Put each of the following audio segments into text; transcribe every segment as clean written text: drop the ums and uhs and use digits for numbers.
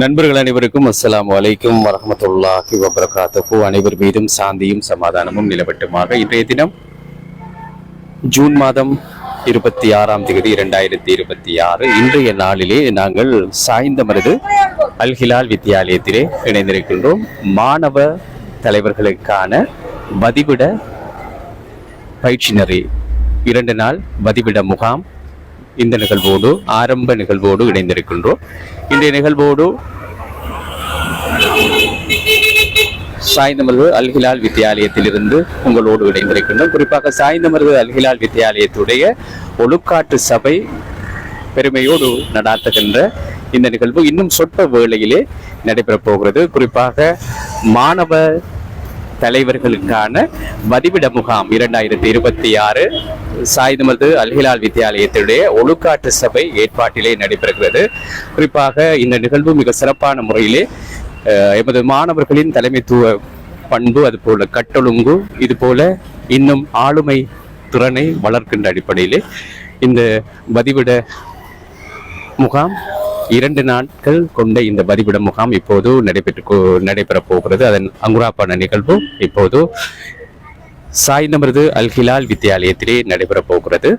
நண்பர்கள் அனைவருக்கும் அஸ்ஸலாமு அலைக்கும் வரஹ்மத்துல்லாஹி வபரகாத்துஹு. அனைவர் மீதும் சாந்தியும் சமாதானமும் நிலவட்டுமாக. இன்றைய தினம் ஜூன் மாதம் 26ஆம் தேதி 2026. இன்றைய நாளிலே நாங்கள் சாய்ந்தமருது அல்-ஹிலால் வித்தியாலயத்திலே இணைந்திருக்கின்றோம். மாணவ தலைவர்களுக்கான வதிவிட பயிற்சி நெறி 2 நாள் வதிவிட முகாம், இந்த நிகழ்வோடு ஆரம்ப நிகழ்வோடு இணைந்திருக்கின்றோம். இன்றைய நிகழ்வோடு சாய்ந்தமருது அல்-ஹிலால் வித்தியாலயத்திலிருந்து உங்களோடு இணைந்திருக்கின்றோம். குறிப்பாக சாய்ந்தமருது அல்-ஹிலால் வித்தியாலயத்துடைய ஒழுக்காற்று சபை பெருமையோடு நடாத்துகின்ற இந்த நிகழ்வு இன்னும் சொற்ப வேளையிலே நடைபெறப் போகிறது. குறிப்பாக மாணவ தலைவர்களுக்கான வதிவிட முகாம் 2026 சாய்ந்தமருது அல்-ஹிலால் வித்தியாலயத்தினுடைய ஒழுக்காற்று சபை ஏற்பாட்டிலே நடைபெறுகிறது. குறிப்பாக இந்த நிகழ்வு மிக சிறப்பான முறையிலே எமது மாணவர்களின் தலைமைத்துவ பண்பு, அதுபோல கட்டொழுங்கு, இது போல இன்னும் ஆளுமை திறனை வளர்க்கின்ற அடிப்படையிலே இந்த வதிவிட முகாம் 2 நாட்கள் கொண்ட இந்த வதிவிட முகாம் இப்போது நடைபெறப் போகிறது. அதன் அங்குராப்பான நிகழ்வு இப்போது சாய்ந்தமருது அல்-ஹிலால் வித்தியாலயத்திலே நடைபெறப் போகிறது.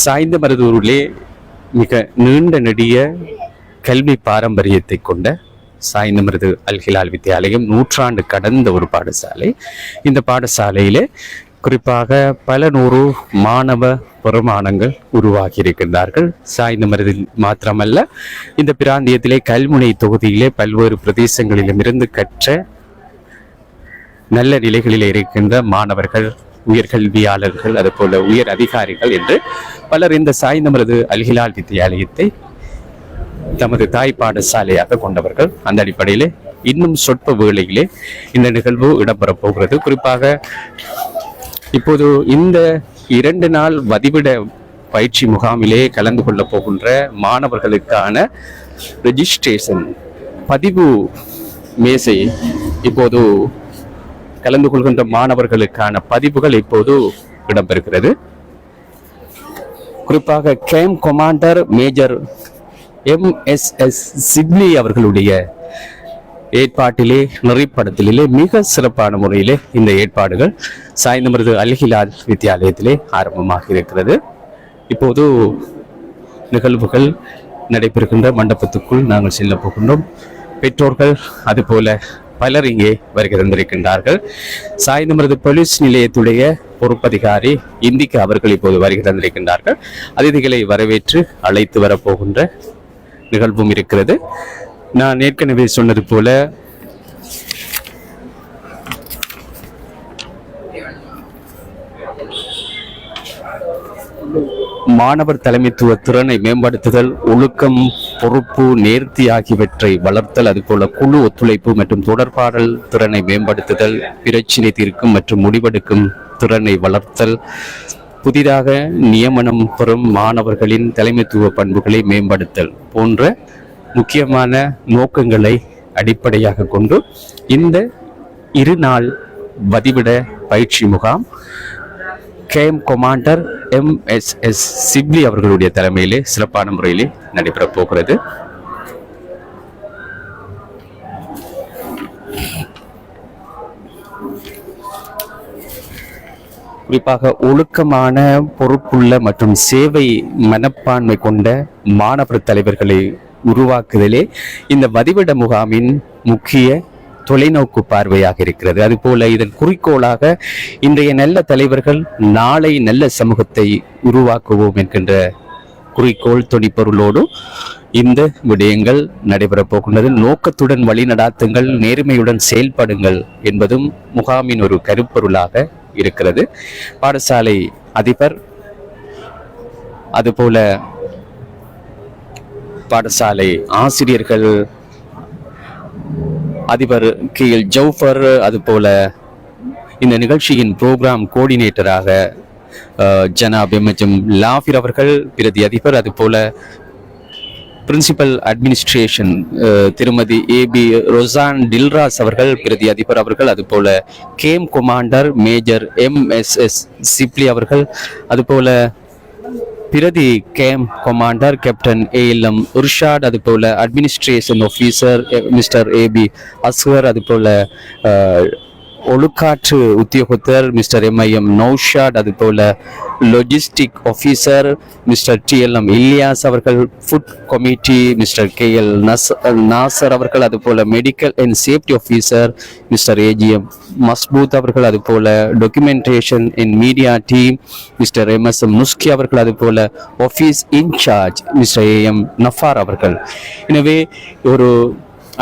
சாய்ந்தமருதூரிலே மிக நீண்ட நெடிய கல்வி பாரம்பரியத்தை கொண்ட சாய்ந்தமருது அல்-ஹிலால் வித்தியாலயம் 100 ஆண்டு கடந்த ஒரு பாடசாலை. இந்த பாடசாலையிலே குறிப்பாக பல 100 மாணவ பெருமானங்கள் உருவாகி இருக்கின்றார்கள். சாய்ந்தமருதில் மாத்திரமல்ல, இந்த பிராந்தியத்திலே கல்முனை தொகுதியிலே பல்வேறு பிரதேசங்களிலுமிருந்து கற்ற நல்ல நிலைகளில் இருக்கின்ற மாணவர்கள், உயர்கல்வியாளர்கள், அதுபோல உயர் அதிகாரிகள் என்று பலர் இந்த சாய்ந்தமருது அல்-ஹிலால் வித்தியாலயத்தை தமது தாய் பாடசாலையாக கொண்டவர்கள். அந்த அடிப்படையிலே இன்னும் சொற்ப வேளையிலே இந்த நிகழ்வு இடம்பெறப் போகிறது. குறிப்பாக இப்போது இந்த 2 நாள் வதிவிட பயிற்சி முகாமிலே கலந்து கொள்ள போகின்ற மாணவர்களுக்கான ரெஜிஸ்ட்ரேஷன் பதிவு மேசை இப்போது கலந்து கொள்கின்ற மாணவர்களுக்கான பதிவுகள் இப்போது இடம்பெறுகிறது. குறிப்பாக camp commander major MSS Shibly அவர்களுடைய ஏற்பாட்டிலே நெறிப்படுத்தலிலே மிக சிறப்பான முறையிலே இந்த ஏற்பாடுகள் சாய்ந்தமருது அல்-ஹிலால் வித்தியாலயத்திலே ஆரம்பமாக இருக்கிறது. இப்போது நிகழ்வுகள் நடைபெறுகின்ற மண்டபத்துக்குள் நாங்கள் செல்ல போகின்றோம். பெற்றோர்கள் அதுபோல பலர் இங்கே வருகை தந்திருக்கின்றார்கள். சாய்ந்தமருது போலீஸ் நிலையத்துடைய பொறுப்பதிகாரி இந்திக்கு அவர்கள் இப்போது வருகை தந்திருக்கின்றார்கள். அதிதிகளை வரவேற்று அழைத்து வரப்போகின்ற நிகழ்வும் இருக்கிறது. நான் ஏற்கனவே சொன்னது போல மாணவர் தலைமைத்துவ திறனை மேம்படுத்துதல், ஒழுக்கம், பொறுப்பு, நேர்த்தி ஆகியவற்றை வளர்த்தல், அதுபோல குழு ஒத்துழைப்பு மற்றும் தொடர்பாடல் திறனை மேம்படுத்துதல், பிரச்சினை தீர்க்கும் மற்றும் முடிவெடுக்கும் திறனை வளர்த்தல், புதிதாக நியமனம் பெறும் மாணவர்களின் தலைமைத்துவ பண்புகளை மேம்படுத்தல் போன்ற முக்கியமான நோக்கங்களை அடிப்படையாக கொண்டு இந்த 2 நாள் வதிவிட பயிற்சி முகாம் கேம்ப் கமாண்டர் MSS சிப்லி அவர்களுடைய தலைமையிலே சிறப்பான முறையிலே நடைபெறப் போகிறது. குறிப்பாக ஒழுக்கமான, பொறுப்புள்ள மற்றும் சேவை மனப்பான்மை கொண்ட மாணவர் தலைவர்களை உருவாக்குதலே இந்த வதிவிட முகாமின் முக்கிய தொலைநோக்கு பார்வையாக இருக்கிறது. அதுபோல இதன் குறிக்கோளாக இன்றைய நல்ல தலைவர்கள் நாளை நல்ல சமூகத்தை உருவாக்குவோம் என்கின்ற குறிக்கோள் துணிப்பொருளோடு இந்த விடயங்கள் நடைபெறப் போகின்றது. நோக்கத்துடன் வழி நடாத்துங்கள், நேர்மையுடன் செயல்படுங்கள் என்பதும் முகாமின் ஒரு கருப்பொருளாக இருக்கிறது. பாடசாலை அதிபர் அதுபோல பாடசாலை ஆசிரியர்கள், அதிபர் KL ஜௌஃபர், அதுபோல இந்த நிகழ்ச்சியின் புரோகிராம் கோஆர்டினேட்டராக ஜனாப் MHM லாஃபிர் அவர்கள், பிரதி அதிபர், அதுபோல பிரின்சிபல் அட்மினிஸ்ட்ரேஷன் திருமதி ஏபி ரொசான் டில்ராஸ் அவர்கள், பிரதி அதிபர் அவர்கள், அதுபோல camp commander major MSS Shibli அவர்கள், அதுபோல பிரதி camp commander captain ALM Urshad, அதுபோல administration officer mister AB Asgar, அதுபோல ஒழுக்காற்று உத்தியோகத்தர் மிஸ்டர் MIM நௌஷாட், அதுபோல logistic officer mister TLM Ilyas அவர்கள், food committee mister KL Nasar அவர்கள், அதுபோல medical and safety officer mister AGM Masbooth அவர்கள், அதுபோல documentation and media team mister MSM Nuski அவர்கள், அதுபோல ஆஃபீஸ் இன்சார்ஜ் மிஸ்டர் AM நஃபார் அவர்கள். எனவே ஒரு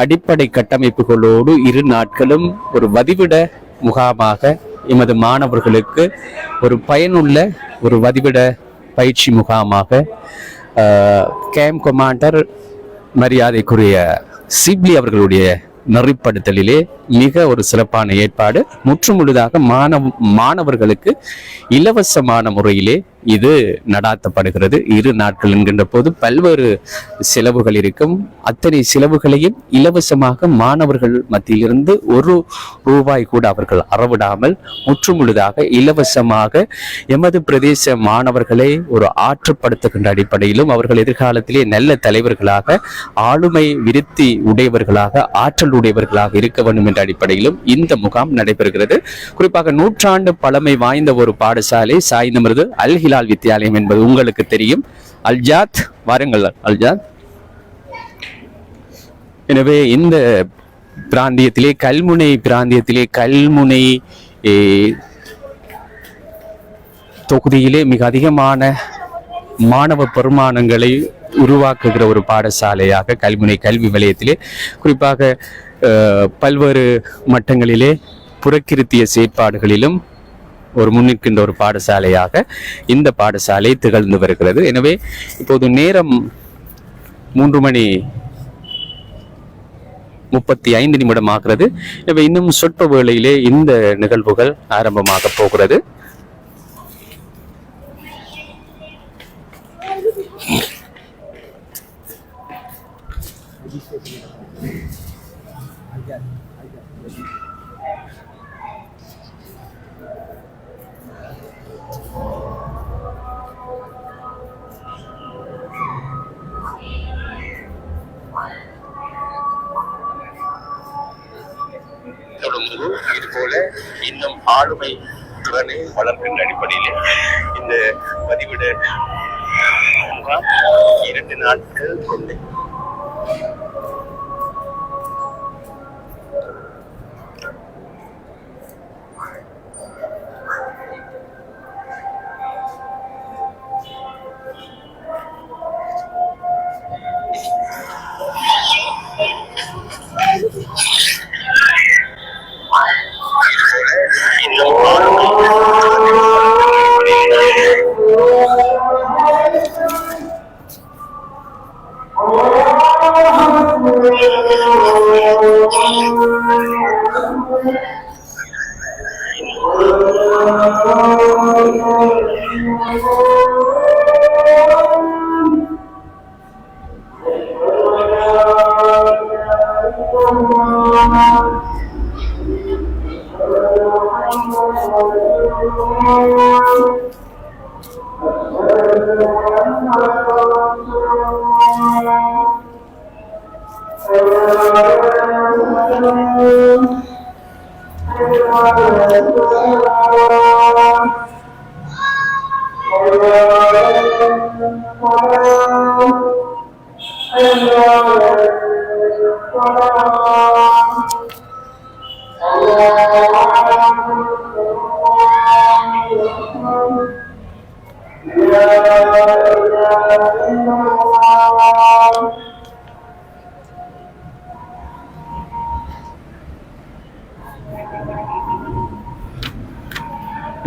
அடிப்படை கட்டமைப்புகளோடு 2 நாட்களும் ஒரு வதிவிட முகாமாக எமது மாணவர்களுக்கு ஒரு பயனுள்ள ஒரு வதிவிட பயிற்சி முகாமாக கேம்ப் கொமாண்டர் மரியாதைக்குரிய சிப்லி அவர்களுடைய நெறிப்படுத்தலிலே மிக ஒரு சிறப்பான ஏற்பாடு. முற்றுமுழுதாக மாணவர்களுக்கு இலவசமான முறையிலே இது நடாத்தப்படுகிறது. 2 நாட்கள் என்கின்ற போது பல்வேறு செலவுகள் இருக்கும். அத்தனை செலவுகளையும் இலவசமாக மாணவர்கள் மத்தியிலிருந்து 1 ரூபாய் கூட அவர்கள் அறவிடாமல் முற்றுமுழுதாக இலவசமாக எமது பிரதேச மாணவர்களை ஒரு ஆற்றுப்படுத்துகின்ற அடிப்படையிலும் அவர்கள் எதிர்காலத்திலே நல்ல தலைவர்களாக, ஆளுமை விருத்தி உடையவர்களாக, ஆற்றல் உடையவர்களாக இருக்க வேண்டும் என்ற அடிப்படையிலும் இந்த முகாம் நடைபெறுகிறது. குறிப்பாக 100 ஆண்டு பழமை வாய்ந்த ஒரு பாடசாலை சாய்ந்தமருது அல் ஹிலால் வித்தியாலயம் என்பது உங்களுக்கு தெரியும். அல்ஜாத், வாருங்கள் அல்ஜாத். எனவே இந்த பிராந்தியத்திலே கல்முனை தொகுதியிலே மிக அதிகமான மாணவ பெருமானங்களை உருவாக்குகிற ஒரு பாடசாலையாக கல்முனை கல்வி வலயத்திலே குறிப்பாக பல்வேறு மட்டங்களிலே புறக்கிருத்திய செயற்பாடுகளிலும் ஒரு முன்னிற்கின்ற ஒரு பாடசாலையாக இந்த பாடசாலை திகழ்ந்து வருகிறது. எனவே இப்போது நேரம் 3:35 ஆகிறது. எனவே இன்னும் சொற்ப வேளையிலே இந்த நிகழ்வுகள் ஆரம்பமாக போகிறது. இதுபோல இன்னும் ஆளுமை திறனை வளர்க்கின்ற அடிப்படையில் இந்த பதிவிட முகாம் 2 நாட்கள் கொண்டு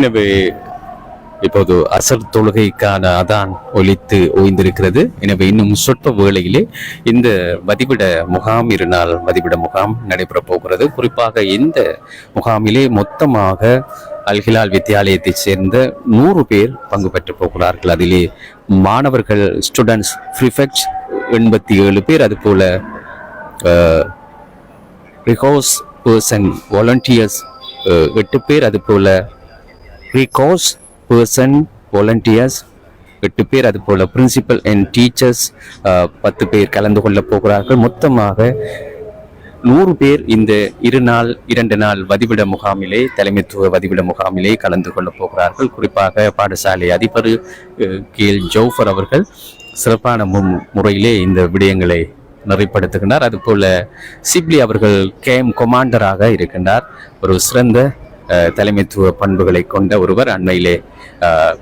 எனவே இப்போது அசர் தொழுகைக்கான அதான் ஒலித்து ஓய்ந்திருக்கிறது. எனவே இன்னும் சொற்ப வேளையிலே இந்த வதிவிட முகாம் 2 நாள் வதிவிட முகாம் நடைபெற போகிறது. குறிப்பாக இந்த முகாமிலே மொத்தமாக அல் ஹிலால் வித்தியாலயத்தைச் சேர்ந்த 100 பேர் பங்கு பெற்று போகிறார்கள். அதிலே மாணவர்கள், ஸ்டூடெண்ட்ஸ், ப்ரிஃபெக்ட் 87 பேர், அதுபோல ரிகோஸ் பர்சன் வாலண்டியர்ஸ் 8 பேர், அதுபோல ரிகோஸ் பர்சன் வாலண்டியர்ஸ் 8 பேர், அதுபோல பிரின்சிபல் அண்ட் டீச்சர்ஸ் 10 பேர் கலந்து கொள்ள போகிறார்கள். மொத்தமாக 100 பேர் இந்த 2 நாள் வதிவிட முகாமிலே, தலைமைத்துவ வதிவிட முகாமிலே கலந்து கொள்ள போகிறார்கள். குறிப்பாக பாடசாலை அதிபர் கேஎல் ஜவுஃபர் அவர்கள் சிறப்பான முறையிலே இந்த விடயங்களை நெறிப்படுத்துகின்றார். அதுபோல சிப்லி அவர்கள் கேம் கொமாண்டராக இருக்கின்றார். ஒரு சிறந்த தலைமைத்துவ பண்புகளை கொண்ட ஒருவர். அண்மையிலே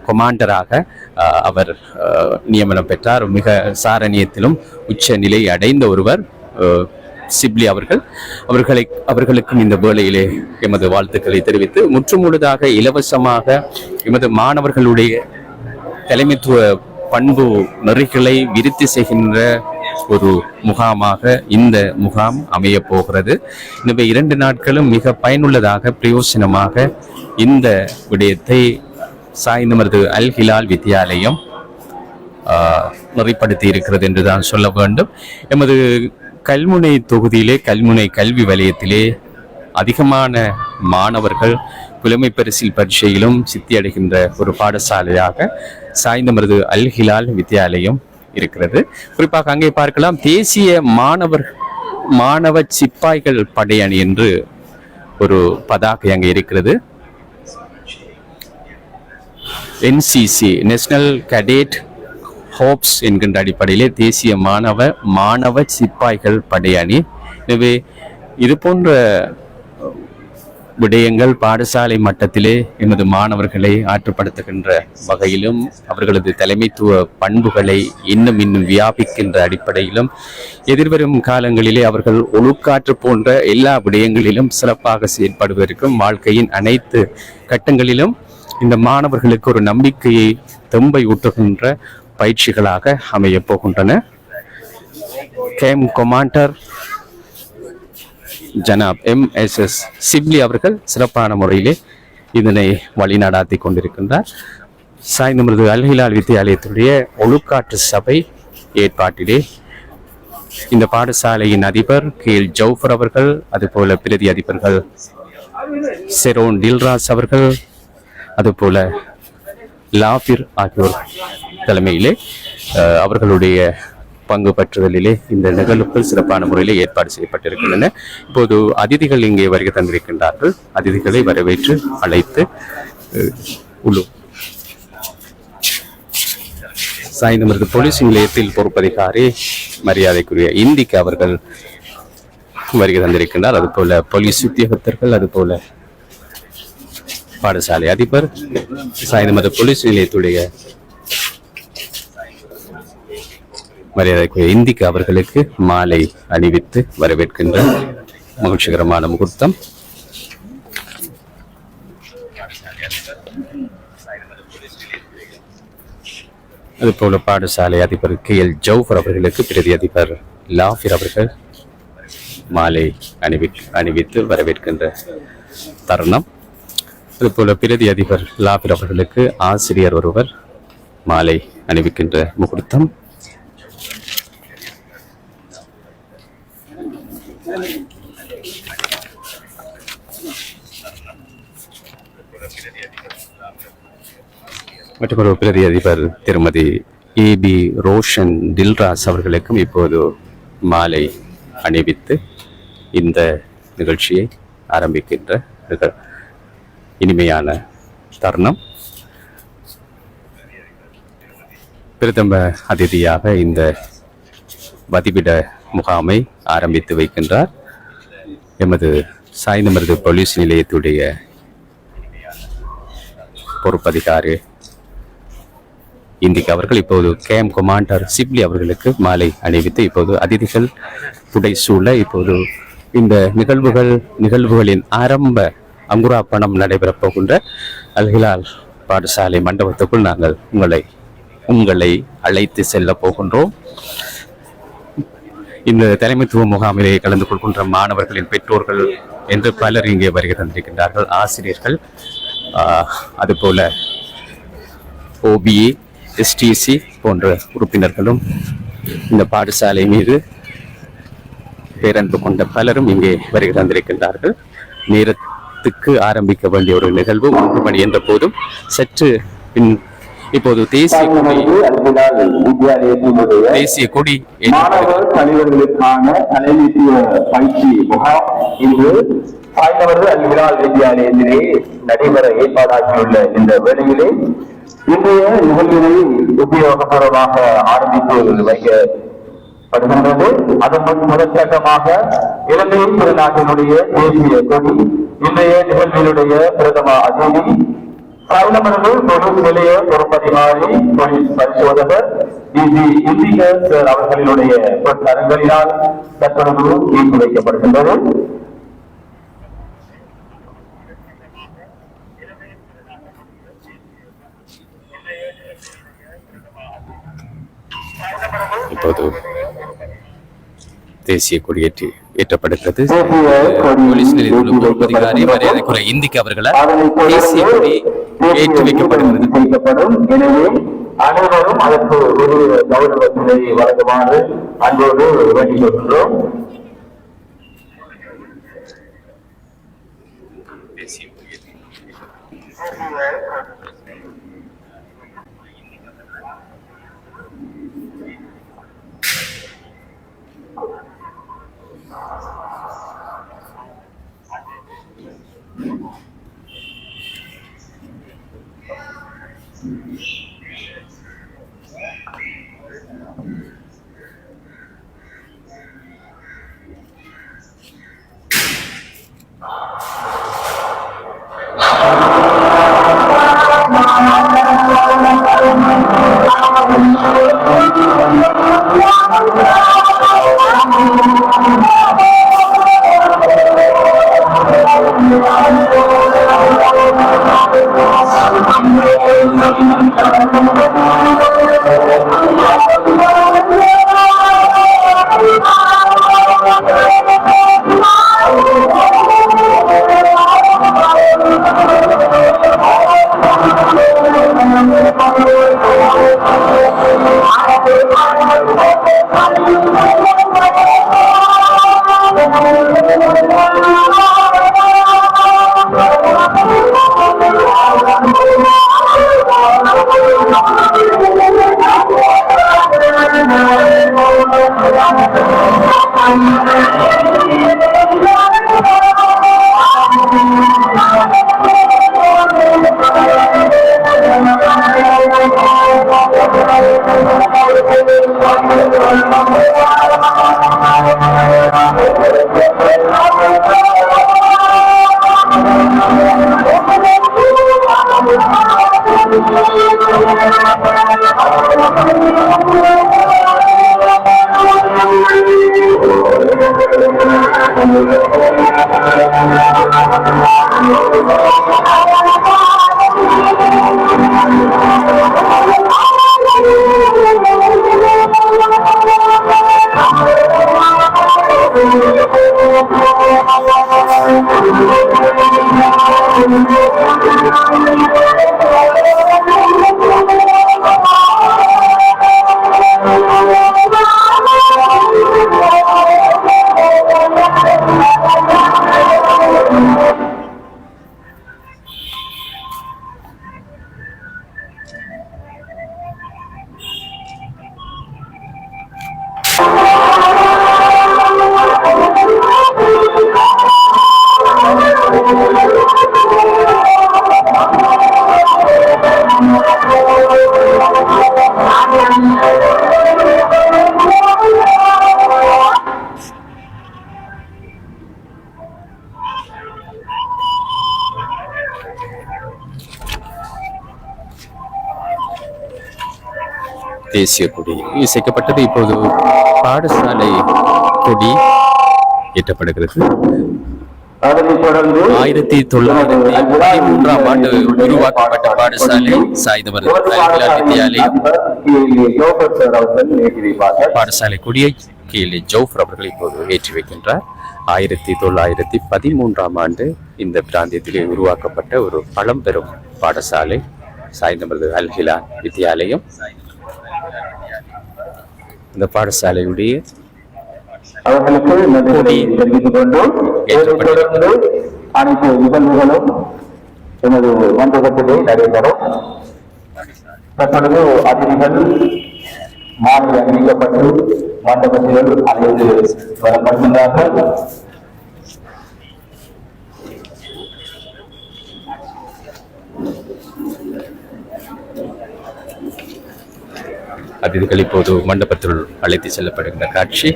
கொமாண்டராக அவர் நியமனம் பெற்றார். மிக சாரணியத்திலும் உச்ச நிலை அடைந்த ஒருவர் சிப்லி அவர்களுக்கும் இந்த வேளையிலே எமது வாழ்த்துக்களை தெரிவித்து, முற்றுமுழுதாக இலவசமாக எமது மாணவர்களுடைய தலைமைத்துவ பண்பு நெறிகளை விருத்தி செய்கின்ற ஒரு முகாமாக இந்த முகாம் அமைய போகிறது. எனவே 2 நாட்களும் மிக பயனுள்ளதாக பிரயோசனமாக இந்த விடயத்தை சாய்ந்தமருது அல் ஹிலால் வித்தியாலயம் நெறிப்படுத்தி இருக்கிறது என்றுதான் சொல்ல வேண்டும். எமது கல்முனை தொகுதியிலே, கல்முனை கல்வி வலயத்திலே அதிகமான மாணவர்கள் புலமை பரிசில் பரீட்சையிலும் சித்தி அடைகின்ற ஒரு பாடசாலையாக சாய்ந்தமருது அல் ஹிலால் வித்தியாலயம் இருக்கிறது. குறிப்பாக அங்கே பார்க்கலாம், தேசிய மாணவ சிப்பாய்கள் படையணி என்று ஒரு பதாகை அங்கே இருக்கிறது. என்சிசி, நேஷனல் கேடெட் ஹோப்ஸ் என்கின்ற அடிப்படையிலே தேசிய மாணவ சிப்பாய்கள் படையணி. எனவே இது போன்ற விடயங்கள் பாடசாலை மட்டத்திலே எமது மாணவர்களை ஆற்றுப்படுத்துகின்ற வகையிலும், அவர்களது தலைமைத்துவ பண்புகளை இன்னும் வியாபிக்கின்ற அடிப்படையிலும், எதிர்வரும் காலங்களிலே அவர்கள் ஒழுக்காற்று போன்ற எல்லா விடயங்களிலும் சிறப்பாக செயல்படுவதற்கும், வாழ்க்கையின் அனைத்து கட்டங்களிலும் இந்த மாணவர்களுக்கு ஒரு நம்பிக்கையை தெம்பை ஊட்டுகின்ற பயிற்சிகளாக அமைய போகின்றன. கேம் கொமாண்டர் ஜனாப் MSS சிப்லி அவர்கள் சிறப்பான முறையிலே இதனை வழிநடாத்தி கொண்டிருக்கின்றார். சாய்ந்தமருது அல் ஹிலால் வித்தியாலயத்துடைய ஒழுக்காற்று சபை ஏற்பாட்டிலே இந்த பாடசாலையின் அதிபர் கேஎல் ஜவுஃபர் அவர்கள், அதுபோல பிரதி அதிபர்கள் செரோன் டில்ராஸ் அவர்கள், அதுபோல லாபிர் ஆகியோர் தலைமையிலே அவர்களுடைய பங்கு பற்றுதலிலே இந்த நிகழ்வுகள் சிறப்பான முறையிலே ஏற்பாடு செய்யப்பட்டிருக்கின்றன. இப்போது அதிதிகள் இங்கே வருகை தந்திருக்கின்றார்கள். அதிதிகளை வரவேற்று அழைத்து சாய்ந்தமருது போலீஸ் நிலையத்தில் பொறுப்பதிகாரி மரியாதைக்குரிய இந்திக்கு அவர்கள் வருகை தந்திருக்கின்றார். அதுபோல போலீஸ் உத்தியோகத்தர்கள், அதுபோல பாடசாலை அதிபர், சாய்ந்தமருது போலீஸ் நிலையத்துடைய மரியாதைக்குரிய இந்திக்கு அவர்களுக்கு மாலை அணிவித்து வரவேற்கின்ற மகிழ்ச்சிகரமான முகூர்த்தம். அதுபோல பாடசாலை அதிபர் கேஎல் ஜவுஃபர் அவர்களுக்கு பிரதி அதிபர் லாபிர் அவர்கள் மாலை அணிவித்து வரவேற்கின்ற தருணம். அதுபோல பிரதி அதிபர் லாபிர் அவர்களுக்கு ஆசிரியர் ஒருவர் மாலை அணிவிக்கின்ற முகூர்த்தம். மற்றொரு பிரதி அதிபர் திருமதி AB ரோஷன் டில்ராஸ் அவர்களுக்கும் இப்போது மாலை அணிவித்து இந்த நிகழ்ச்சியை ஆரம்பிக்கின்ற இனிமையான தருணம். பிரதம அதிதியாக இந்த வதிவிட முகாமை ஆரம்பித்து வைக்கின்றார் எமது சாய்ந்தமருது போலீஸ் நிலையத்துடைய பொறுப்பதிகாரி இந்திக்கு அவர்கள் இப்போது கேம் கொமாண்டர் சிப்லி அவர்களுக்கு மாலை அணிவித்து இப்போது அதிதிகள் புடைசூழ இப்போது இந்த நிகழ்வுகளின் ஆரம்ப அங்குராப்பணம் நடைபெறப் போகின்ற அல் ஹிலால் பாடசாலை மண்டபத்துக்குள் நாங்கள் உங்களை அழைத்து செல்ல போகின்றோம். இந்த தலைமைத்துவ முகாமிலே கலந்து கொள்கின்ற மாணவர்களின் பெற்றோர்கள் என்று பலர் இங்கே வருகை தந்திருக்கின்றார்கள். ஆசிரியர்கள், அதுபோல OBE STC போன்ற உறுப்பினர்களும் இந்த பாடசாலை மீது பேரன்பு கொண்ட பலரும் இங்கே வருகை தந்திருக்கின்றார்கள். நேரத்துக்கு ஆரம்பிக்க வேண்டிய ஒரு நிகழ்வு 3 மணி என்ற போதும் சற்று பின் இப்போது தேசிய கொடி மாணவர் தலைவர்களுக்கான தலைமைத்துவ பயிற்சி முகாம் இன்று சாய்ந்தவர்கள் அல்விலால் வித்தியாலயத்திலே நடைபெற ஏற்பாடாகியுள்ள இந்த வேளையிலே இன்றைய நிகழ்வினை உத்தியோகபூர்வமாக ஆரம்பித்து வைக்கப்படுகின்றது. அதன் முதற்கட்டமாக இலங்கை திருநாட்டினுடைய தேசிய கொடி இன்றைய நிகழ்வினுடைய பிரதம அதிதி சாய்ந்தமர்கள் போலீஸ் நிலைய பொறுப்பதிகாரி போலீஸ் பரிசோதகர் இந்திக சார் அவர்களினுடைய பொற்கரங்களினால் தற்பொழுது ஏற்றி வைக்கப்படுகின்றது. இப்போது தேசிய கொடியேற்றி ஏற்றப்படுகிறது. போலீஸ் நிலைய பொறுப்பதிகாரி மரியாதைக்குரிய இந்திக்கு அவர்களால் தேசிய கொடி ஏற்றி வைக்கப்படுகிறது. எனவே அனைவரும் அதற்கு ஒரு கௌரவத்தினை வழங்குமாறு அன்போடு வேண்டிக் கொள்கின்றோம். தேசிய கொடி இசைக்கப்பட்டது. இப்போது பாடசாலை கொடி ஏற்றப்படுகிறது. 1913ஆம் ஆண்டு உருவாக்கப்பட்ட பாடசாலை சாய்ந்தமருது அல்விலால் வித்தியாலயம் பாடசாலை கொடியை கீழே ஜோஃபர் அவர்கள் இப்போது ஏற்றி வைக்கின்றார். 1913ஆம் ஆண்டு இந்த பிராந்தியத்திலே உருவாக்கப்பட்ட ஒரு பழம்பெரும் பாடசாலை சாய்ந்தமருது அல்விலால் வித்தியாலயம். இந்த பாடசாலையுடைய அவர்களுக்கு நன்றிகளை தெரிவித்துக் கொண்டு தொடர்ந்து அனைத்து நிகழ்வுகளும் எமது மண்டபத்திலே நடைபெறும். தற்பொழுது அதிதிகள் மாலை அணிவிக்கப்பட்டு மண்டபத்தில் அழைத்து வரப்படுகின்றார்கள். அதிதிகள் இப்போது மண்டபத்தில் அழைத்து செல்லப்படுகின்ற காட்சி.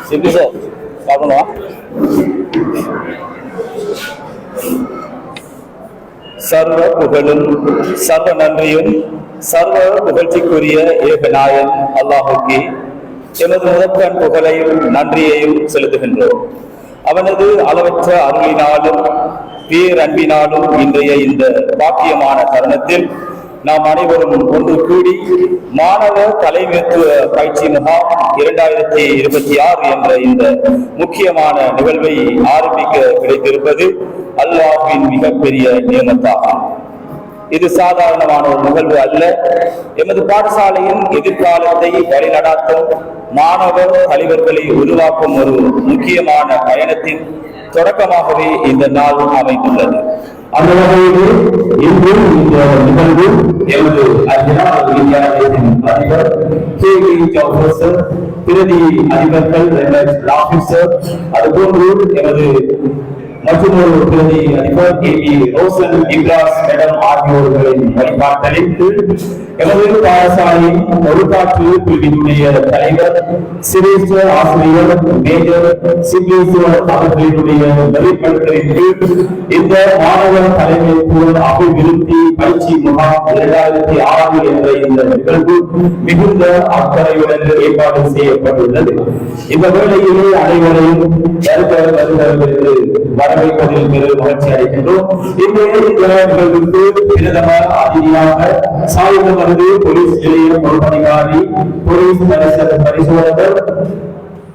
சிம்பி சார் பார்க்கணும். சர்வ புகழும் சர்வ நன்றியும் சர்வ புகழ்ச்சிக்குரிய ஏகநாயன் அல்லாஹுக்கு எமது முதற்கண் புகழையும் நன்றியையும் செலுத்துகின்றோம். அவனது அளவற்ற அருளினாலும் பேரன்பினாலும் இன்றைய இந்த பாக்கியமான தருணத்தில் நாம் அனைவரும் ஒன்று கூடி மாணவ தலைமைத்துவ பயிற்சி முகாம் 2026 என்ற இந்த முக்கியமான நிகழ்வை ஆரம்பிக்க கிடைத்திருப்பது அல்லாஹ்வின் மிகப்பெரிய நியமத்தாகும். இது சாதாரணமான ஒரு நிகழ்வு அல்ல. எமது பாடசாலையின் எதிர்காலத்தை வழிநடாத்தும் மாணவர் தலைவர்களை உருவாக்கும் ஒரு முக்கியமான பயணத்தின் தொடக்கமாகவே இந்த நாள் அமைந்துள்ளது. அந்த வகையில் இன்று இந்த நிகழ்வு எமது வித்தியாலயத்தின் அதிபர் பிரதி அதிபர்கள் ஆபீசர் அதுபோன்று எமது மற்றொரு பிரதி அதிபர் KP ரோசன் இப்ராஸ் மேடம் ஆகியோர்களின் வழிகாட்டலில் எமது பாடசாலையின் ஒழுக்காற்று பிரிவினுடைய தலைவர் சிரேஷ்ட ஆசிரியர் மேஜர் சிங்கேஸ்வர் அவர்களினுடைய வெளிப்படுத்தலின் கீழ் இந்த மாணவர் தலைமைத்துவ அபிவிருத்தி பயிற்சி முகாம் 2006 என்ற இந்த நிகழ்வு மிகுந்த அக்கறையுடன் ஏற்பாடு செய்யப்பட்டுள்ளது. இந்த வேளையிலே அனைவரையும் வருகிறது வரவேற்பதில் பெரும் மகிழ்ச்சி அடைகின்றோம். நிகழ்வுக்கு பிரதம அதிதியாக சாய்ந்தமருது போலீஸ் நிலைய பொறுப்பதிகாரி போலீஸ் பரிசோதகர்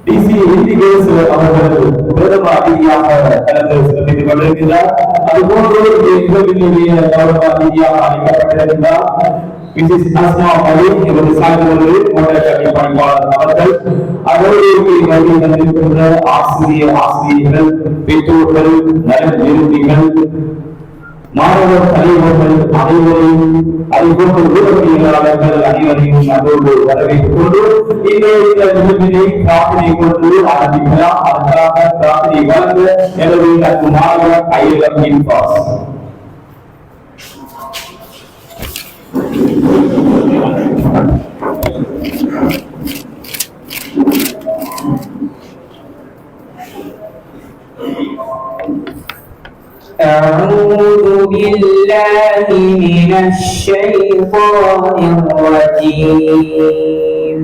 DC இந்திகேஸ் அவர்கள் பிரதம அதிதியாக கலந்து சிறப்பித்துக் கொண்டிருக்கிறார். அதுபோன்று நிகழ்வினுடைய கௌரவ அதிதியாக அழைக்கப்பட்டிருக்கிறார் மிஸ்ஸஸ் அஸ்மா அலி எமது சாய்ந்தமருது மாவட்ட பணிப்பாளர் அவர்கள். அதோடு வருகை தந்திருக்கின்ற ஆசிரியர்கள் பெற்றோர்கள் நலன் விரும்பிகள் மாணவர் தலைவர்கள் அனைவரையும் அதுபோன்று ஊடகவியலாளர்கள் அனைவரையும் அதோடு வரவேற்றுக் கொண்டு இந்த நிகழ்வினை பிரார்த்தனை கொண்டு ஆரம்பிக்கலாம். அதற்காக பிரார்த்தனை வழங்க எனது அன்பு மாணவர் ஐலம் இன்பாஸ். أعوذ بالله من الشيطان الرجيم.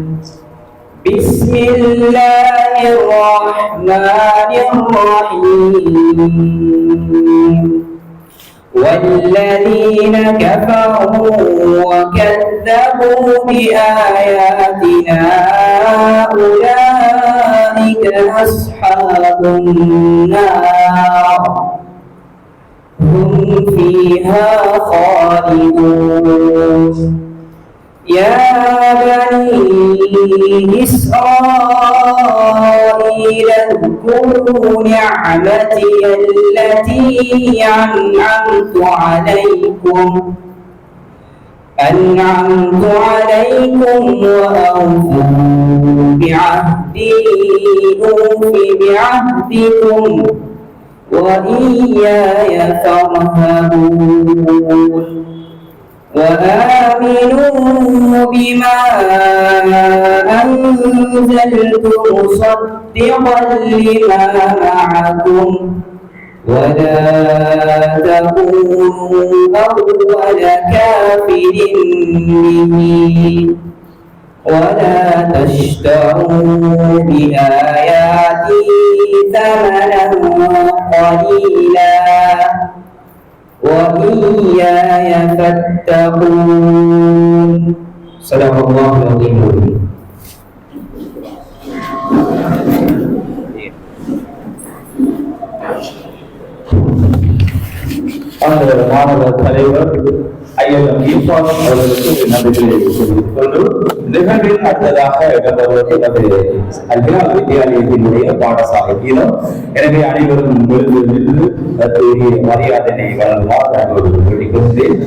بسم الله الرحمن الرحيم. والذين كفروا وكذبوا بآياتنا أولئك أصحاب النار هم فيها خالدون. يا بني إسرائيل اذكروا نعمتي التي أنعمت عليكم وأوفوا بعهدي أوف بعهدكم وإياي فارهبون. وآمنوا بما أنزلت مصدقا لما معكم ولا تكونوا أول كافر به ولا تشتروا بآياتي ثمنا قليلا وإياي فاتقون. صدق الله العظيم. அந்த மாணவர் தலைவர் ஐஎல்எம் ஈஃபான் அவர்களுக்கு நன்றிகளை தெரிவித்துக் கொண்டு நிகழ்வில் அடுத்ததாக இடம்பெறுவது நமது அல்ஹிலால் வித்தியாலயத்தினுடைய பாடசாலை கீதம். எனவே அனைவரும் விழுந்து நின்று தற்போதைய மரியாதையை வழங்குமாறு அன்போடு வேண்டிக்கொண்டேன்.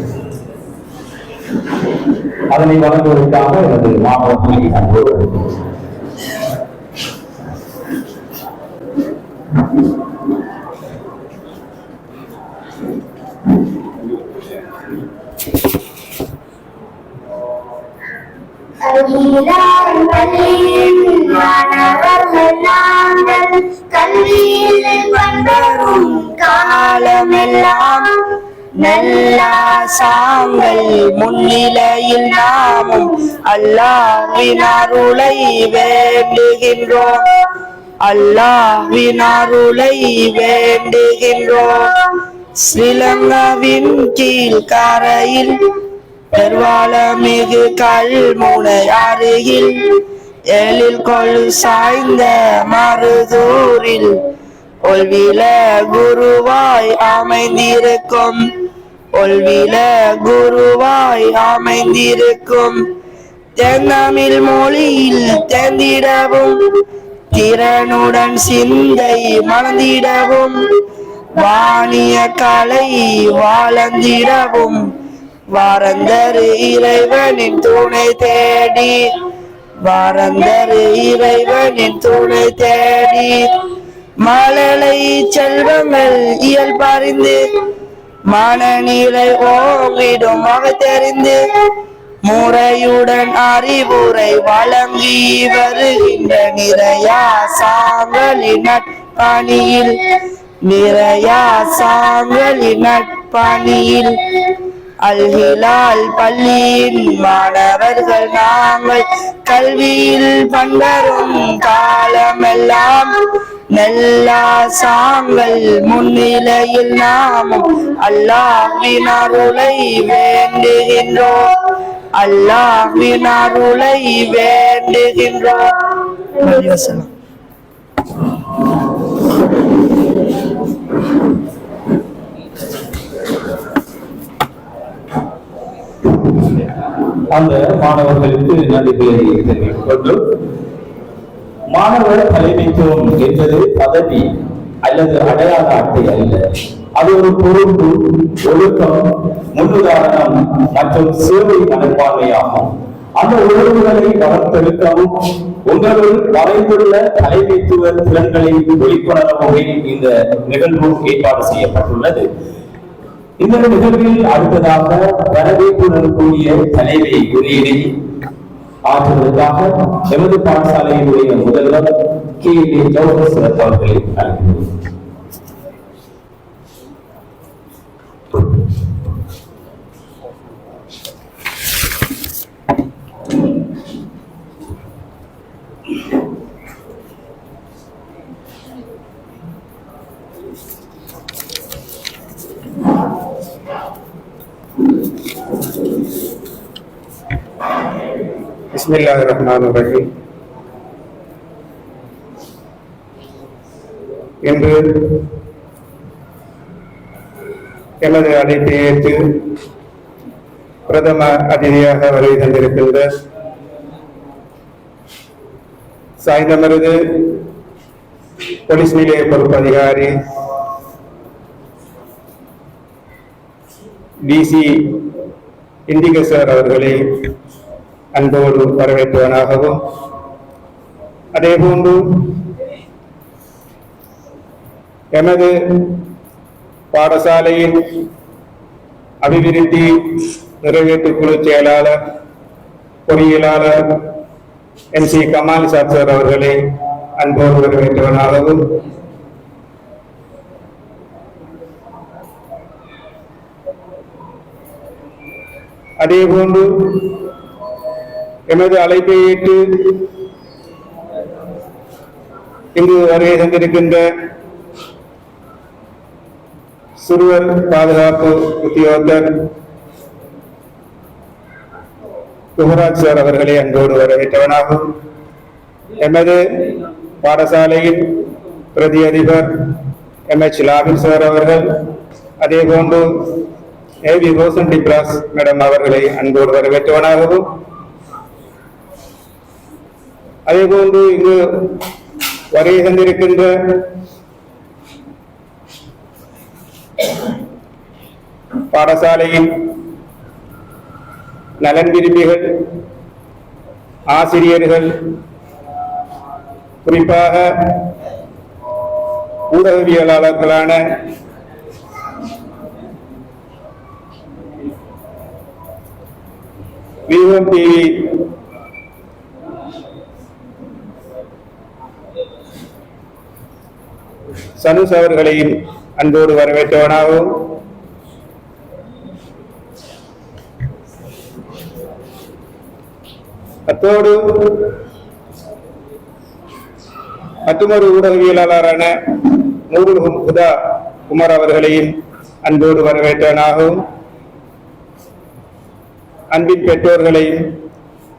அதனை வழங்குவதற்காக எனது மாணவர்களை அன்போடு மாணவர்கள் நாங்கள் கல்வியில் வந்தரும் காலமெல்லாம் நல்ல சாங்கள் முன்னிலையில் நாமும் அல்லாஹ்வின் அருளை வேண்டுகின்றோம். அல்லாஹ்வின் அருளை வேண்டுகின்றோம். ஸ்ரீலங்காவின் கீழ் கரையில் பெருவாளமிகு கல்முனை அருகில் எழில் கொள் சாய்ந்த மருதூரில் ஒல்வில குருவாய் அமைந்திருக்கும் ஒல்வில குருவாய் அமைந்திருக்கும் தென்னமிழ் மொழியில் தெந்திடவும் திறனுடன் சிந்தை மலர்ந்திடவும் வாணிய கலை வாழ்ந்திடவும் வாரந்தரு இறைவனின் துணை தேடி வாரந்தரு இறைவனின் துணை தேடி மழலை செல்வங்கள் இயல்பறிந்து மனநிலை ஓங்கிடும் வகை தெரிந்து முறையுடன் அறிவுரை வழங்கி வருகின்ற நிறையா சாங்களின் நட்பணியில் நிறையா சாங்களின் நட்பணியில் அல்ஹிலால் பள்ளியின் மாணவர்கள் நாங்கள் கல்வியில் பண்டரும் காலமெல்லாம் நல்ல சாங்கள் முன்னிலையில் நாமும் அல்லாஹ்வின் அருளை வேண்டுகின்றோம். அல்லாஹ்வின் அருளை வேண்டுகின்றோம். அந்த மாணவர்களுக்கு நன்றிகளை தெரிவித்துக் கொண்டு மாணவர் தலைமைத்துவம் என்பது பதவி அல்லது அடையாள அட்டை அல்ல. அது ஒரு பொறுப்பு, ஒழுக்கம், முன்னுதாரணம் மற்றும் சேவை மனப்பான்மையாகும். அந்த உணர்வுகளை வளர்த்தெடுக்கவும் உங்களுள் மறைந்துள்ள தலைமைத்துவ திறன்களை வெளிக்கொணரவும் இந்த நிகழ்வு ஏற்பாடு செய்யப்பட்டுள்ளது. இந்த நிகழ்வில் அடுத்ததாக வரவேற்புடன் கூடிய தலைமை உரையினை ஆற்றுவதற்காக எமது பாடசாலையினுடைய முதல்வர் கே.ஏ. ஜவஹர் அவர்களை அழைக்கிறோம். பிஸ்மில்லாஹிர்ரஹ்மானிர்ரஹீம். இன்று எனது அழைப்பை ஏற்று பிரதம அதிதியாக வருகை தந்திருக்கின்ற சாய்ந்தமருது போலீஸ் நிலைய பொறுப்பு அதிகாரி டிசி இண்டிக சார் அவர்களை அன்போடு வரவேற்பவனாகவும், அதேபோன்று எமது பாடசாலையின் அபிவிருத்தி நிறைவேற்று குழு செயலாளர் பொறியியலாளர் MC கமால் சார் அவர்களை அன்போடு வரவேற்பவனாகவும், அதேபோன்று எமது அழைப்பை ஏற்று இங்கு வருகை தந்திருக்கின்ற சிறுவர் பாதுகாப்பு உத்தியோகத்தர் யுவராஜ் சார் அவர்களை அன்போடு வரவேற்றவனாகும். எமது பாடசாலையின் பிரதி அதிபர் MH லாபின் சார் அவர்கள், அதே போன்று AV ரோசன் டிப்ராஸ் மேடம் அவர்களை அன்போடு வரவேற்றவனாகவும், அதே போன்று இங்கு வருகை தந்திருக்கின்ற பாடசாலையின் நலன் விரும்பிகள், ஆசிரியர்கள், குறிப்பாக ஊடகவியலாளர்களான விஎம் டிவி சனுஸ் அவர்களையும் அன்போடு வரவேற்றவனாகவும், அத்தோடு மற்றொரு ஊடகவியலாளரான நூருல் ஹுதா குமார் அவர்களையும் அன்போடு வரவேற்றவனாகவும், அன்பின் பெற்றோர்களையும்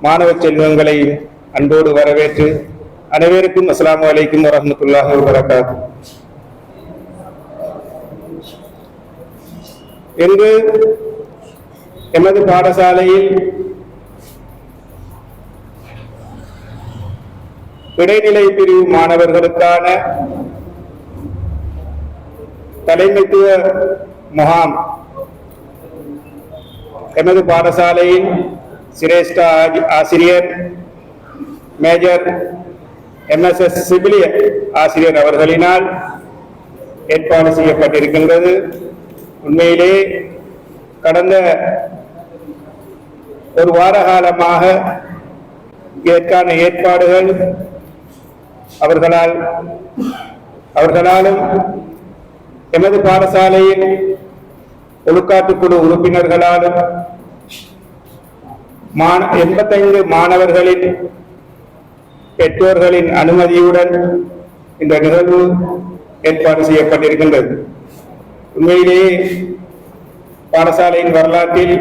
மாணவ செல்வங்களையும் அன்போடு வரவேற்று அனைவருக்கும் அஸ்ஸலாமு அலைக்கும் வரஹ்மத்துல்லாஹி வபரகாத்துஹு. இன்று எமது பாடசாலையில் இடைநிலை பிரிவு மாணவர்களுக்கான தலைமைத்துவ முகாம் எமது பாடசாலையின் சிரேஷ்ட ஆசிரியர் மேஜர் MSS சிபிலியன் ஆசிரியர் அவர்களினால் ஏற்பாடு செய்யப்பட்டிருக்கின்றது. உண்மையிலே கடந்த ஒரு வார காலமாக இதற்கான ஏற்பாடுகள் அவர்களாலும் எமது பாடசாலையின் ஒழுக்காற்றுக்குழு உறுப்பினர்களாலும் 85 மாணவர்களின் பெற்றோர்களின் அனுமதியுடன் இந்த நிகழ்வு ஏற்பாடு செய்யப்பட்டிருக்கின்றது. உண்மையிலேயே பாடசாலையின் வரலாற்றில்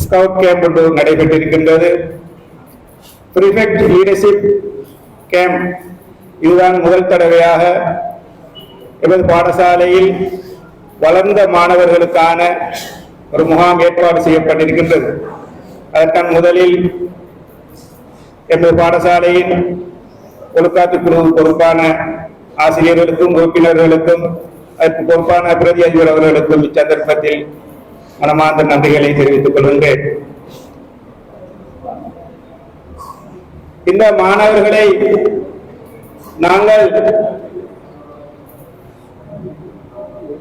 ஸ்கவுட் கேம்ப் ஒன்று நடைபெற்றிருக்கின்றது. பிரிஃபெக்ட் லீடர்ஷிப் கேம்ப் இதுதான் முதல் தடவையாக எமது பாடசாலையில் வளர்ந்த மாணவர்களுக்கான ஒரு முகாம் ஏற்பாடு செய்யப்பட்டிருக்கின்றது. அதற்கான முதலில் எமது பாடசாலையின் ஒழுக்காற்றுக்குழு பொறுப்பான ஆசிரியர்களுக்கும் உறுப்பினர்களுக்கும் அதற்கு பொறுப்பான பிரதி அதிபர் அவர்களுக்கும் இச்சந்தர்ப்பத்தில் மனமார்ந்த நன்றிகளை தெரிவித்துக் கொள்கின்றேன். இந்த மாணவர்களை நாங்கள்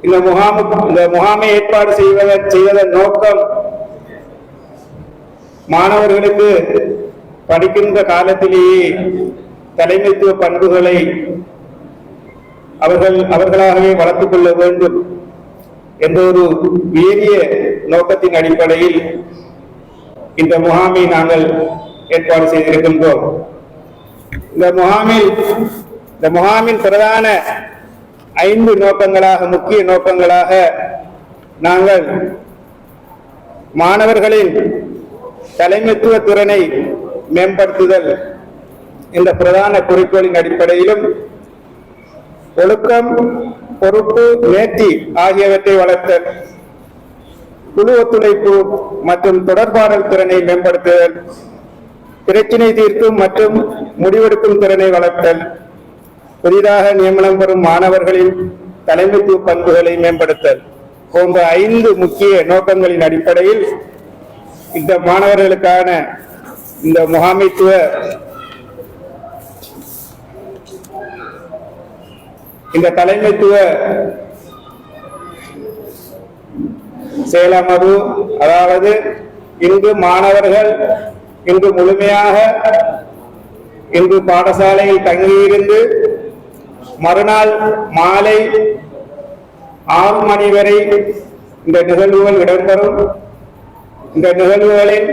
இந்த முகாமை ஏற்பாடு செய்வதன் நோக்கம் மாணவர்களுக்கு படிக்கின்ற காலத்திலேயே தலைமைத்துவ பண்புகளை அவர்களாகவே வளர்த்துக் கொள்ள வேண்டும் என்ற ஒரு உயரிய நோக்கத்தின் அடிப்படையில் இந்த முகாமை நாங்கள் ஏற்பாடு செய்திருக்கின்றோம். இந்த முகாமின் பிரதான 5 நோக்கங்களாக, முக்கிய நோக்கங்களாக நாங்கள் மாணவர்களின் தலைமைத்துவ திறனை மேம்படுத்துதல் என்ற பிரதான குறிக்கோளின் அடிப்படையிலும், ஒழுக்கம், பொறுப்பு, நேர்த்தி ஆகியவற்றை வளர்த்தல், குழு ஒத்துழைப்பு மற்றும் தொடர்பாடல் திறனை மேம்படுத்துதல், பிரச்சினை தீர்க்கும் மற்றும் முடிவெடுக்கும் திறனை வளர்த்தல், புதிதாக நியமனம் பெறும் மாணவர்களின் தலைமைத்துவ பண்புகளை மேம்படுத்தல் போன்ற 5 முக்கிய நோக்கங்களின் அடிப்படையில் இந்த மாணவர்களுக்கான இந்த முகாமைத்துவ இந்த தலைமைத்துவ செயலமர்வு, அதாவது இங்கு மாணவர்கள் இங்கு முழுமையாக இங்கு பாடசாலையில் தங்கியிருந்து மறுநாள் மாலை 6 மணி வரை இந்த நிகழ்வுகள் இடம்பெறும். இந்த நிகழ்வுகளில்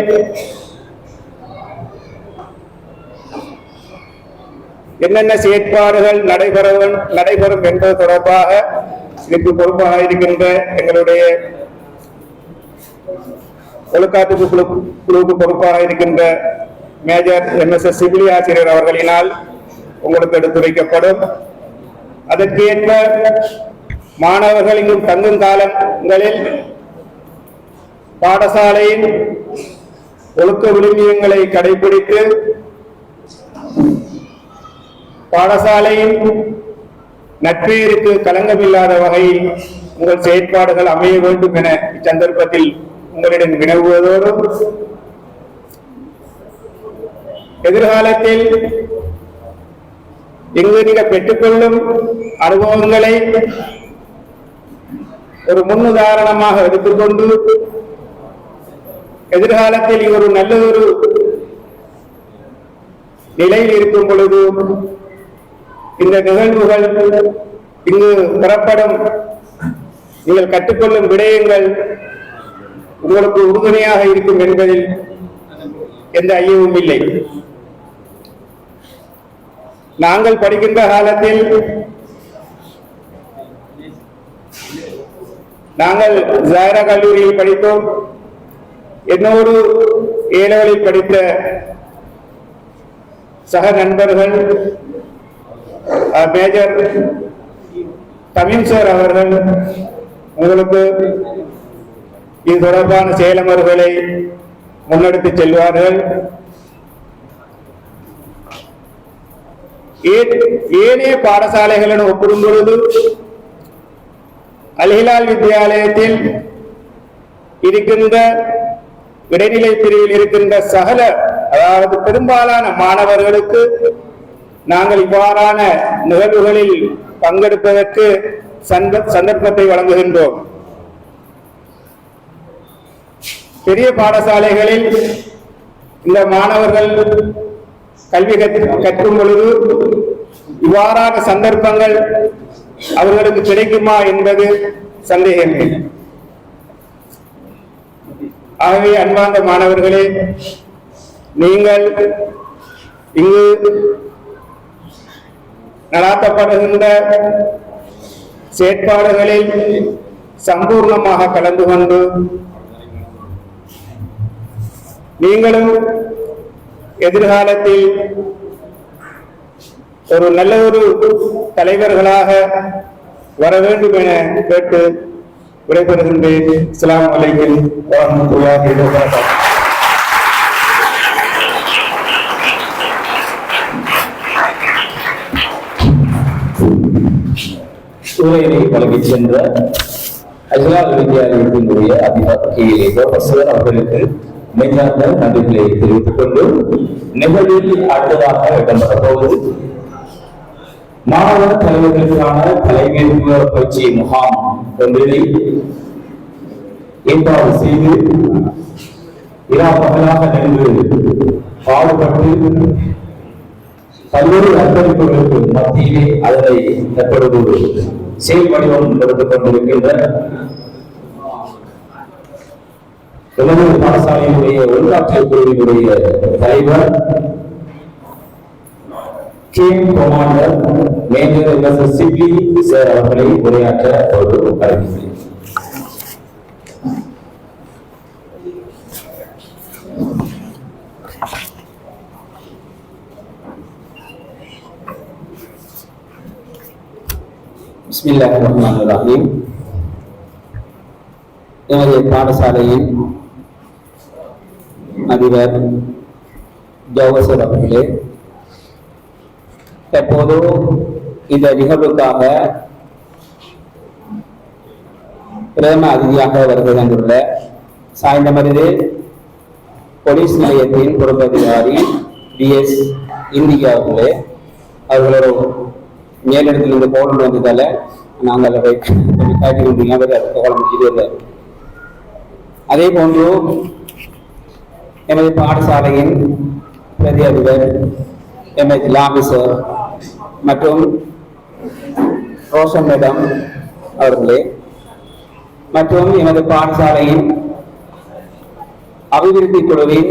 என்னென்ன செயற்பாடுகள் நடைபெறும் என்பது தொடர்பாக இதற்கு பொறுப்பாக இருக்கின்ற எங்களுடைய ஒழுக்காற்று குழுவுக்கு பொறுப்பாக இருக்கின்ற மேஜர் MSS சிபிலி ஆசிரியர் அவர்களினால் உங்களுக்கு எடுத்துரைக்கப்படும். அதற்கேற்ப மாணவர்கள் இங்கும் தங்கும் காலங்களில் பாடசாலையின் ஒழுக்க விழுமியங்களை கடைபிடித்து பாடசாலையின் நட்பேருக்கு களங்கமில்லாத வகையில் உங்கள் செயற்பாடுகள் அமைய வேண்டும் என இச்சந்தர்ப்பத்தில் உங்களிடம் வினவுவதோடு எதிர்காலத்தில் இங்கு நீங்கள் பெற்றுக்கொள்ளும் அனுபவங்களை ஒரு முன்னுதாரணமாக எடுத்துக்கொண்டு எதிர்காலத்தில் ஒரு நல்ல ஒரு நிலையில் இருக்கும் பொழுது இந்த நிகழ்வுகள் இங்கு பெறப்படும் நீங்கள் கற்றுக்கொள்ளும் விடயங்கள் உங்களுக்கு உறுதுணையாக இருக்கும் என்பதில் எந்த ஐயமும் இல்லை. நாங்கள் படிக்கின்ற காலத்தில் நாங்கள் ஜாயிரா கல்லூரியில் படித்தோம். என்னோடு ஏலவழில் படித்த சக நண்பர்கள் மேஜர் தமிம் சார் அவர்கள் உங்களுக்கு இது தொடர்பான செயலமர்களை முன்னெடுத்து செல்வார்கள். ஏனைய பாடசாலைகளுடன் ஒப்பிடும் பொழுது அல்-ஹிலால் வித்தியாலயத்தில் இருக்கின்ற இடைநிலை பிரிவில் இருக்கின்ற சகல அதாவது பெரும்பாலான மாணவர்களுக்கு நாங்கள் இவ்வாறான நிகழ்வுகளில் பங்கெடுப்பதற்கு சந்தர்ப்பத்தை வழங்குகின்றோம். பெரிய பாடசாலைகளில் இந்த மாணவர்கள் கல்வி கற்கும் பொழுது இவ்வாறான சந்தர்ப்பங்கள் அவர்களுக்கு கிடைக்குமா என்பது சந்தேகமே. ஆகவே அன்பார்ந்த மாணவர்களே, நீங்கள் இங்கு நடாத்தப்படுகின்ற செயற்பாடுகளில் சம்பூர்ணமாக கலந்து கொண்டு நீங்களும் எதிர்காலத்தில் ஒரு நல்ல ஒரு தலைவர்களாக வர வேண்டும் என கேட்டு விடைபெறுகின்றேன். அஸ்ஸலாமு அலைக்கும் வரஹ்மத்துல்லாஹி வபரகாத்துஹு. சூழலை வழங்கிச் சென்ற அல்-ஹிலால் வித்தியாலயத்தினுடைய அதிபர் ப்ரொஃபசர் அவர்களுக்கு மெஞ்சார்ந்த நன்றிகளை தெரிவித்துக் கொண்டு நிகழ்வில் அடுத்ததாக இடம்பெறப்போவது மாணவர் தலைவர்களுக்கான தலைமைத்துவ பயிற்சி முகாம் ஒன்றினை ஏற்பாடு செய்து இரா பகலாக நின்று பாடுபட்டு பல்வேறு அர்ப்பணிப்புகளுக்கு மத்தியிலே அதனை தற்பொழுது செயல் வடிவம் எடுத்துக் கொண்டிருக்கின்ற நமது பாடசாலையினுடைய ஒழுங்காற்றல் குழுவினுடைய தலைவர் கமாண்டர் மேஜர் MSS சிபிலி சார் அவர்களை உரையாற்ற ஒரு அறிவிக்கிறேன். பிஸ்மில்லாஹிர் ரஹ்மானிர் ரஹீம். எனது பாடசாலையின் அதிபர் ஜவஹர் அவர்களே, தற்போது இந்த நிகழ்வுக்காக பிரதம அதிதியாக வருகை தந்துள்ள சாய்ந்தமருது போலீஸ் நிலையத்தின் பொறுப்பதிகாரி DS இந்தியா அவர்களே, அவர்களோட மேலிடத்திலிருந்து போகணும் வந்ததால நாங்கள் அதை காட்டி கொண்டீங்க. அதே போன்று எமது பாடசாலையின் பிரதி அதிபர் MH லாமி சார் மற்றும் ரோஷன் மேடம் அவர்களே, மற்றும் எமது பாடசாலையின் அபிவிருத்தி குழுவின்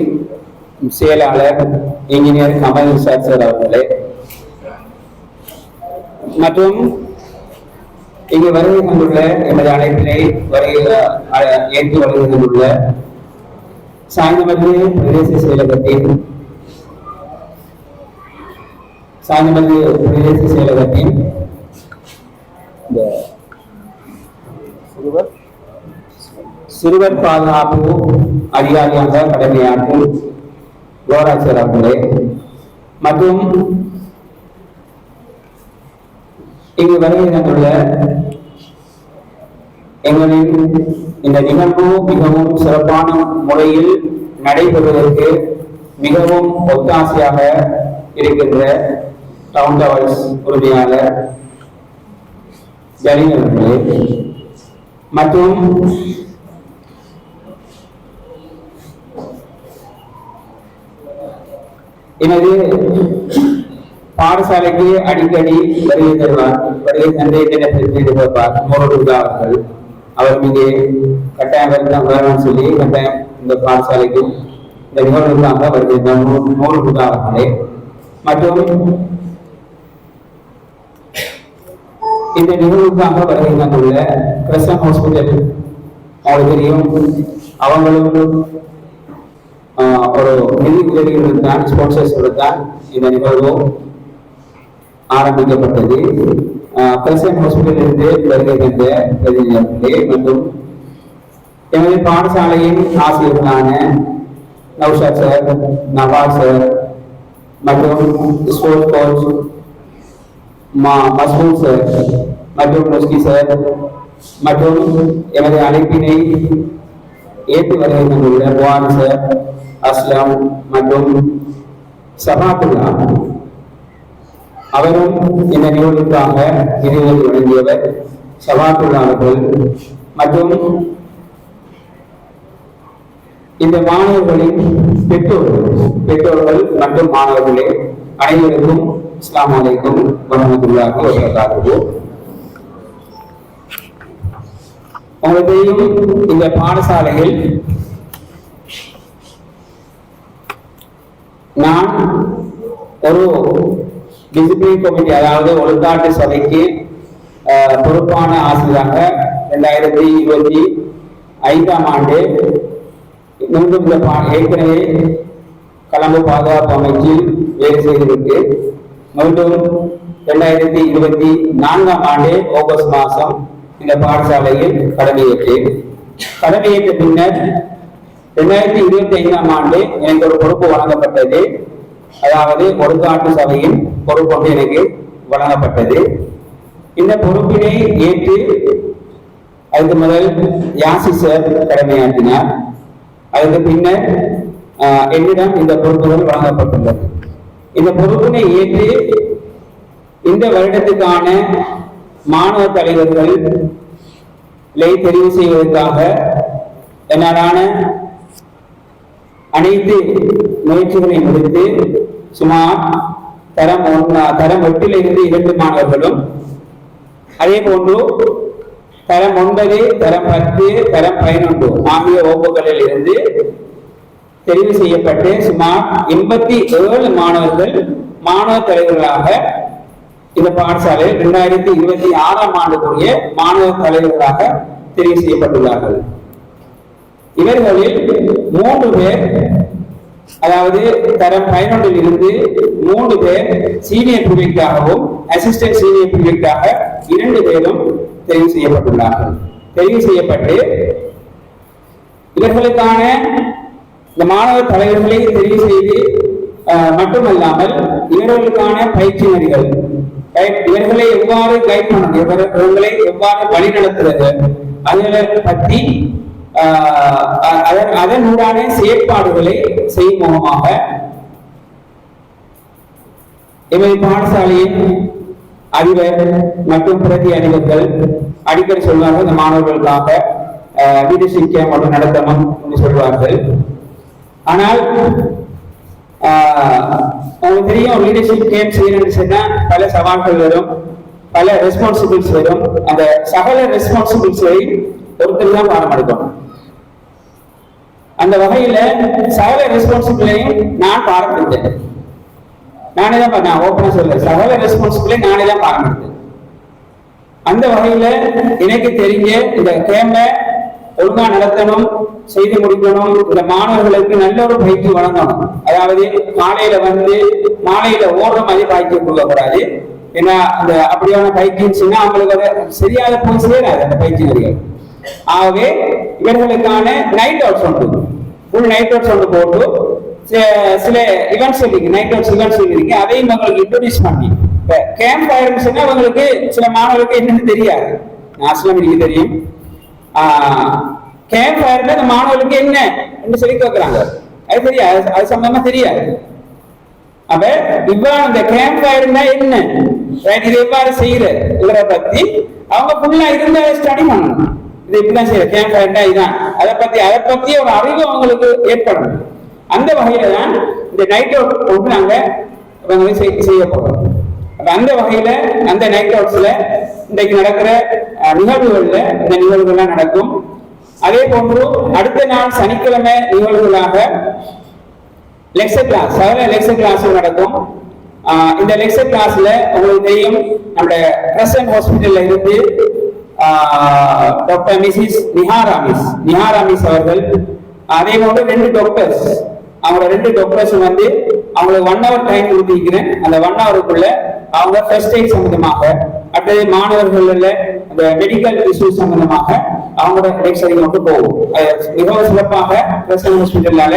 செயலாளர் இன்ஜினியர் கமல் சார் அவர்களே மற்றும் இங்கு வருகை கொண்டுள்ள எமது அழைப்பினை ஏற்று வருகை கொண்டுள்ள சாய்ந்தமது பிரதேச செயலகத்தின் சிறுவர் பாதுகாப்பு அதிகாரியாக கடமையாற்றும் கோராட்சியர் அவர்களே மற்றும் இங்கு வருகை தந்துள்ள எங்களின் இந்த நிகழ்வு மிகவும் சிறப்பான முறையில் நடைபெறுவதற்கு மிகவும் ஒத்தாசையாக இருக்கின்ற டவுன் டவர்ஸ் உரிமையாளர் ஜலீல் அவர்களே மற்றும் எனது பாடசாலைக்கு அடிக்கடி வருகை தருவார். வருகை தந்தை அவர்கள் அவர் இங்கே கட்டாயம் வரணும்னு சொல்லி கட்டாயம் இந்த பாடசாலைக்கு இந்த நிகழ்வுக்காக வருகை நூறு அவர்களே மற்றும் இந்த நிகழ்வுக்காக வருகை தந்துள்ள கிறிஸ்டன் ஹாஸ்பிட்டல் அவங்களுக்கு தெரியும். அவங்களும் ஒரு நிதி உதவிகளுடன் தான் ஸ்பான்சர்ஸோடு தான் இந்த நிகழ்வு ஆரம்பிக்கப்பட்டது. கிறிஸ்டன் ஹாஸ்பிட்டல் இருந்து வருகை தந்த பிரதிநிதிகளே மற்றும் எமது பாடசாலையின் ஆசிரியர்களான நௌஷாத் சார், நவாஸ் சார் மற்றும் ஸ்போர்ட்ஸ் கோச் மசூத் சார் மற்றும் முஸ்கி சார் மற்றும் எமது அழைப்பினை ஏற்று வருகை தந்துள்ள புவான் சார், அஸ்லாம் மற்றும் சபாத்துல்லா அவரும் இந்த நிகழ்வுக்காக நிதியுதவி வழங்கியவர் சபாத்துல்லா அவர்கள் மற்றும் இந்த மாணவர்களின் பெற்றோர்கள் மற்றும் மாணவர்களே அனைவருக்கும் அஸ்ஸலாமு அலைக்கும் வரஹ்மத்துல்லாஹி வபரகாத்துஹு. உங்களுக்கு தெரியும், இந்த பாடசாலையில் நான் ஒரு டிசிப்ளின் கமிட்டி, அதாவது ஒழுங்காட்டு சபைக்கு பொறுப்பான ஆசிரியராக 2025ஆம் ஆண்டு மீண்டும் ஏற்கனவே கலம்பு பாதுகாப்பு அமைச்சில் வேலை செய்துவிட்டு மீண்டும் 2024ஆம் ஆண்டு ஆகஸ்ட் மாதம் இந்த பாடசாலையில் கடமையேற்ற பின்னர் 2025ஆம் ஆண்டு எனக்கு ஒரு பொறுப்பு வழங்கப்பட்டது. அதாவது ஒழுங்காட்டு சபையின் பொறுப்பு ஒன்று எனக்கு வழங்கப்பட்டது. இந்த பொறுப்பினை ஏற்று அதுக்கு முதல் யாசி சார் கடமையாற்றினார். அதுக்கு பின்னர் என்னிடம் இந்த பொறுப்புகள் வழங்கப்பட்டுள்ளது. இந்த பொறுப்பினை ஏற்று இந்த வருடத்துக்கான மாணவ தலைவர்களை தெரிவு செய்வதற்காக என்னாலான அனைத்து முயற்சிகளை முடித்து சுமார் தரம் 8லிருந்து 2 மாணவர்களும், அதே போன்று தரம் 9, தரம் 10, தரம் 11 ஆகிய வகுப்புகளில் இருந்து தெரிவு செய்யப்பட்டு சுமார் 87 மாணவர்கள் மாணவ தலைவர்களாக இந்த பாடசாலையில் 2026ஆம் ஆண்டுக்குரிய மாணவ தலைவர்களாக தெரிவு செய்யப்பட்டுள்ளார்கள். இவர்களில் 3 பேர், அதாவது தரம் 11ல் இருந்து 3 பேர் சீனியர் பிரிவிற்காகவும் அசிஸ்டன்ட் சீனியர் பிரிவிற்காக 2 பேரும் தெரிவு செய்யப்பட்டுள்ளார்கள். தெரிவு செய்யப்பட்டு இவர்களுக்கான இந்த மாணவர் தலைவர்களை தெரிவு செய்து மட்டுமல்லாமல் இவர்களுக்கான பயிற்சி நெறிகள், இவர்களை எவ்வாறு கைட் பண்ணணும், இவர்களை எவ்வாறு வழிநடத்துறது, அதுகளை பற்றி அதனூடான செயற்பாடுகளை செய்யும் மூலமாக இவை பாடசாலையின் அதிபர் மற்றும் பிரதி அதிபர்கள் அடிக்கடி சொல்வார்கள், இந்த மாணவர்களுக்காக லீடர்ஷிப் கேம்ப் ஒன்று நடத்தணும் என்று சொல்வார்கள். ஆனால் உங்களுக்கு தெரியும், லீடர்ஷிப் கேம்ப் செய்யணும்னு சொன்னா பல சவால்கள் வரும், பல ரெஸ்பான்சிபிலிட்டிஸ் வரும். அந்த சகல ரெஸ்பான்சிபிலிட்டிஸை ஒருத்தர் தான் பாடம் எடுக்கணும். அந்த வகையில சகல ரெஸ்பான்சிபிளையும் நான் பாராட்டுறேன். நானே தான் நான் ஓப்பனா சொல்றேன், சகல ரெஸ்பான்சிபிளை நானே தான் பாராட்டுறேன். அந்த வகையில எனக்கு தெரிஞ்ச இந்த கேம்பை ஒழுங்கா நடத்தணும், செய்து முடிக்கணும். இந்த மாணவர்களுக்கு நல்ல ஒரு பயிற்சி வழங்கணும். அதாவது காலையில வந்து மாலையில ஓடுற மாதிரி பயிற்சி கொடுக்கக்கூடாது. ஏன்னா அந்த அப்படியான பயிற்சின்னா அவங்களுக்கு அதை சரியாக போய் சேராது அந்த பயிற்சிகள். ஆகவே இவர்களுக்கான நைட் அவுட்ஸ் ஒன்று, ஃபுல் நைட் அவுட்ஸ் ஒன்று போட்டு சில இவெண்ட்ஸ் இருக்கு, நைட் அவுட்ஸ் இவெண்ட்ஸ் இருக்கு, அதையும் அவங்களுக்கு இன்ட்ரோடியூஸ் பண்ணி இப்ப கேம்ப் ஃபயர்ஸ்னா அவங்களுக்கு சில மாணவர்களுக்கு என்னன்னு தெரியாது. அஸ்லாம் எனக்கு தெரியும். கேம்ப் ஃபயர்ல இந்த மாணவர்களுக்கு என்ன என்று சொல்லி கேட்கிறாங்க, அது தெரியாது, அது சம்பந்தமா தெரியாது. அப்ப இவ்வாறு இந்த கேம்ப் ஃபயர்னா என்ன, இது எவ்வாறு செய்யறத பத்தி அவங்க ஃபுல்லா இருந்த ஸ்டடி பண்ணணும். இது இப்படிதான் செய்யற கேம்ப் ஃபயர்னா இதுதான், அதை பத்தி ஒரு அறிவு அவங்களுக்கு ஏற்படணும். அந்த வகையில தான் இந்த நைட் அவுட் கொண்டு நாங்க செய்ய போறோம். அந்த வகையில அந்த நைட் அவுட்ஸ்ல இன்றைக்கு நடக்கிற நிகழ்வுகள்ல இந்த நிகழ்வுகள்லாம் நடக்கும். அதே போன்று அடுத்த நாள் சனிக்கிழமை நிகழ்வுகளாக லெக்சர் கிளாஸ், சகல லெக்சர் கிளாஸ் நடக்கும். இந்த லெக்சர் கிளாஸ்ல உங்களுக்கு தெரியும், நம்முடைய கிரசன்ட் ஹாஸ்பிட்டல்ல இருந்து டாக்டர் மிஸ்ஸஸ் நிஹாரா மிஸ் அவர்கள், அதே போன்று 2 டாக்டர்ஸ், அவங்க 2 டாக்டர்ஸ் வந்து அவங்களுக்கு 1 hour டைம் கொடுத்திருக்கிறேன். அந்த 1 hourக்குள்ள அவங்க ஃபர்ஸ்ட் எய்ட் சம்பந்தமாக, அடுத்தது மாணவர்கள் அந்த மெடிக்கல் இஷ்யூஸ் சம்பந்தமாக அவங்களோட லெக்சரிங் வந்து போகும். மிகவும் சிறப்பாக கிரசன்ட் ஹாஸ்பிட்டலால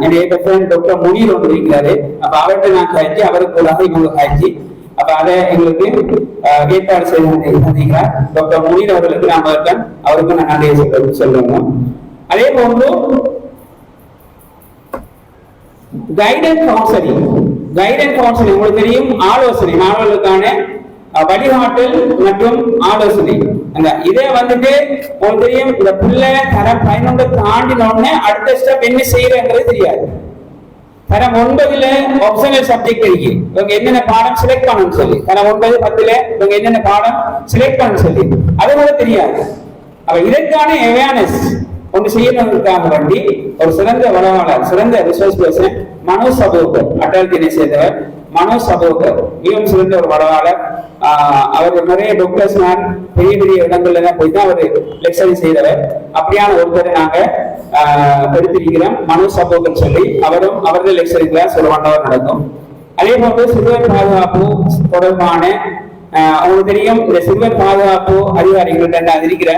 என்னுடைய ஃப்ரெண்ட் டாக்டர் முனீர் வந்து இருக்கிறாரு. அப்ப அவர்கிட்ட நான் காய்ச்சி, அவருக்கு ஒரு இவங்க காய்ச்சி, அப்ப அதை எங்களுக்கு ஏற்பாடு செய்திருக்கிறார் டாக்டர் முனீர் அவர்களுக்கு நாம் அவருக்கு நான் நன்றி சொல்லணும். அதே போன்று கைடன்ஸ் கவுன்சிலிங் உங்களுக்கு தெரியும், ஆலோசனை, மாணவர்களுக்கான வழிகாட்டல் மற்றும் ஆலோசனை. இதே வந்துட்டு உங்களுக்கு தெரியும், இந்த பிள்ளை தரம் 11 தாண்டினோடனே அடுத்த ஸ்டெப் என்ன செய்யறங்கிறது தெரியாது. தரம் 9ல ஆப்ஷனல் சப்ஜெக்ட் இருக்கு, இவங்க என்னென்ன பாடம் செலக்ட் பண்ணணும்னு சொல்லி, தரம் 9, 10ல இவங்க என்னென்ன பாடம் செலக்ட் பண்ணணும்னு சொல்லி அது கூட தெரியாது. அப்ப இதற்கான அவேர்னஸ் ஒன்று செய்யறதுக்காக வேண்டி ஒரு சிறந்த வளவாளர், சிறந்த ரிசோர்ஸ் பர்சன் மனோஜ் சபோகர், அட்டாலிட்டியை சேர்ந்தவர் மனோஜ் சபோகர், மிகவும் சிறந்த ஒரு வளவாளர். அவர் நிறைய டாக்டர்ஸ் பெரிய பெரிய இடங்கள்ல தான் போய் தான் அவர் லெக்சரிங் செய்தவர். அப்படியான ஒருத்தரை நாங்க எடுத்திருக்கிறோம், மனோஜ் சபோகர் சொல்லி. அவர்கள் லெக்சரிங் கிளாஸ் ஒரு 1 hour நடக்கும். அதே போன்று சிறுவர் பாதுகாப்பு தொடர்பான அவங்களுக்கு தெரியும், இந்த சிறுவர் பாதுகாப்பு அதிகாரிகள் அது இருக்கிற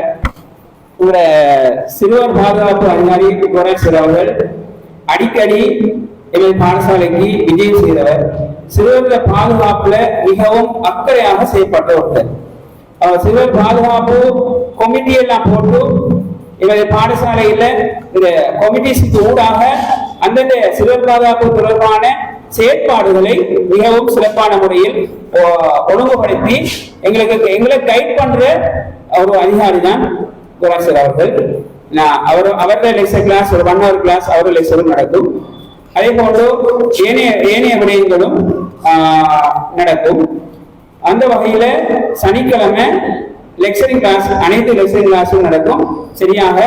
ஒரு சிறுவர் பாதுகாப்பு அதிகாரி அவர்கள் அடிக்கடி எங்கள் பாடசாலைக்கு விஜயம் செய்தவர். சிறுவர் பாதுகாப்புல மிகவும் அக்கறையாக செயல்பட்ட ஒருத்தர். சிறுவர் பாதுகாப்பு கமிட்டி எல்லாம் போட்டு எங்களுடைய பாடசாலையில இந்த கமிட்டிஸுக்கு ஊடாக அந்தந்த சிறுவர் பாதுகாப்பு தொடர்பான செயற்பாடுகளை மிகவும் சிறப்பான முறையில் ஒழுங்குபடுத்தி எங்களை கைட் பண்ற ஒரு அதிகாரி தான் குராசர் அவர்கள். அவருடைய லெக்சர் கிளாஸ் ஒரு 1 hour கிளாஸ் அவருடைய லெக்சரும் நடக்கும். அதே போன்று ஏனைய விடயங்களும் நடக்கும். அந்த வகையில சனிக்கிழமை லெக்சரிங் கிளாஸ், அனைத்து லெக்சரிங் கிளாஸும் நடக்கும். சரியாக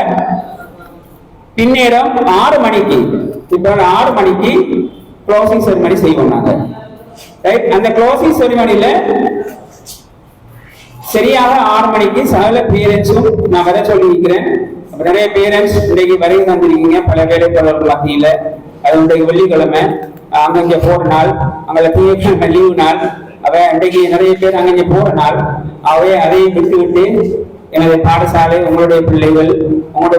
பின்னேரம் 6 மணிக்கு, இப்போ 6 மணிக்கு க்ளோசிங் செரிமனி செய்வோம் நாங்க. ரைட், அந்த க்ளோசிங் செரிமனில சரியாக 6 மணிக்கு சகல பேரண்ட்ஸும் நான் வர சொல்லி இருக்கிறேன். நிறைய பேரண்ட்ஸ் இன்றைக்கு வருகை தந்திருக்கீங்க, பல வேலை தொடர்புல. அது இன்றைக்கு வெள்ளிக்கிழமை அங்க போற நாள், அங்கே லீவு நாள். இன்றைக்கு நிறைய பேர் அங்கே போற நாள். அதையும் விட்டு எனது பாடசாலை உங்களுடைய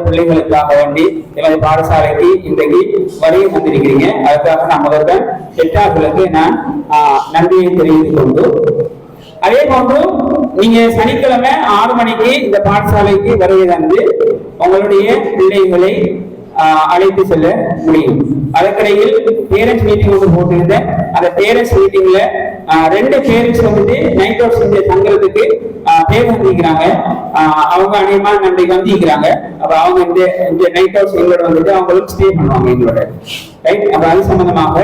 பிள்ளைகளுக்காக வேண்டி எனது பாடசாலைக்கு இன்றைக்கு வருகை தந்திருக்கிறீங்க. அதுக்காக நான் முதல்ல பெற்றார்களுக்கு நான் நன்றியை தெரிவித்துக் கொண்டு, அதே போன்று நீங்க சனிக்கிழமை 6 மணிக்கு இந்த பாடசாலைக்கு வருகை தந்து உங்களுடைய பிள்ளைகளை அழைத்து செல்ல முடியும். அதற்கிடையில் பேரண்ட்ஸ் மீட்டிங் ஒன்று போட்டிருந்தேன். அந்த பேரண்ட்ஸ் மீட்டிங்ல 2 பேரண்ட்ஸ் வந்துட்டு நைட் அவுட் செஞ்ச தங்குறதுக்கு பேர் வந்திருக்கிறாங்க. அவங்க அநேகமா நன்றைக்கு வந்திருக்கிறாங்க. அப்ப அவங்க இந்த நைட் அவுட் எங்களோட வந்துட்டு அவங்களுக்கு ஸ்டே பண்ணுவாங்க எங்களோட. ரைட், அப்ப அது சம்பந்தமாக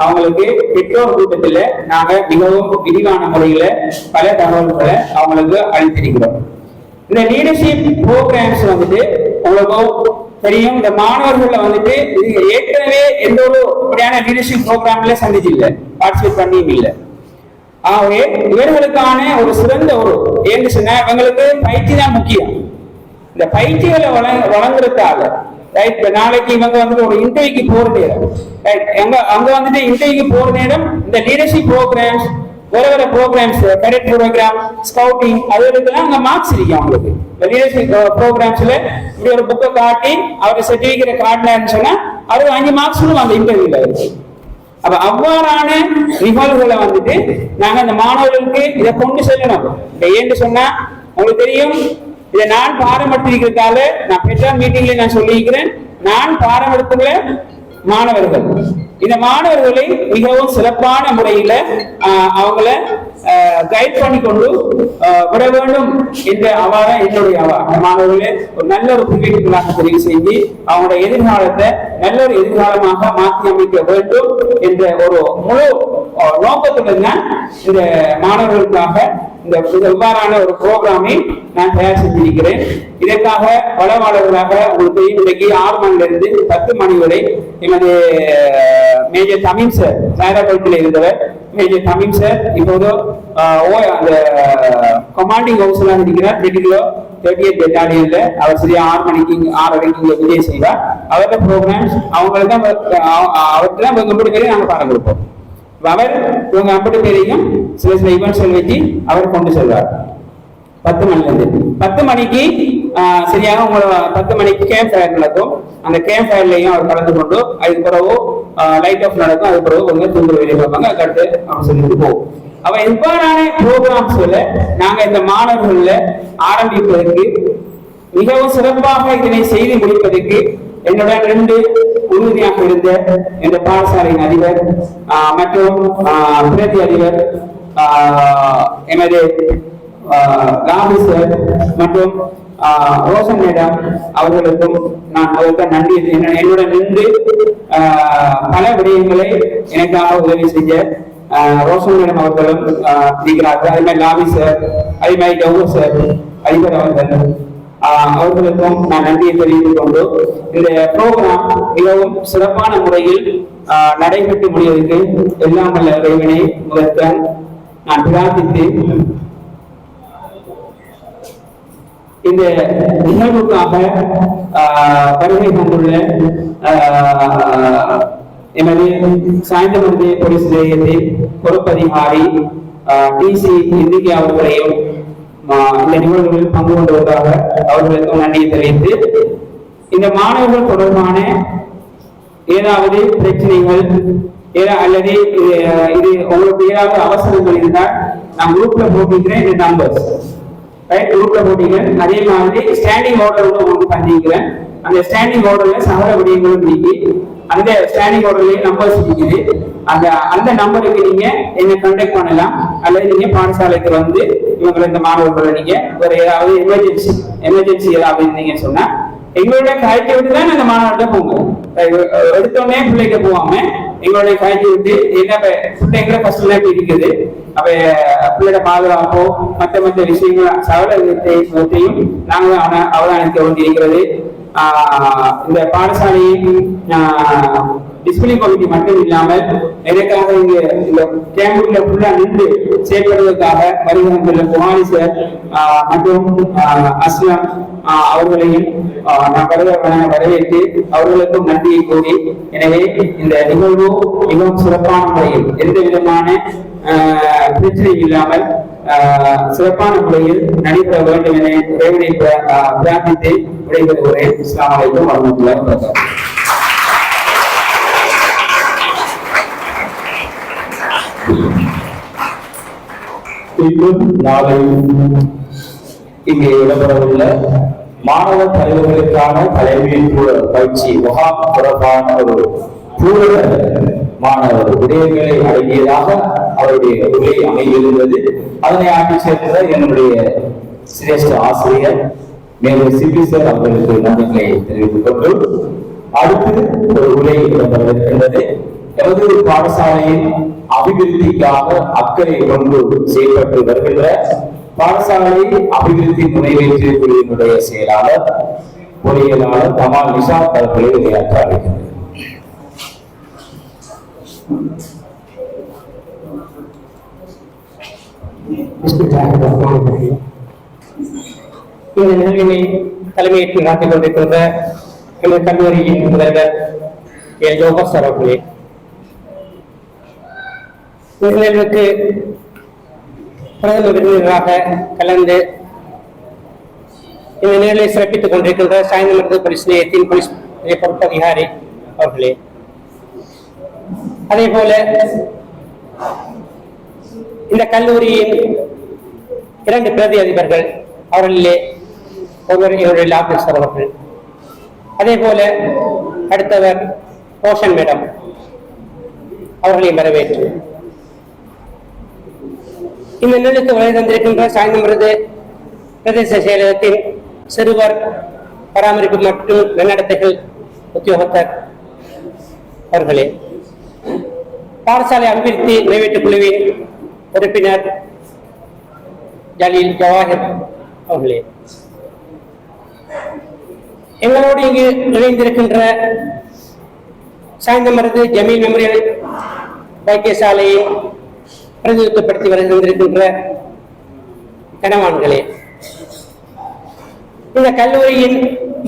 அவங்களுக்கு பெற்றோர் கூட்டத்தில் நாங்க மிகவும் விரிவான முறையில பல தகவல்களை அவங்களுக்கு அளித்திருக்கிறோம். இந்த லீடர்ஷிப் ப்ரோக்ராம்ஸ் வந்துட்டு உங்களுக்கு தெரியும் இந்த மாணவர்கள வந்துட்டு இது ஏற்கனவே எந்த ஒரு அப்படியான லீடர்ஷிப் ப்ரோக்ராம்ல சந்திச்சு இல்லை, பார்ட்டிசிபேட் பண்ணியும் இல்லை. ஆகவே இவர்களுக்கான ஒரு சிறந்த ஒரு ஏன்னு சொன்னா இவங்களுக்கு பயிற்சி தான் முக்கியம். இந்த பயிற்சிகளை வழங்குறதால ரைட் நாளைக்கு இவங்க வந்துட்டு ஒரு இன்டர்வியூக்கு போற நேரம் ரைட் அங்க வந்துட்டு இன்டர்வியூக்கு போற நேரம் இந்த லீடர்ஷிப் ப்ரோக்ராம்ஸ் வேற ப்ரோக்ராம்ஸ் கேடட் ப்ரோக்ராம் ஸ்கவுட்டிங் அதுகளுக்கெல்லாம் அங்க மார்க்ஸ் இருக்கு அவங்களுக்கு. இந்த லீடர்ஷிப் ப்ரோக்ராம்ஸ்ல இப்படி ஒரு புக்கை காட்டி அவருக்கு சர்டிபிகேட் காட்டினாருன்னு சொன்னா அது 5 மார்க்ஸும் அந்த இன்டர்வியூல இருக்கு. அப்ப அவ்வாறான நிகழ்வுகளை வந்துட்டு நாங்க அந்த மாணவர்களுக்கு இதை கொண்டு செல்லணும். ஏன்னு சொன்னா உங்களுக்கு தெரியும், இதை நான் பாரம்பரியத்தால நான் பெற்றார் மீட்டிங்ல நான் சொல்லியிருக்கிறேன். நான் பாரம்பரியத்துல மாணவர்கள் இந்த மாணவர்களை மிகவும் சிறப்பான முறையில அவங்கள கைட் பண்ணி கொண்டு விட வேண்டும் என்ற அவாத என்னுடைய மாணவர்களே ஒரு நல்ல ஒரு புள்ளிகளாக தெரிவு செய்து அவங்களுடைய எதிர்காலத்தை நல்ல ஒரு எதிர்காலமாக மாற்றி அமைக்க வேண்டும் என்ற ஒரு முழு நோக்கத்துடன் தான் இந்த மாணவர்களுக்காக இந்த இவ்வாறான ஒரு ப்ரோக்ராமை நான் தயார் செஞ்சிருக்கிறேன். இதற்காக வளவாளர்களாக உங்களுக்கு இன்றைக்கு 6 மணிலிருந்து 10 மணி வரை எமது மேஜர் தமிம் சார் சாராபுரத்தில் இருந்தவர் மேஜர் தமிம் சார் இப்போது அந்த கமாண்டிங் ஹவுஸ்லாம் இருக்கிறார். 38 பெட்டாலியன்ல அவர் சரியா 6 மணிக்கு 6:30 விஜய் செய்வார். அவரோட ப்ரோக்ராம்ஸ் அவங்களுக்கு தான் அவருக்கு தான் 50 பேரையும் நாங்கள் பாடம் கொடுப்போம். அவர் இவங்க 50 பேரையும் சில ஈவெண்ட்ஸ் வச்சு அவர் கொண்டு செல்வார். 10 மணிலிருந்து 10 மணிக்கு சரியாக உங்களோட 10 மணிக்கு கேம்ப் ஃபயர் நடக்கும். அந்த கேம்ப் ஃபயர்லையும் அவர் கலந்து கொண்டு அதுக்கு பிறகு லைட் ஆஃப் நடக்கும். அதுக்கு பிறகு உங்க தூங்குற வெளியே பார்ப்பாங்க. கட்டு அவங்க சொல்லிட்டு போகும். அவ இவ்வாறான ப்ரோக்ராம்ஸ்ல நாங்க இந்த மாணவர்கள ஆரம்பிப்பதற்கு மிகவும் சிறப்பாக இதனை செய்து முடிப்பதற்கு என்னுடன் 2 உறுதியாக இருந்த இந்த பாடசாலையின் அதிபர் மற்றும் பிரதி அதிபர் எமது காந்தி சார் மற்றும் ரோஷன் மேடம் அவர்களுக்கும் நான் அவருக்கு நன்றி. என்னுடன் 2 பல விடயங்களை எனக்காக உதவி செய்ய ரோஷன் மேடம் அவர்களும் இருக்கிறார்கள். அதே மாதிரி லாபி சார், அதே மாதிரி ஜவுர் சார், அதிபர் அவர்களுக்கும் நான் நன்றியை தெரிவித்துக் கொண்டு இந்த ப்ரோக்ராம் மிகவும் சிறப்பான முறையில் நடைபெற்று முடிவதற்கு எல்லாம் வல்ல இறைவனை முதற்கண் நான் பிரார்த்தித்து இந்த நிகழ்வுக்காக வருகை தந்துள்ள எமது சாய்ந்தமருது போலீஸ் நிலையத்தில் பொறுப்பதிகாரி டிசி இந்திகா அவர்களையும் இந்த நிகழ்வுகளில் பங்கு கொண்டதற்காக அவர்களுக்கும் நன்றியை தெரிவித்து இந்த மாணவர்கள் தொடர்பான ஏதாவது பிரச்சனைகள் அல்லது இது உங்களுக்கு ஏதாவது அவசரங்கள் இருந்தால் நான் குரூப்ல போட்டிருக்கிறேன். இந்த நம்பர்ஸ் குரூப்ல போட்டிக்கிறேன். அதே மாதிரி ஸ்டாண்டிங் ஆர்டர் உங்களுக்கு பண்ணிக்கிறேன். அந்த ஸ்டாண்டிங் ஆர்டர்ல சகல விடயங்களும் நீக்கி அந்த ஸ்டாண்டிங் ஆர்டர்லயே நம்பர்ஸ் இருக்குது. அந்த நம்பருக்கு நீங்க என்ன கான்டாக்ட் பண்ணலாம். அல்லது நீங்க பாடசாலைக்கு வந்து இவங்களை இந்த மாணவர்களை நீங்க வேற ஏதாவது எமர்ஜென்சி ஏதாவது இருந்தீங்க சொன்னா எங்களுடைய காய்ச்சி விட்டு தான் அந்த மாணவர்கிட்ட போங்க. எடுத்தோடனே பிள்ளைக்கு போவாம எங்களுடைய காய்ச்சி விட்டு என்ன பிள்ளைங்களை ஃபர்ஸ்ட் இருக்குது. அப்ப பிள்ளைட பாதுகாப்போ மற்ற விஷயங்கள் சகலத்தையும் நாங்கள் அவதானிக்க வேண்டியிருக்கிறது. இந்த பாடசாலையின் டிசிப்ளின் கமிட்டி மட்டும் இல்லாமல் எனக்காக இங்க இந்த கேம்புல ஃபுல்லா நின்று செயல்படுவதற்காக வருகின்ற குமாரி சார் மற்றும் அஸ்லாம் அவர்களையும் நான் வரவேற்று அவர்களுக்கும் நன்றியை கூறி, எனவே இந்த நிகழ்வு மிகவும் சிறப்பான முறையில் எந்த விதமான பிரச்சனையும் இல்லாமல் சிறப்பான முறையில் நடைபெற வேண்டும் என இறைவனை பிரார்த்தித்து விடைபெறுகிறேன். அஸ்ஸலாமு அலைக்கும் வரஹ்மத்துல்லாஹி வபரகாத்துஹு. இன்றும் நாளை இங்கே இடம்பெறவுள்ள மாணவ தலைவர்களுக்கான தலைமையேற்பு பயிற்சி முகாம் தொடர்பான ஒரு பூரண மாணவர் விடயங்களை அடங்கியதாக அவருடைய உரை அமைந்திருந்தது. அதனை ஆட்சி சேர்ந்த என்னுடைய சிரேஷ்ட ஆசிரியர் மேலும் சிபி சார் அவர்களுக்கு நன்றிகளை தெரிவித்துக் கொண்டு அடுத்து ஒரு உரை இடம்பெறுகின்றது. எமது பாடசாலையின் அபிவிருத்திக்காக அக்கறை கொண்டு செயல்பட்டு வருகின்ற பாடசாலை அபிவிருத்தி முனைவேற்று குழுவினுடைய செயலாளர் பொறியியலாளர் கமால் நிஷாத் அவர்களை விளையாட்ட அழைக்கின்றனர். இந்த நிகழ்வினை தலைமையேற்று நடத்திக் கொண்டிருக்கின்ற எமது கல்லூரியின் முதல்வர் எல் ஜோபர் சார் அவர்களே, இந்த நிகழ்வுக்கு பிரதம விருந்தினராக கலந்து இந்த நிகழ்வை சிறப்பித்துக் கொண்டிருக்கின்ற சாய்ந்தமருது போலீஸ் நிலையத்தின் போலீஸ் பொறுப்பு அதிகாரி அவர்களே, அதே போல இந்த கல்லூரியின் 2 பிரதி அதிபர்கள் அவர்களிலே ஒருவர் என்னுடைய லாபேல் சார் அவர்கள், அதே போல அடுத்தவர் ரோஷன் மேடம் அவர்களையும் வரவேற்று இந்த நிலையத்துக்கு வருகை தந்திருக்கின்ற சாய்ந்தமருது பிரதேச செயலகத்தின் சிறுவர் பராமரிப்பு மற்றும் நன்னடத்தைகள் உத்தியோகத்தர் அவர்களே, பாடசாலை அபிவிருத்தி நிறைவேற்று குழுவின் உறுப்பினர் ஜலீல் ஜவாஹிர் அவர்களே, எங்களோடு இங்கு இணைந்திருக்கின்ற சாய்ந்தமருது ஜமீல் மெமோரியல் வைத்தியசாலையை பிரதிநிதித்துவப்படுத்தி வருகின்ற கனவான்களே, இந்த கல்லூரியின்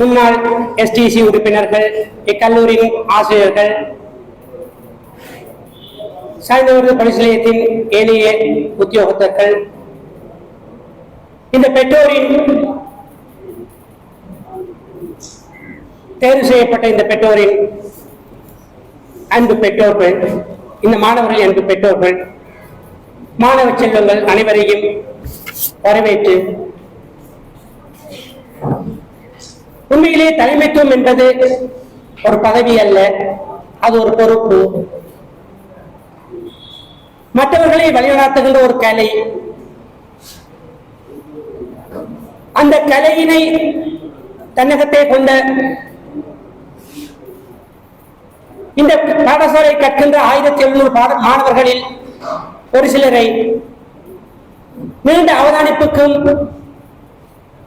முன்னாள் எஸ்டிசி உறுப்பினர்கள், இக்கல்லூரியின் ஆசிரியர்கள், சாய்ந்தமருது போலீஸ் நிலையத்தின் ஏனைய உத்தியோகத்தர்கள், இந்த பெற்றோரின் தேர்வு செய்யப்பட்ட இந்த பெற்றோரின் அன்பு பெற்றோர்கள், இந்த மாணவர்கள் அன்பு பெற்றோர்கள், மாணவ செல்வங்கள் அனைவரையும் வரவேற்று, உண்மையிலே தலைமைத்துவம் என்பது ஒரு பதவி அல்ல, அது ஒரு பொறுப்பு. மற்றவர்களை வழிநடத்துகின்ற ஒரு கலை. அந்த கலையினை தன்னகத்தை கொண்ட இந்த பாடசாலை கற்கின்ற 1700 மாணவர்களில் ஒரு சிலரை நீண்ட அவதானிப்புக்கும்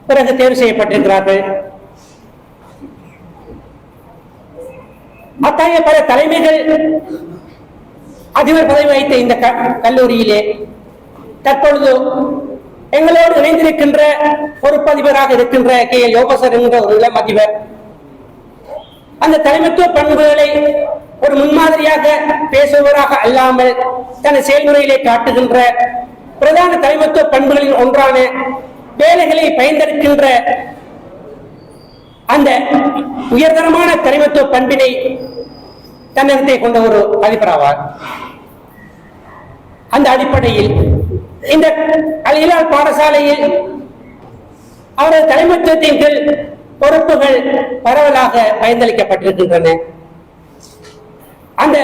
பிறகு தேர்வு செய்யப்பட்டிருக்கிறார்கள். அத்தகைய பல தலைமைகள் அதிபர் பதவி வகித்த இந்த கல்லூரியிலே தற்பொழுது எங்களோடு இணைந்திருக்கின்ற பொறுப்பதிபராக இருக்கின்ற KL யோகசர் என்கிற ஒரு இளம் அதிபர் அந்த தலைமைத்துவ பண்புகளை ஒரு முன்மாதிரியாக பேசுபவராக அல்லாமல் தன் செயல்முறையிலே காட்டுகின்ற பிரதான தலைமைத்துவ பண்புகளில் ஒன்றான வேலைகளை பயன்படுத்துகின்ற அந்த உயர்தரமான தலைமைத்துவ பண்பினை தன்னகத்தை கொண்ட ஒரு அதிபராவார். அந்த அடிப்படையில் இந்த அல் ஹிலால் பாடசாலையில் அவரது தலைமைத்துவத்தின் கீழ் பொறுப்புகள் பரவலாக பயன்பளிக்கப்பட்டிருக்கின்றன. அந்த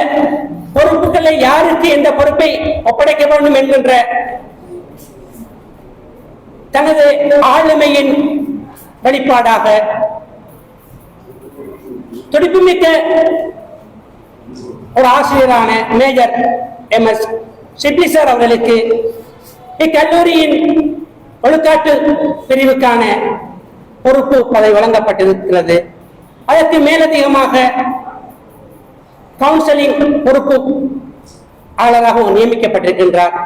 பொறுப்புகளை யாருக்கு எந்த பொறுப்பை ஒப்படைக்க வேண்டும் என்கின்ற தனது ஆளுமையின் வெளிப்பாடாக துடிப்புமிக்க ஒரு ஆசிரியரான மேஜர் MS ஷிப்லி சார் அவர்களுக்கு இக்கல்லூரியின் ஒழுக்காட்டு பிரிவுக்கான பொறுப்பு பதவி வழங்கப்பட்டிருக்கிறது. அதற்கு மேலதிகமாக கவுன்சிலிங் பொறுப்பு ஆளராக நியமிக்கப்பட்டிருக்கின்றார்.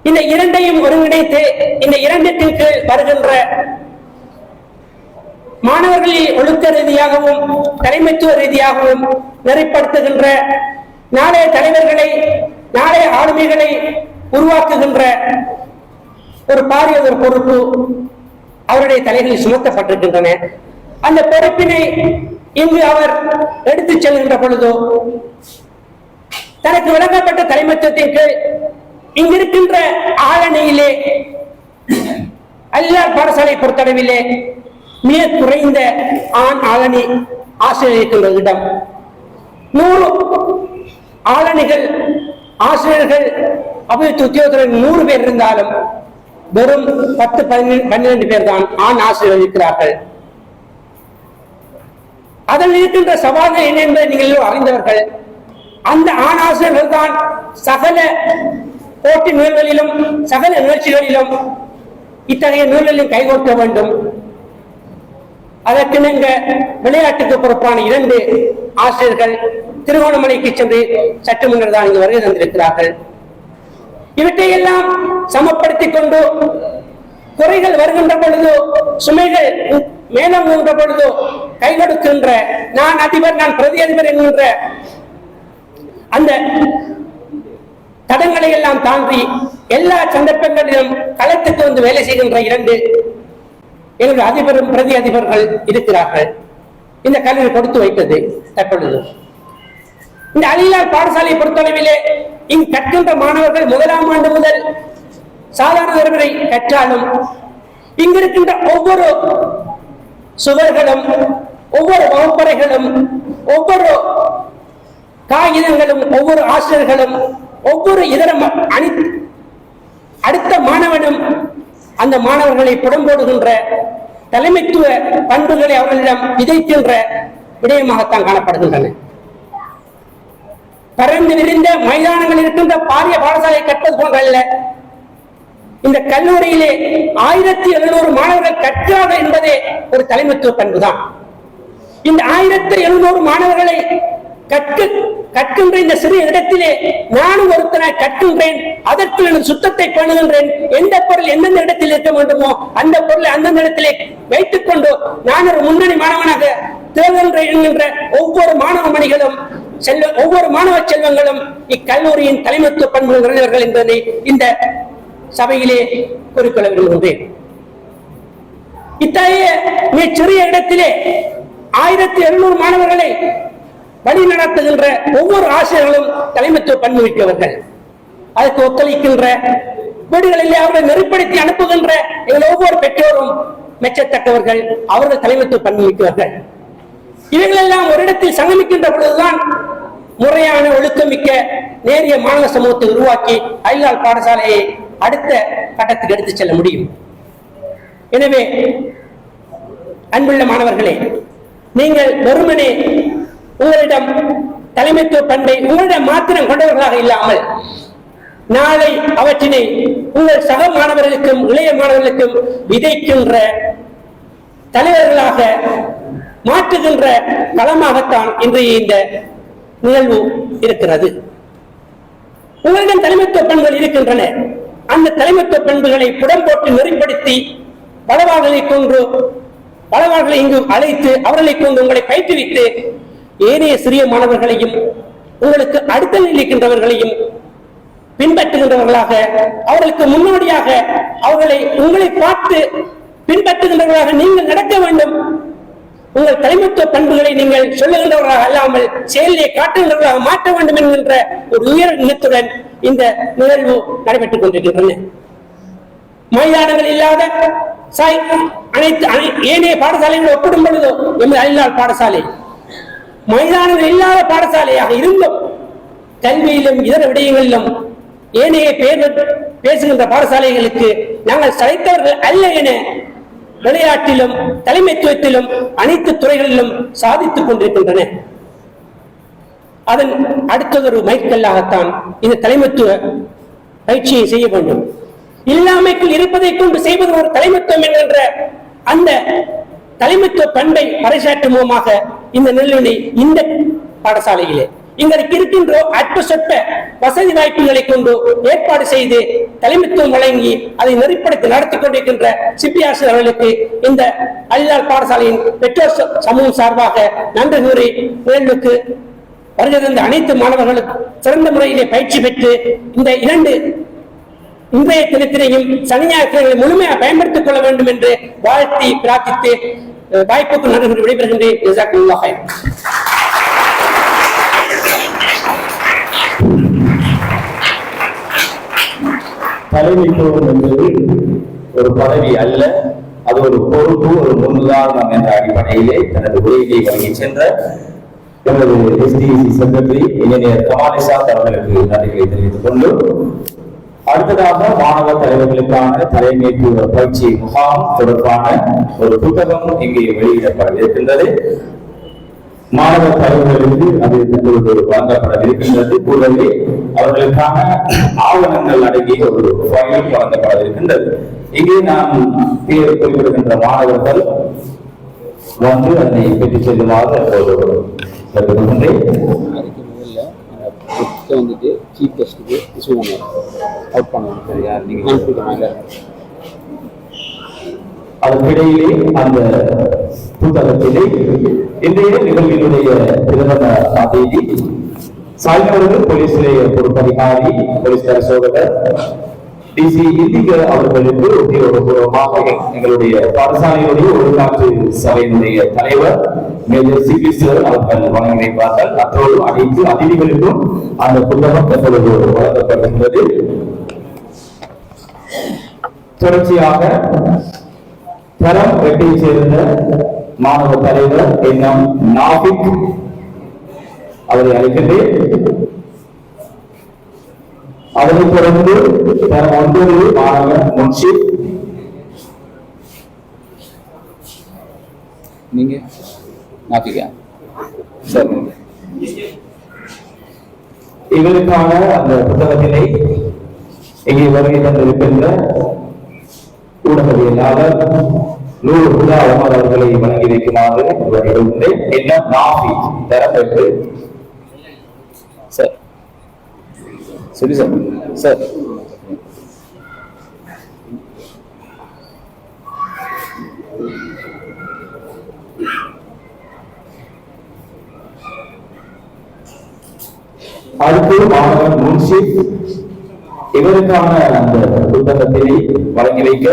இந்த இரண்டையும் ஒருங்கிணைத்து இந்த இரண்டிற்கு கீழ் வருகின்ற மாணவர்களில் ஒழுக்க ரீதியாகவும் தலைமைத்துவ ரீதியாகவும் நெறிப்படுத்துகின்ற நாளைய தலைவர்களை நாளைய ஆளுமைகளை உருவாக்குகின்ற ஒரு பாரிய ஒரு பொறுப்பு அவருடைய தலைகளில் சுமத்தப்பட்டிருக்கின்றன. அந்த பொறுப்பினை இங்கு அவர் எடுத்துச் செல்கின்ற பொழுதோ தனக்கு வழங்கப்பட்ட தலைமைத்துவத்தின் கீழ் இங்கிருக்கின்ற ஆளணியிலே அல்லாஹ் பாடசாலை பொறுத்தளவிலே மிக குறைந்த ஆண் ஆளணி ஆசிரியர் இருக்கின்ற இடம். 100 ஆளணிகள் ஆசிரியர்கள் அபிவிருத்தி உத்தியோகத்தில் 100 பேர் இருந்தாலும் வெறும் 10-12 பேர் தான் ஆண் ஆசிரியர்கள் இருக்கிறார்கள். அதில் இருக்கின்ற சவால்கள் என்ன என்பதை நீங்கள் அறிந்தவர்கள். அந்த ஆண் ஆசிரியர்கள் தான் சகல போட்டி நூல்களிலும் சகல நிகழ்ச்சிகளிலும் இத்தகைய நூல்களில் கைகோர்க்க வேண்டும். அதற்கிணங்க விளையாட்டுக்கு பொறுப்பான 2 ஆசிரியர்கள் திருகோணமலைக்கு சென்று சற்று முன்னர் தான் இங்கு வருகை தந்திருக்கிறார்கள். இவற்றையெல்லாம் சமப்படுத்திக் கொண்டு குறைகள் வருகின்ற பொழுதோ சுமைகள் மேலோங்குகின்ற பொழுதோ கை கொடுக்கின்ற நான் அதிபர் நான் பிரதி அதிபர் என்கின்ற அந்த தடங்களை எல்லாம் தாண்டி எல்லா சந்தர்ப்பங்களிலும் களத்துக்கு வந்து வேலை செய்கின்ற 2 எங்களுடைய அதிபரும் பிரதி அதிபர்கள் இருக்கிறார்கள். இந்த கல்வி கொடுத்து வைத்தது தற்பொழுது இந்த அலிலார் பாடசாலையை பொறுத்தளவிலே இங்கு கற்கின்ற மாணவர்கள் 1ஆம் ஆண்டு முதல் சாதாரண வரை கற்றாலும் இங்கிருக்கின்ற ஒவ்வொரு சுவர்களும் ஒவ்வொரு வகுப்பறைகளும் ஒவ்வொரு காகிதங்களும் ஒவ்வொரு ஆசிரியர்களும் ஒவ்வொரு இதர அடுத்த மாணவனும் அந்த மாணவர்களை புடம்போடுகின்ற தலைமைத்துவ பண்புகளை அவர்களிடம் விதைக்கின்ற விடயமாகத்தான் காணப்படுகின்றன. பரந்து விரிந்த மைதானங்கள் இருக்கின்ற பாரிய பாடசாலை கற்பது போன்றல்ல. இந்த கல்லூரியிலே 1700 மாணவர்கள் கற்றார்கள் என்பதே ஒரு தலைமைத்துவ பண்புதான். இந்த 1700 மாணவர்களை கற்கின்ற இந்த சிறிய இடத்திலே நானும் ஒருத்தனை கற்கின்றேன், அதற்கு நான் சுத்தத்தை பண்ணுகின்றேன். எந்த பொருள் எந்தெந்த இடத்தில் இருக்க வேண்டுமோ அந்த பொருளை அந்தந்த இடத்திலே வைத்துக் கொண்டு நான் ஒரு முன்னணி மாணவனாக தேர்கின்றேன் என்கின்ற ஒவ்வொரு மாணவ மணிகளும் ஒவ்வொரு மாணவ செல்வங்களும் இக்கல்லூரியின் தலைமைத்துவ பண்புகள் நிறைந்தவர்கள் என்பதை இந்த சபையிலே குறிக்கொள்ள விரும்புகின்றேன். இத்தகைய சிறிய இடத்திலே 1700 மாணவர்களை வழி நடத்துகின்ற ஒவ்வொரு ஆசிரியர்களும் தலைமைத்துவ பண்பு மிக்கவர்கள். அதற்கு ஒத்துழைக்கின்ற வீடுகளிலே அவர்களை நெறிப்படுத்தி அனுப்புகின்ற எங்கள் ஒவ்வொரு பெற்றோரும் மெச்சத்தக்கவர்கள். அவர்கள் தலைமைத்துவ பண்பு மிக்கவர்கள். இவைகளெல்லாம் ஒரு இடத்தில் சங்கமிக்கின்ற பொழுதுதான் முறையான ஒழுக்கமிக்க நேரிய மாணவ சமூகத்தை உருவாக்கி அலிலார் பாடசாலையை அடுத்த கட்டத்துக்கு எடுத்துச் செல்ல முடியும். எனவே அன்புள்ள மாணவர்களே, நீங்கள் வெறுமனே உங்களிடம் தலைமைத்துவ பண்பை உங்களிடம் மாத்திரம் கொண்டவர்களாக இல்லாமல் நாளை அவற்றினை உங்கள் சக மாணவர்களுக்கும் இளைய மாணவர்களுக்கும் விதைக்கின்ற தலைவர்களாக மாற்றுகின்ற களமாகத்தான் இன்றைய இந்த நிகழ்வு இருக்கிறது. உங்களிடம் தலைமைத்துவ பண்புகள் இருக்கின்றன. அந்த தலைமைத்துவ பண்புகளை புடம் போட்டு நெறிப்படுத்தி வளவாளர்களை இங்கு அழைத்து அவர்களை கொண்டு உங்களை பயிற்றுவித்து ஏனைய சிறிய மாணவர்களையும் உங்களுக்கு அடுத்த நிலைக்கின்றவர்களையும் பின்பற்றுகின்றவர்களாக அவர்களுக்கு முன்னோடியாக உங்களை பார்த்து பின்பற்றுகின்றவர்களாக நீங்கள் நடக்க வேண்டும். உங்கள் தலைமைத்துவ பண்புகளை நீங்கள் சொல்லுகின்றவர்களாக அல்லாமல் செயலிலே காட்டுகின்றவர்களாக மாற்ற வேண்டும் என்கின்ற ஒரு உயர் எண்ணத்துடன் இந்த நிகழ்வு நடைபெற்றுக் கொண்டிருக்கின்றன. மைதானங்கள் இல்லாத ஏனைய பாடசாலைகளை ஒப்பிடும் பொழுதோ எமது அலிலார் பாடசாலை மைதானங்கள் இல்லாத பாடசாலையாக இருந்தும் கல்வியிலும் இதர விடயங்களிலும் ஏனைய பேசுகின்ற பாடசாலைகளுக்கு நாங்கள் சளைத்தவர்கள் அல்ல என விளையாட்டிலும் தலைமைத்துவத்திலும் அனைத்து துறைகளிலும் சாதித்துக் கொண்டிருக்கின்றன. அதன் அடுத்ததொரு மைக்கல்லாகத்தான் இந்த தலைமைத்துவ பயிற்சியை செய்ய வேண்டும். இல்லாமைக்குள் இருப்பதை கொண்டு செய்வது ஒரு தலைமைத்துவம் என்கின்ற அந்த தலைமைத்துவ பண்பை பறைசாற்றும் மூலமாக இந்த நிலையை இந்த பாடசாலையிலே இங்கு இருக்கின்ற அற்ப சொற்ப வசதி வாய்ப்புகளை கொண்டு ஏற்பாடு செய்து தலைமைத்துவம் வழங்கி அதை நெறிப்படுத்தி நடத்தி கொண்டிருக்கின்ற சிபிஆர்சி அவர்களுக்கு இந்த அலிலார் பாடசாலையின் பெற்றோர் சமூகம் சார்பாக நன்றி கூறி நிகழ்வுக்கு வருகை தந்த அனைத்து மாணவர்களும் சிறந்த முறையிலே பயிற்சி பெற்று இந்த 2 இன்றைய தினத்தினையும் சனி ஞாயிற்றுக்கிழமை முழுமையாக பயன்படுத்திக் கொள்ள வேண்டும் என்று வாழ்த்தி பிரார்த்தித்து வாய்ப்புக்கு நன்றி கூறி விடைபெறுகின்றேன். ஜஸாக்கல்லாஹு ஹைர். தலைமைத்துவம் என்பது ஒரு பதவி அல்ல, அது ஒரு பொறுப்பு, ஒரு முன்னுதாரணம் என்ற அடிப்படையிலே தனது உரையை வழங்கி சென்ற எமது எஸ்டிசி செக்ரட்டரி இன்ஜினியர் கமாலிசாத் அவர்களுக்கு நன்றிகளை தெரிவித்துக் கொண்டு அடுத்ததாக மாணவ தலைவர்களுக்கான தலைமைத்துவ பயிற்சி முகாம் தொடர்பான ஒரு புத்தகம் இங்கே வெளியிடப்பட இருக்கின்றது. மாணவ தலைவர்களுக்கு அது வழங்கப்படவிருக்கின்றது. கூடவே அவர்களுக்கான ஆவணங்கள் அடங்கிய ஒரு ஃபைல் வழங்கப்படவிருக்கின்றது. இங்கே நாம் குறிப்பிடுகின்ற மாணவர்கள் வந்து அதனை பெற்றுச் செல்லுமாறு அப்போது கேட்டுக்கொள்கின்றேன். அதுக்கு முதல்ல புக்கை வந்துட்டு சீஃப் கெஸ்ட்டுக்கு இஷ்யூ பண்ணுவோம், அவுட் பண்ணுவோம். சரி, யார் நீங்கள் அனுப்பிடுவாங்க. அதற்கிடையிலே அந்த புத்தகத்திலே இன்றைய நிகழ்வினுடைய பிரதம அதிதி சாய்ந்தவர்கள் போலீஸ் நிலைய பொறுப்பதிகாரி போலீஸ் பரிசோதகர் டிசி இந்திக அவர்களுக்கு உத்தியோகபூர்வமாக எங்களுடைய பாடசாலையுடைய ஒழுங்காற்று சபையினுடைய தலைவர் மேஜர் சிபி சார் அவர்கள் வழங்கி வைப்பார்கள். அத்தோடு அனைத்து அதிதிகளுக்கும் அந்த புத்தகம் தற்பொழுது வழங்கப்படுகின்றது. தொடர்ச்சியாக தரம் 8ஐ சேர்ந்த மாணவ தலைவர் என்.எம். நாபிக் அவரை அழைக்கின்றேன். அதனைத் தொடர்ந்து தரம் 9 மாணவன் முன்ஷிப். நீங்க நாபிகா சார், இவருக்கான அந்த புத்தகத்தினை இங்கே வருகை தந்திருக்கின்ற ஊடகவியலாளர் நூறு புதா அமர் அவர்களை வழங்கி வைக்குமாறு வருகின்றேன். என்ன நாபி தரப்பட்டு சார் சரி சார். சார் அடுத்து மாணவன் முன்ஷிப். இவருக்கான அந்த புத்தகத்தினை வழங்கி வைக்க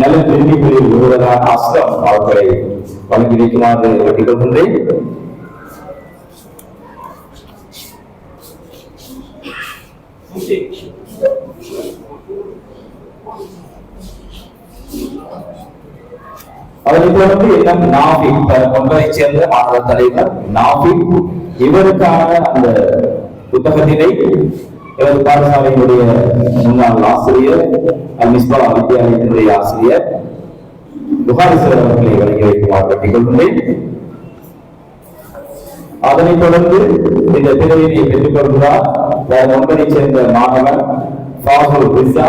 நல்ல விரும்பிகளில் ஒருவரான அஸ்லம் அவர்களை வழங்கி வைக்குமாறு வேண்டிக்கொள்கின்றேன். அதனைத் தொடர்ந்து எல்லாம் நாபிக் தரம் 9ஐ சேர்ந்த மாணவ தலைவர் நாபிக். இவருக்கான அந்த புத்தகத்தினை இவர் பாடசாலையினுடைய முன்னாள் ஆசிரியர் மிஸ்பா வித்யாலயத்தினுடைய ஆசிரியர் புகாரிசர் அவர்களை வழங்கி வைக்குமாறு கேட்டுக்கொள்கிறேன். அதனைத் தொடர்ந்து இந்த திரையினை பெற்றுக் கொள்கிறார் தரம் 9ஐ சேர்ந்த மாணவன் ஃபாகுல் ரிசா.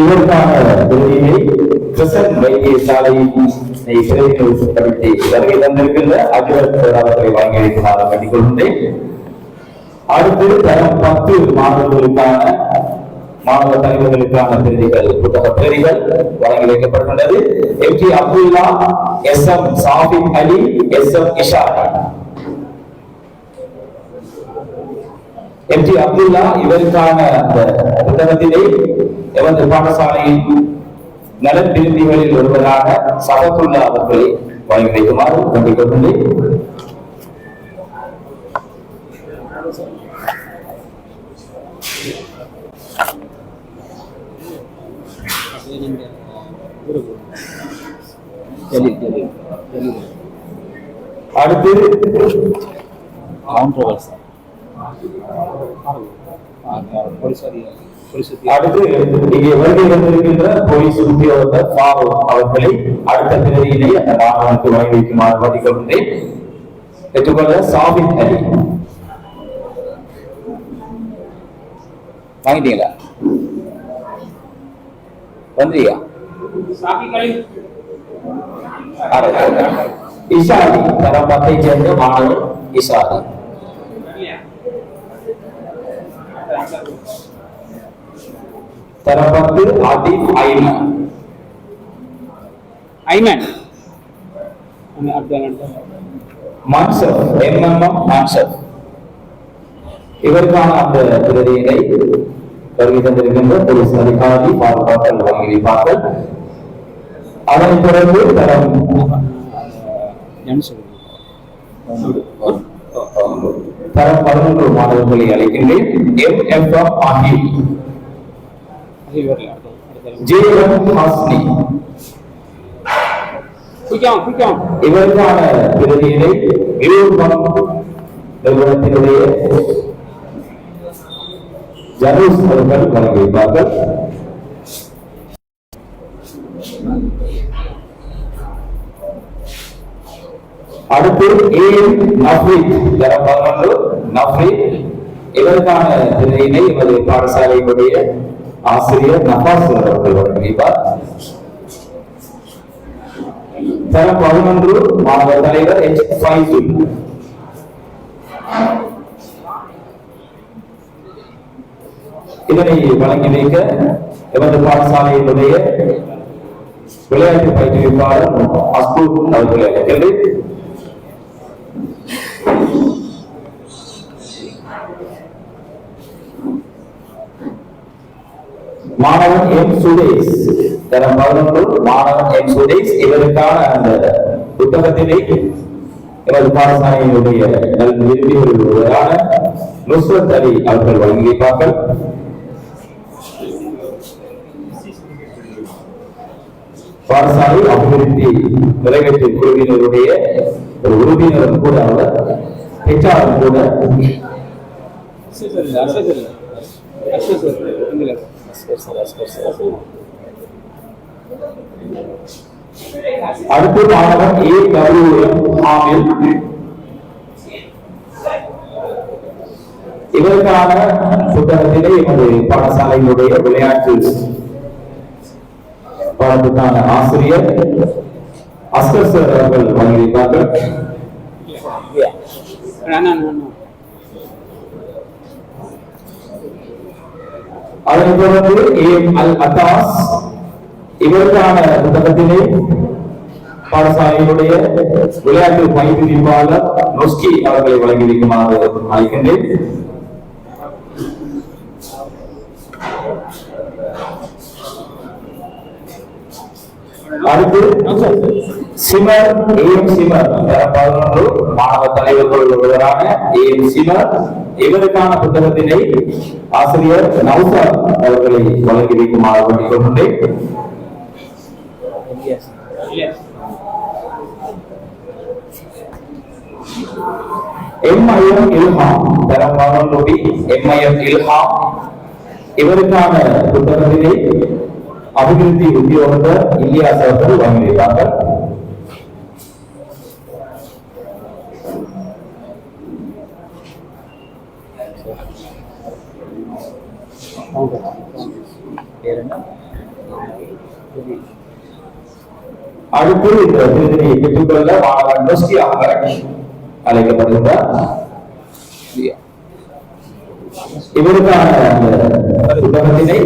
இதற்கான விருதினை கிருஷ்ணன் வைத்தியசாலையை பிரதிநிதித்துவப்படுத்தி வருகை தந்திருக்கின்ற அஜித் அவர்களை வழங்கி வைக்குமாறு கேட்டுக்கொள்கின்றேன். அடுத்து தரம் 10 மாணவர்களுக்கான மாணவ தலைவர்களுக்கான விருதுகள் புத்தக பிரதிகள் வழங்கி வைக்கப்படுகின்றது. எம்.டி. அப்துல்லா, எஸ்.எம். சாபிக் அலி, எஸ்.எம். இஷாரி. எம்.டி. அப்துல்லா இவருக்கான அந்த புத்தகத்தினை எமது பாடசாலையின் நலன் விருந்திகளில் ஒருவரான சபத்துல்லா அவர்களை வழங்கி வைக்குமாறு வேண்டிக்கொள்கின்றேன். அடுத்து அடுத்து இங்கே வருகை வந்திருக்கின்ற போலீஸ் உத்தியோகத்தர் ஃபாரூக் அவர்களை அடுத்த பிரிவினை அந்த மாணவனுக்கு வழங்கி வைக்குமாறு வேண்டிக்கொள்கின்றேன். பெற்றுக்கொள்ள சாபித் அலி. வாங்கிட்டீங்களா? வந்துறியா? இஷாரி தரம் 10ஐ சேர்ந்த மாணவர் இஷாரி. தரம் 10 ஆதிப் ஐமன். மான்சர் எம்.எம். மான்சர். இவருக்கான அந்த பிரதியினை வருகை தந்திருக்கின்ற போலீஸ் அதிகாரி பாதுகாவல் வழங்கி வைப்பார்கள். அதனைத் தொடர்ந்து தரம் 11 மாணவர்களை அழைக்கின்றேன். எம்.எம். ஆகில், ஜே.எம். ஹாஸ்னி. இவருக்கான பிரதியினை நிறுவனத்தினுடைய ஜனூஸ் அவர்கள் வழங்கி வைப்பார்கள். அடுத்து ஏ.எம். நஃப்ரீத் தரம் 11 நஃப்ரீத். இவருக்கான பிரதியினை எமது பாடசாலையினுடைய ஆசிரியர் நபாஸ் அவர்கள் வழங்கி வைப்பார். தரம் 11 மாணவர் தலைவர் H5 இதனை வழங்கி வைக்க எமது பாடசாலையினுடைய விளையாட்டு பயிற்றுவிப்பாளர் அஸ்பூர் அவர்களை அழைக்கின்றேன். மாணவன் எம் சுதேஷ் தரம் 11 மாணவன் எம் சுதேஷ் இவருக்கான அந்த புத்தகத்தினை எமது பாடசாலையினுடைய நல் விரும்பியவர்களான நுஸ்ரத் அலி அவர்கள் வழங்கியிருப்பார்கள். பாடசாலை அபிவிருத்தி நிறைவேற்று குழுவினருடைய ஒரு உறுப்பினரும் கூட அவர் ஹெச்ஆரும் கூட. அடுத்து மாணவன் AWM ஆமில் இதற்கான புத்தகத்திலே எமது பாடசாலையினுடைய விளையாட்டு பாடத்துக்கான ஆசிரியர் அஸ்கர் சார் அவர்கள் வழங்கியிருப்பார்கள். அதனைத் தொடர்ந்து AM அல் அத்தாஸ் இவருக்கான புத்தகத்திலே பாடசாலையினுடைய விளையாட்டு பயிற்றுவிப்பாளர் நொஸ்கி அவர்களை வழங்கியிருக்குமாறு அழைக்கின்றேன். அடுத்து சிமர் AM சிமர் மாணவ தலைவர்கள் ஒருவரான AM சிமர் இவருக்கான புத்தகத்தினை ஆசிரியர் நௌசாத் அவர்களை வழங்கி வைக்குமாறு வேண்டிக் கொண்டேன். MIM இல்ஹாம் தரம் 11 MIM இல்ஹாம் இவருக்கான புத்தகத்தினை அபிவிருத்தி உத்தியோகத்தர் இலியாஸ் அவர்கள் வழங்கியிருப்பார்கள். அடுத்து இந்த விருதினை பெற்றுக்கொள்ள மாணவன் நொஸ்கி அகமட் அழைக்கப்படுகின்றார். இவருக்கான புத்தகத்தினை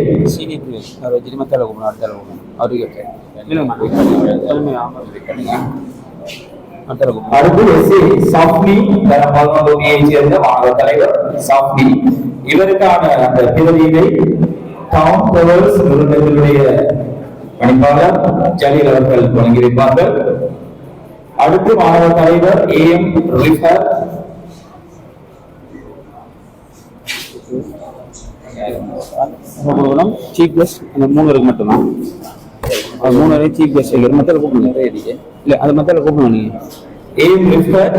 அடுத்து எஸ்ஏ சாஃப்னி தரம் 11 சேர்ந்த மாணவ தலைவர் சாஃப்னி இவருக்கான அந்த பிரதியினை டவுன் பவர்ஸ் நிறுவனத்தினுடைய பணிப்பாளர் ஜலீல் அவர்கள் வழங்கியிருப்பார்கள். அடுத்து மாணவ தலைவர் AM ரிஃபர் சீஃப் கெஸ்ட் அந்த 3 இருக்கு மட்டும்தான். அது 3 வரை சீஃப் கெஸ்ட் இல்லை மத்தியில் கூப்பிடுங்க. இல்லை அது மத்தியில் கூப்பிடுங்க. நீங்க AM ரிஃபர்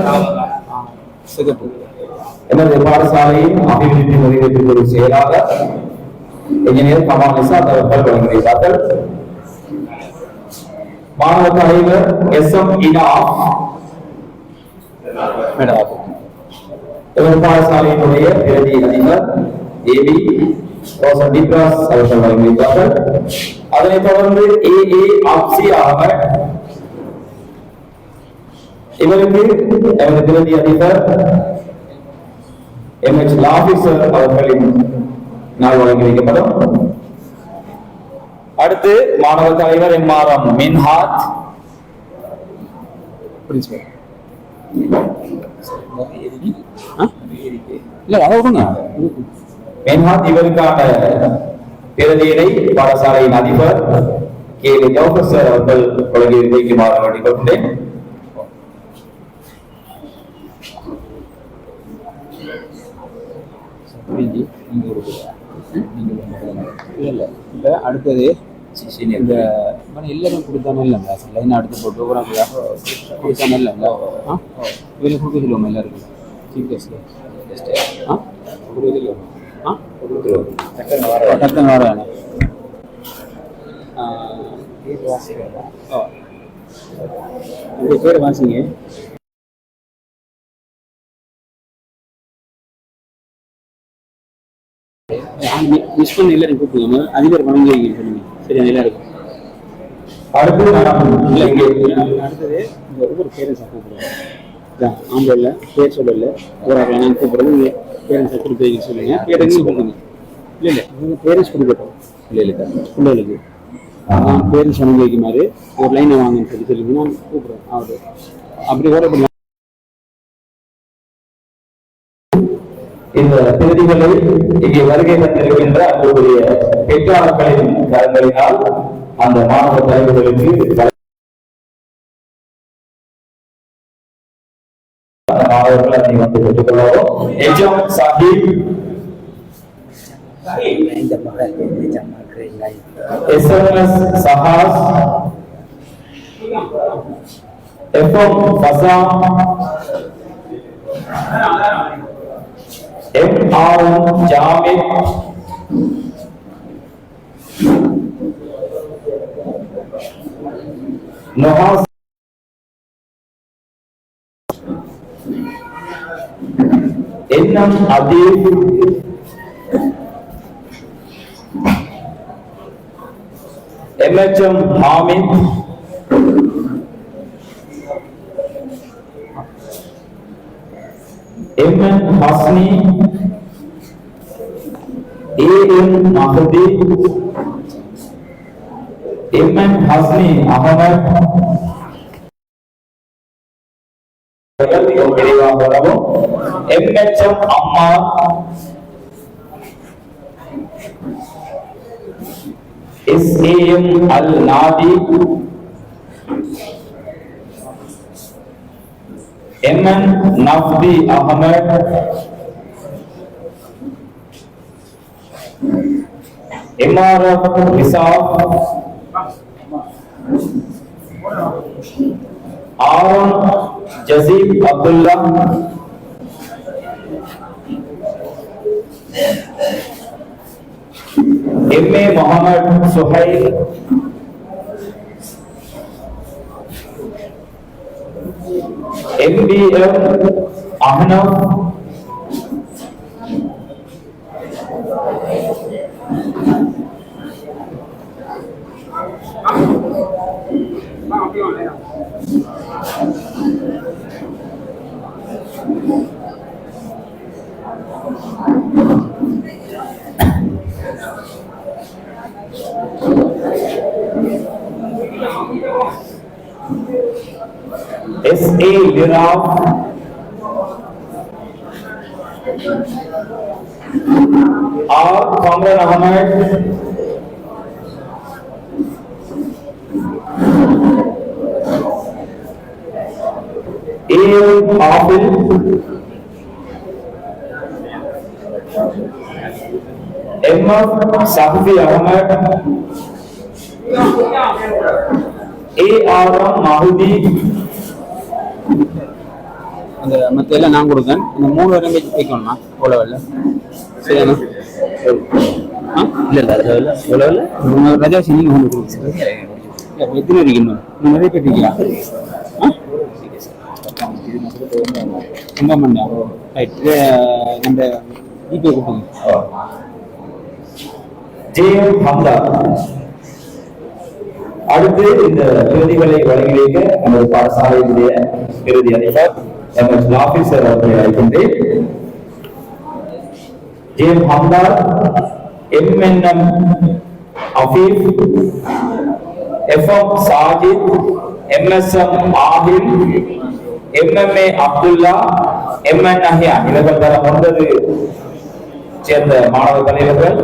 எனது பாடசாலையின் அபிவிருத்தி நிறைவேற்று குழு செயலாளர் இன்ஜினியர் கமால் நிசாத் அவர்கள் வழங்கியிருப்பார்கள். மாணவ தலைவர் SM இனாஃப் எனது பாடசாலையினுடைய பிரதி அதிபர் AB ரோசன் டிப்ராஸ் அவர்கள் வழங்கியிருப்பார்கள். அதனைத் தொடர்ந்து AA ஆப்சி அகமட் இவருக்கு எனது பிரதி அதிபர் MH லாபிசர் அவர்களின் நாள் வழங்கி வைக்கப்படும். அடுத்து மாணவர் தலைவர் MRM மின்ஹாத் மின்ஹாத் இவருக்கான பிரதியினை பாடசாலையின் அதிபர் KL ஜோஃபர் சார் அவர்கள் வழங்கி வைக்குமாறு வேண்டிக் கொண்டேன். அடுத்தது இந்த எல்லாரும் கொடுத்தானே இல்லைங்க லைன் அடுத்து போட்டு கொடுத்தானே இல்லைங்க இவங்க கொடுக்க சொல்லுவோம் எல்லாருக்கும் சீஃப் கெஸ்ட் டக்குன்னு வரானே பேர் வாசிங்க. மிஸ் பண்ண எல்லாரும் கூப்பிடுங்க அதிபர் வணங்கி சொல்லுங்க. சரி எல்லாருக்கும் அடுத்து நாம் இங்கே அடுத்தது இந்த ஒவ்வொரு பேரண்ட்ஸாக கூப்பிடுவோம். ஆம்பளை பேர் சொல்லல ஒரு ஆள் நான் கூப்பிடுறது நீங்கள் பேரண்ட்ஸை கொடுத்து வைக்க சொல்லுங்க. பேரண்ட்ஸ் கொடுங்க. இல்லை நீங்கள் பேரண்ட்ஸ் கொடுக்கட்டும். பிள்ளைகளுக்கு நான் பேரண்ட்ஸ் அனுப்பி வைக்குமாறு ஒரு லைனை வாங்கன்னு சொல்லி நான் கூப்பிடுறேன். அவர் அப்படி ஓட இந்த தேதிகளை இங்கே வருகை தந்திருக்கின்ற அன்புடைய பெற்றாளர்களின் கரங்களினால் அந்த மாணவ தலைவர்களுக்கு மாணவர்கள் அதை வந்து பெற்றுக் கொள்வோம். எஜம் Sahib SMS Sahas FM Fasa MRM Jamith Nahas NM Adeeb MHM Hamid MN Hasni AM Mahdi MN Hasni Ahamed MHM Ammar SAM Al Nadhi MN நஃப்தி Ahmed MRF ரிசாப் Aaron ஜசீப் Abdullah MA Mohammed Suhail MBM Ahnaf SA Liraf R Kamran Ahmed AM Hafil MF Safi Ahmed ARM Mahudi அந்த மற்ற எல்லாம் நான் கொடுத்தேன். இந்த 3 வரையும் வச்சு கேட்கணும்னா எவ்வளோ இல்லை சரிண்ணா? இல்லை இல்லை ரஜாசி நீங்கள் கொண்டு கொடுங்க. எத்தனை இருக்கணும்? நீங்கள் நிறைய பேர் இருக்கீங்களா? ரொம்ப மண்டா ரைட். இது நம்ம ஜிபே கொடுங்க. JM ஹம்தா. அடுத்து இந்த விருதுகளை வழங்கி வைக்க நமது பாடசாலையுடைய விருது அதிபர் MS ஆபீசர் அவர்களை அழைக்கின்றேன். JM ஹம்தா, MNM Afif, FM Sajid, MSM Aahil, MMA Abdullah, MN அஹியா இவர்கள் தர 9 சேர்ந்த மாணவ தலைவர்கள்.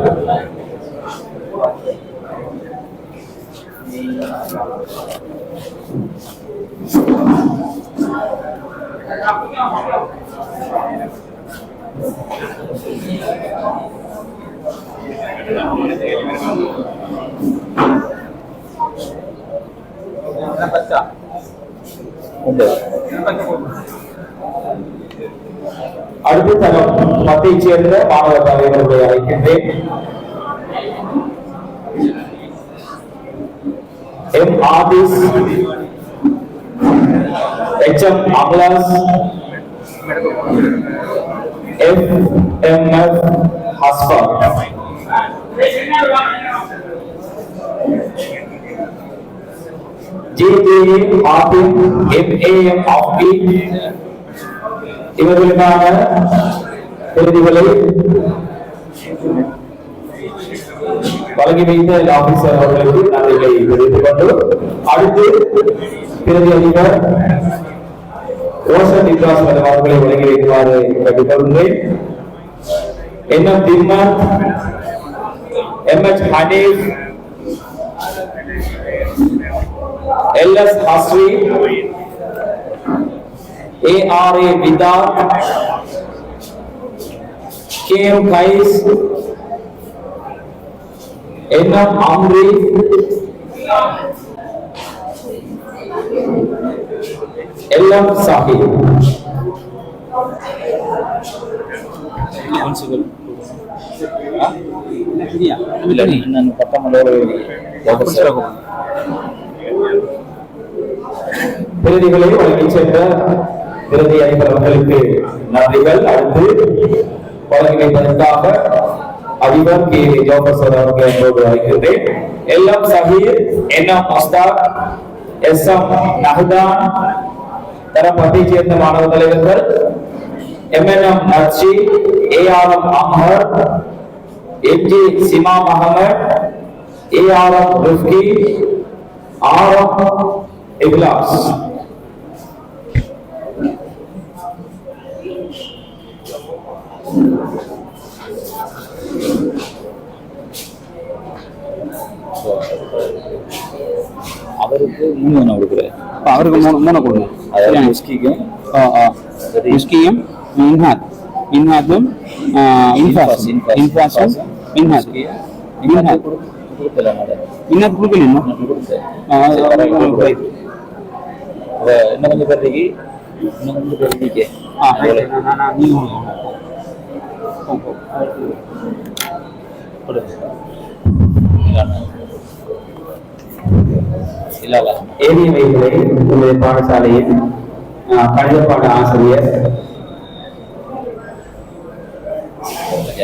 அடுத்து தரம் 10 சேர்ந்த மாணவ தலைவர்களை அழைக்கின்றேன். M Adis, HM Aglas, FMF Hasfa. JJA ஆபின் MAM ஆபி இவர்களுக்கான விருதுகளை வழங்கி வைத்த ஆபீசர் அவர்களுக்கு நன்றிகளை தெரிவித்துக் கொண்டு அடுத்து பிரதி அதிபர் ரோஷன் நிகாஸ் அவர்களை வழங்கி வைக்குமாறு கேட்டுக்கொள்கிறேன். NM Thimman, MH Haneef, LS ஹஸ்ரி, ARA விதாத், KM guys, NM அம்ரி, LM சாஹிப். பிரதிகளை வழங்கி சென்ற பிரதி அதிபர் அவர்களுக்கு நன்றிகள். அடுத்து வழங்கி வைப்பதற்காக அதிபர் கே ஜோபர் அவர்களை அன்போடு அழைக்கின்றேன். LM Zakir, NM Mushtaq, SM நஹ்தான் தரப்பட்டைச் சேர்ந்த மாணவ தலைவர்கள் MNM நர்ச்சி, ARM அம்ஹர், MJ சிமாம் Ahmed, ARM Rifky, RM இக்லாஸ். அவருக்கு 3 கொடுக்குறேன். அவருக்கு 3 கொடுங்க. அதாவது முஸ்கிக்கும் முஸ்கியும் இன்ஹாத்தும் இன்ஃபாஸும் இன்ஹாத் கொடுக்கல இன்ஹாத் கொடுக்கல இன்னும் இன்னும் கொஞ்சம் பேருக்கு ஏவியமைகளை உங்களுடைய பாடசாலையில் கணித பாட ஆசிரியர்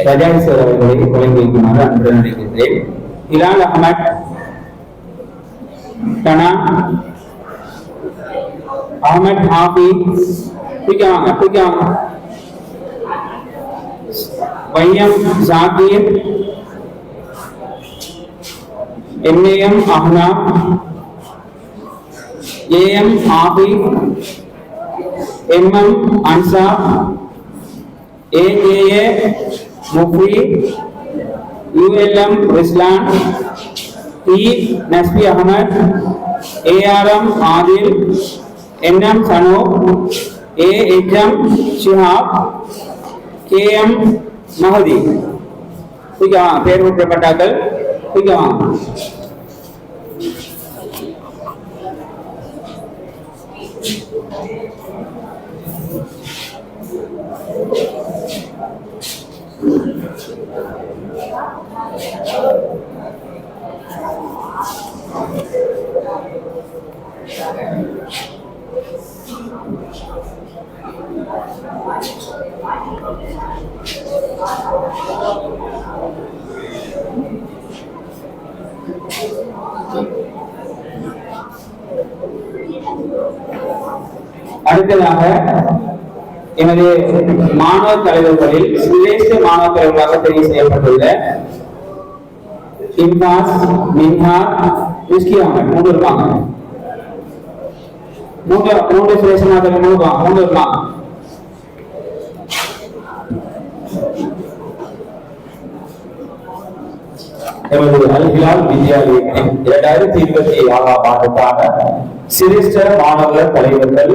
ரஜானி சார் அவர்களை வழங்கி வைக்குமாறு அன்புடன் நினைக்கின்றேன். ஹிலால் அஹமத், டனா அஹமத் ஹாபி, வையம் Zakir, MAM அஹ்னா, AM ஆபி, MM Ansar, AJA முஃபி, ULM Rizlan, T நஸ்பி Ahmed, ARM Adil, NM சனோ, AHM Shihab, KM Mahdi. பேர் குறிப்பிடப்பட்டார்கள். அடுத்ததாக எனது மாணவ தலைவர்களில் சிரேஷ்ட மாணவ தலைவர்களாக தெரிவு செய்யப்பட்டுள்ள இம்பாஸ், மின்ஹார், முஸ்கி அஹமத் 3 இருக்காங்க. 3 சிரேஷ்ட மாணவர்கள் 3 இருக்காங்க. எமது அல் ஹிலால் வித்யாலயத்தின் 2026ஆம் ஆண்டுக்கான சிரேஷ்ட மாணவர்கள் தலைவர்கள்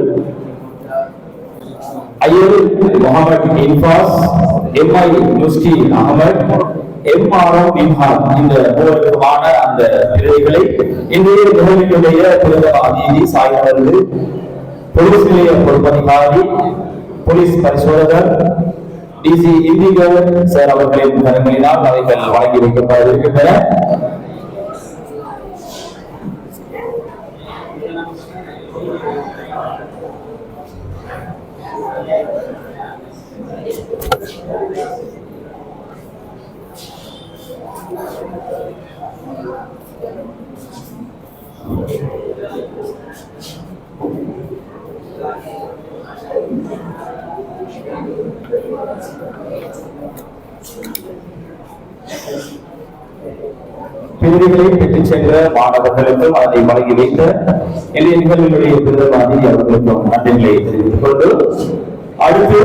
ஐயர் முகமது இன்ஃபாஸ், MI முஸ்கி அகமது, MRM இன்ஹாத். இந்த 3 அந்த விருதுகளை இன்றைய நிகழ்ச்சியுடைய பிரதம அதிதி சாய்ந்தவர்கள், போலீஸ் நிலைய பொறுப்பதிகாரி, போலீஸ் பரிசோதகர் DC இந்திகர் சார் அவர்களின் கரங்களினால் அவைகள் வழங்கி வைக்கப்பட இருக்கின்றன. விருதுகளை பெற்றுச் சென்ற மாணவர்களுக்கும் அதை வழங்கி வைத்த இளைய நிகழ்வுகளுடைய பிரதமாதி அவர்களுக்கும் நன்றிகளை தெரிவித்துக் கொண்டு அடுத்து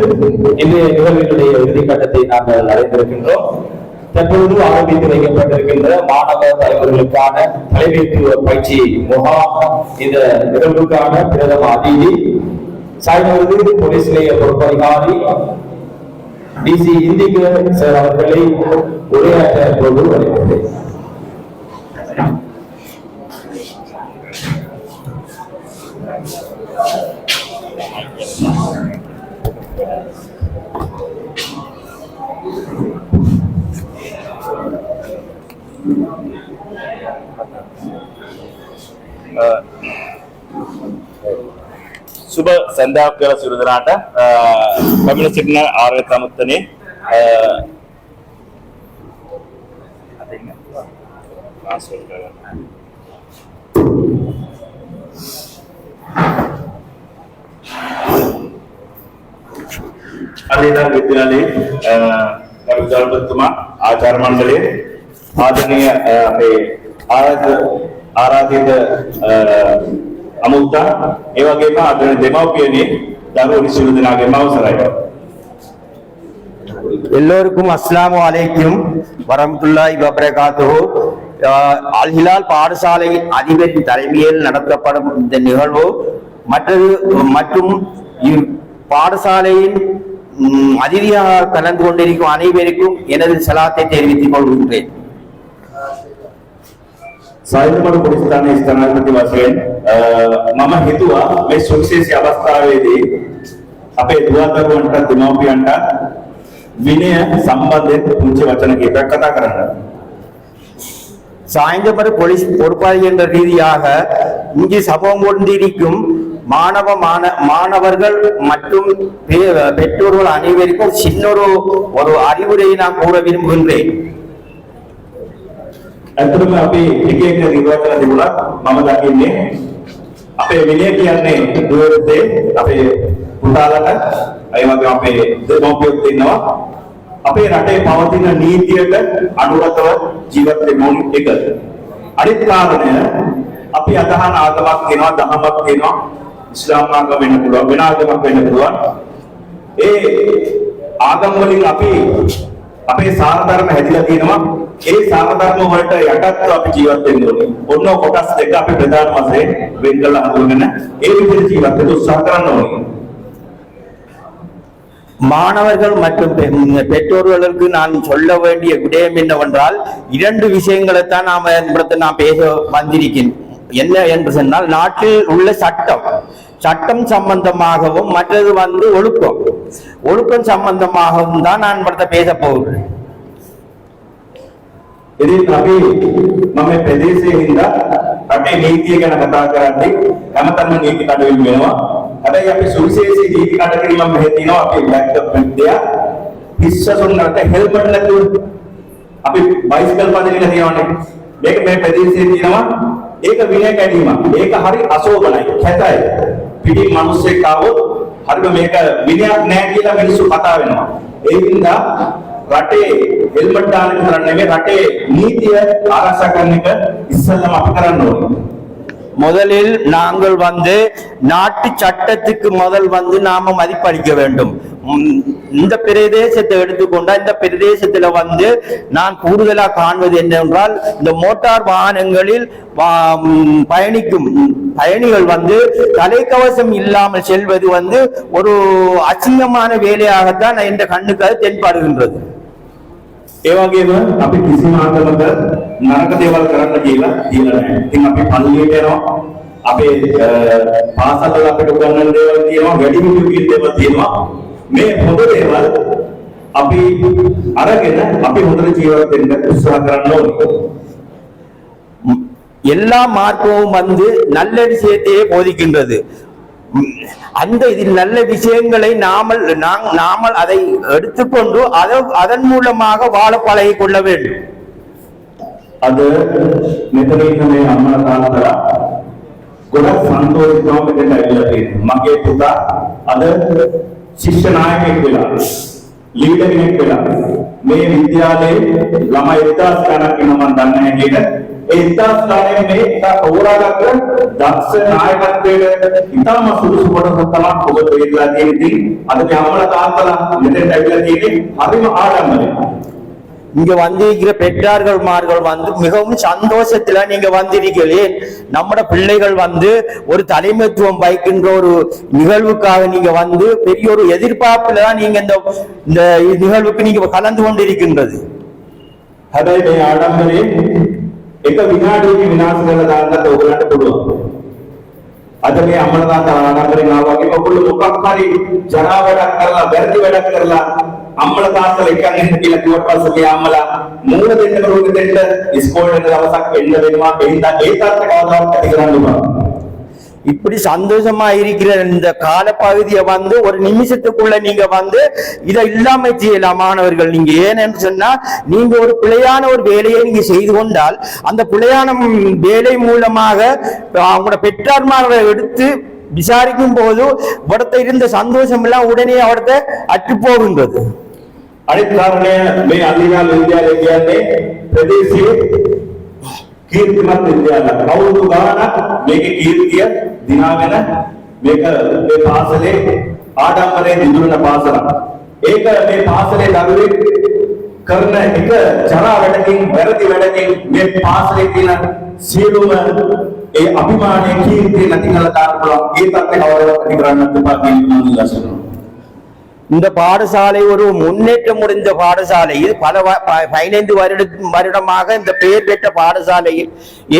இந்த நிகழ்வுகளுடைய இறுதி கட்டத்தை நாங்கள் அடைந்திருக்கின்றோம். தற்பொழுது ஆரம்பித்து வைக்கப்பட்டிருக்கின்ற மாணவ தலைவர்களுக்கான தலைமைத்துவ பயிற்சி முகாம். இந்த நிகழ்வுக்கான பிரதம அதிதி சாய்ந்தது போலீஸ் நிலைய பொறுப்பதிகாரி டிசி இந்திக சார் அவர்களை உரையாற்ற போது வருகின்றேன். සුබ සන්ධ්‍යාවක් කියලා සියලු දෙනාට පැමිණ සිටින ආර්ය සමුත්තනේ අධිදාන විද්‍යාලයේ ගරුතම ආචාර්ය මණ්ඩලයේ ආදරණීය අපේ ආරාධිත අමුත්තා ඒ වගේම ආදරණීය දෙමව්පියනි දරුවනි සියලු දෙනාගේම අවසරයි. எல்லோருக்கும் அஸ்ஸலாமு அலைக்கும் வரஹ்மத்துல்லாஹி வபரகாத்துஹு. அல் ஹிலால் பாடசாலை அதிபரின் தலைமையில் நடத்தப்படும் இந்த நிகழ்வு மற்றும் பாடசாலையின் அதிதியாக கலந்து கொண்டிருக்கும் அனைவருக்கும் எனது சலாத்தை தெரிவித்துக் கொள்கின்றேன். සායනමඩ පොලිස් ස්ථානයේ ස්ථානාධිපති වශයෙන් මම හිතුවා මේ සුවිශේෂී අවස්ථාවේදී අපේ දුවදරුවන්ට දෙමව්පියන්ට විනය සම්බන්ධයෙන් පුංචි වචන කීපයක් කතා කරන්න. சாய்ந்தபுர போலீஸ் பொறுப்பாளி என்ற ரீதியாக இங்கே சமூகம் கொண்டிருக்கும் மாணவர்கள் மற்றும் பெற்றோர்கள் அனைவருக்கும் சின்ன ஒரு அறிவுரையை நான் கூற விரும்புகின்றேன். ඇත්තටම අපි එක එක නිර්වචන තිබුණා මම දකින්නේ අපේ විනය කියන්නේ දුරතේ අපේ පුතාලට ඒ වගේම අපේ දෙමව්පියොත් ඉන්නවා අපේ රටේ පවතින නීතියට අනුගතව ජීවත් වෙන්න ඕන එක. අනිත් කාරණය අපි අදහන ආගමක් තියෙනවා දහමක් තියෙනවා ඉස්ලාම් ආගම වෙන්න පුළුවන් වෙන ආගමක් වෙන්න පුළුවන්. ඒ ආගම් වලින් අපි අපේ සාර ධර්ම හැදිලා තියෙනවා. ඒ සාර ධර්ම වලට යටත්ව අපි ජීවත් වෙන්න ඕනේ. ඔන්න කොටස් දෙක අපි ප්‍රධාන වශයෙන් වෙන් කරලා හඳුනගෙන ඒ විදිහට ජීවත් වෙන්න උත්සාහ කරන්න ඕනේ. மாணவர்கள் மற்றும் பெற்றோர்களுக்கு நான் சொல்ல வேண்டிய விடயம் என்னவென்றால் இரண்டு விஷயங்களைத்தான் நாம் பேச வந்திருக்கேன். என்ன என்று சொன்னால் நாட்டில் உள்ள சட்டம் சம்பந்தமாகவும் மற்றது ஒழுக்கம் சம்பந்தமாகவும் தான் நான் பேச போகிறேன். ඉතින් අපි මම ප්‍රදේශයේ හින්දා රටේ නීතිය ගැන කතා කරන්නේ හැමතැනම නීති කඩවිලි වෙනවා. හැබැයි අපි සුවිශේෂී නීති කඩකිරීමක් මෙහෙ තියෙනවා. අපි බ්ලැක්ටොප් විද්‍යාව හිස්සසොන්නට හෙල්මට් නැතුව අපි බයිසිකල් පදිනලා තියෙනවානේ. මේක මේ ප්‍රදේශයේ තියෙනවා. ඒක විනය කැඩීමක්. ඒක හරි අශෝභනයි. කැතයි. පිටින් මිනිස්සෙක් ආවොත් හරිම මේක විනයක් නැහැ කියලා මිනිස්සු කතා වෙනවා. ඒ හින්දා රටේ හෙල්මට් දාන විතර නෙමෙයි රටේ නීතිය ආරක්ෂා කරන එක ඉස්සෙල්ලාම අපි කරන්න ඕනේ. முதலில் நாங்கள் நாட்டு சட்டத்துக்கு நாம மதிப்பளிக்க வேண்டும். இந்த பிரதேசத்தை எடுத்துக்கொண்டா இந்த பிரதேசத்துல நான் கூடுதலா காண்பது என்னவென்றால் இந்த மோட்டார் வாகனங்களில் பயணிக்கும் பயணிகள் தலைக்கவசம் இல்லாமல் செல்வது ஒரு அசிங்கமான வேலையாகத்தான் இந்த கண்ணுக்கு தென்படுகின்றது. ඒ වගේම අපි කිසිම ආගමක නරක දේවල් කරන්න කියලා තියලා නැහැ. ඉතින් අපි පල්ලියට යනවා. අපේ පාසල්වල අපිට උගන්වන දේවල් තියෙනවා, වැඩිහිටියෝ කියන දේවල් තියෙනවා. මේ හොඳ දේවල් අපි අරගෙන අපි හොඳට ජීවත් වෙන්න උත්සාහ කරන්න ඕනේ. எல்லா மார்க்கமும் நல்ல விஷயத்தையே போதிக்கின்றது. அந்த இதில் நல்ல விஷயங்களை நாமல் அதை எடுத்துக்கொண்டு அதன் மூலமாக வாழ பழகிக் கொள்ள வேண்டும். அது මෙතනින් අම්මලා තාත්තලා ගොඩක් සන්තෝෂිතව මෙතෙන්ට ඇවිල්ලා තියෙනවා. මගේ පුතා අද ශිෂ්‍ය නායකයෙක් වෙලා ලීඩර් කෙනෙක් වෙලා මේ විද්‍යාලයේ ළමයි 1000 ගණක් ඉන්නවා මම දන්නේ නැහැ. ඉතාම ස්ථානයේ මේ ඉතා තෝරාගත්ත දක්ෂ නායකත්වයේ ඉතාම සුදුසු කොටස තමයි ඔබ දෙවිලා තියෙන්නේ. අද මේ අම්මලා තාත්තලා මෙතෙන් ඇවිල්ලා තියෙන්නේ හරිම ආඩම්බරයෙන්. இங்க வந்திருக்கிற பெற்றார்கள் வந்து மிகவும் சந்தோஷத்துல நீங்க வந்திருக்கிறீர்கள். நம்மட பிள்ளைகள் வந்து ஒரு தலைமைத்துவம் வகிக்கின்ற ஒரு நிகழ்வுக்காக நீங்க வந்து பெரிய ஒரு எதிர்பார்ப்புல தான் நீங்க இந்த நிகழ்வுக்கு நீங்க கலந்து கொண்டிருக்கின்றது. හැබැයි මේ ආඩම්බරේ එක විනාඩියකින් විනාශ කරලා දාන්නත් ඕගලන්ට පුළුවන්. අද මේ අම්මලා තාත්තා ආඩම්බරෙන් ආවා වගේ ඔයගොල්ලෝ මොකක් හරි ජරා වැඩක් කරලා වැරදි වැඩක් කරලා අම්මලා තාත්තලා එකන් එන්න කියලා කිව්වට පස්සේ මේ අම්මලා මූණ දෙන්න කරුණු දෙන්න ඉස්කෝලේ යන දවසක් එන්න වෙනවා. එහෙනම් ඒ තාත්තා කවදාවත් ඇති කරන්න බෑ. இப்படி சந்தோஷமா இருக்கிற இந்த கால பகுதியை வந்து ஒரு நிமிஷத்துக்குள்ள நீங்க வந்து இதை இல்லாம செய்யலாம் மாணவர்கள். நீங்க ஏன்னு சொன்னா நீங்க ஒரு பிழையான ஒரு வேலையை நீங்க செய்து கொண்டால் அந்த பிழையான வேலை மூலமாக அவங்களோட பெற்றார்மார்களை எடுத்து விசாரிக்கும் போது இவடத்தை இருந்த சந்தோஷம் எல்லாம் உடனே அவடத்தை அற்று போகின்றது. අනිත් කාරණය මේ අධිකාර විද්‍යාලය කියන්නේ ප්‍රදේශීය කීර්තිමත් විද්‍යාලයක්. කවුරුදු ගානක් මේකේ කීර්තිය දිනාගෙන මේක මේ පාසලේ ආඩම්බරේ දිදුරන පාසලක්. ඒක මේ පාසලේ දරුවෙක් කරන එක ජරා වැඩකින් වැරදි වැඩකින් මේ පාසලේ තියෙන සියලුම ඒ අභිමානයේ කීර්තිය නැති කරලා දාන්න පුළුවන්. ඒ තත්ත්වය කවදාවත් ඇති කරන්නත් එපා කියන මම ඉල්ලා සිටිනවා. இந்த பாடசாலை ஒரு முன்னேற்றம் முடிந்த பாடசாலை. இது பல 15 வருடமாக இந்த பெயர் பெற்ற பாடசாலையில்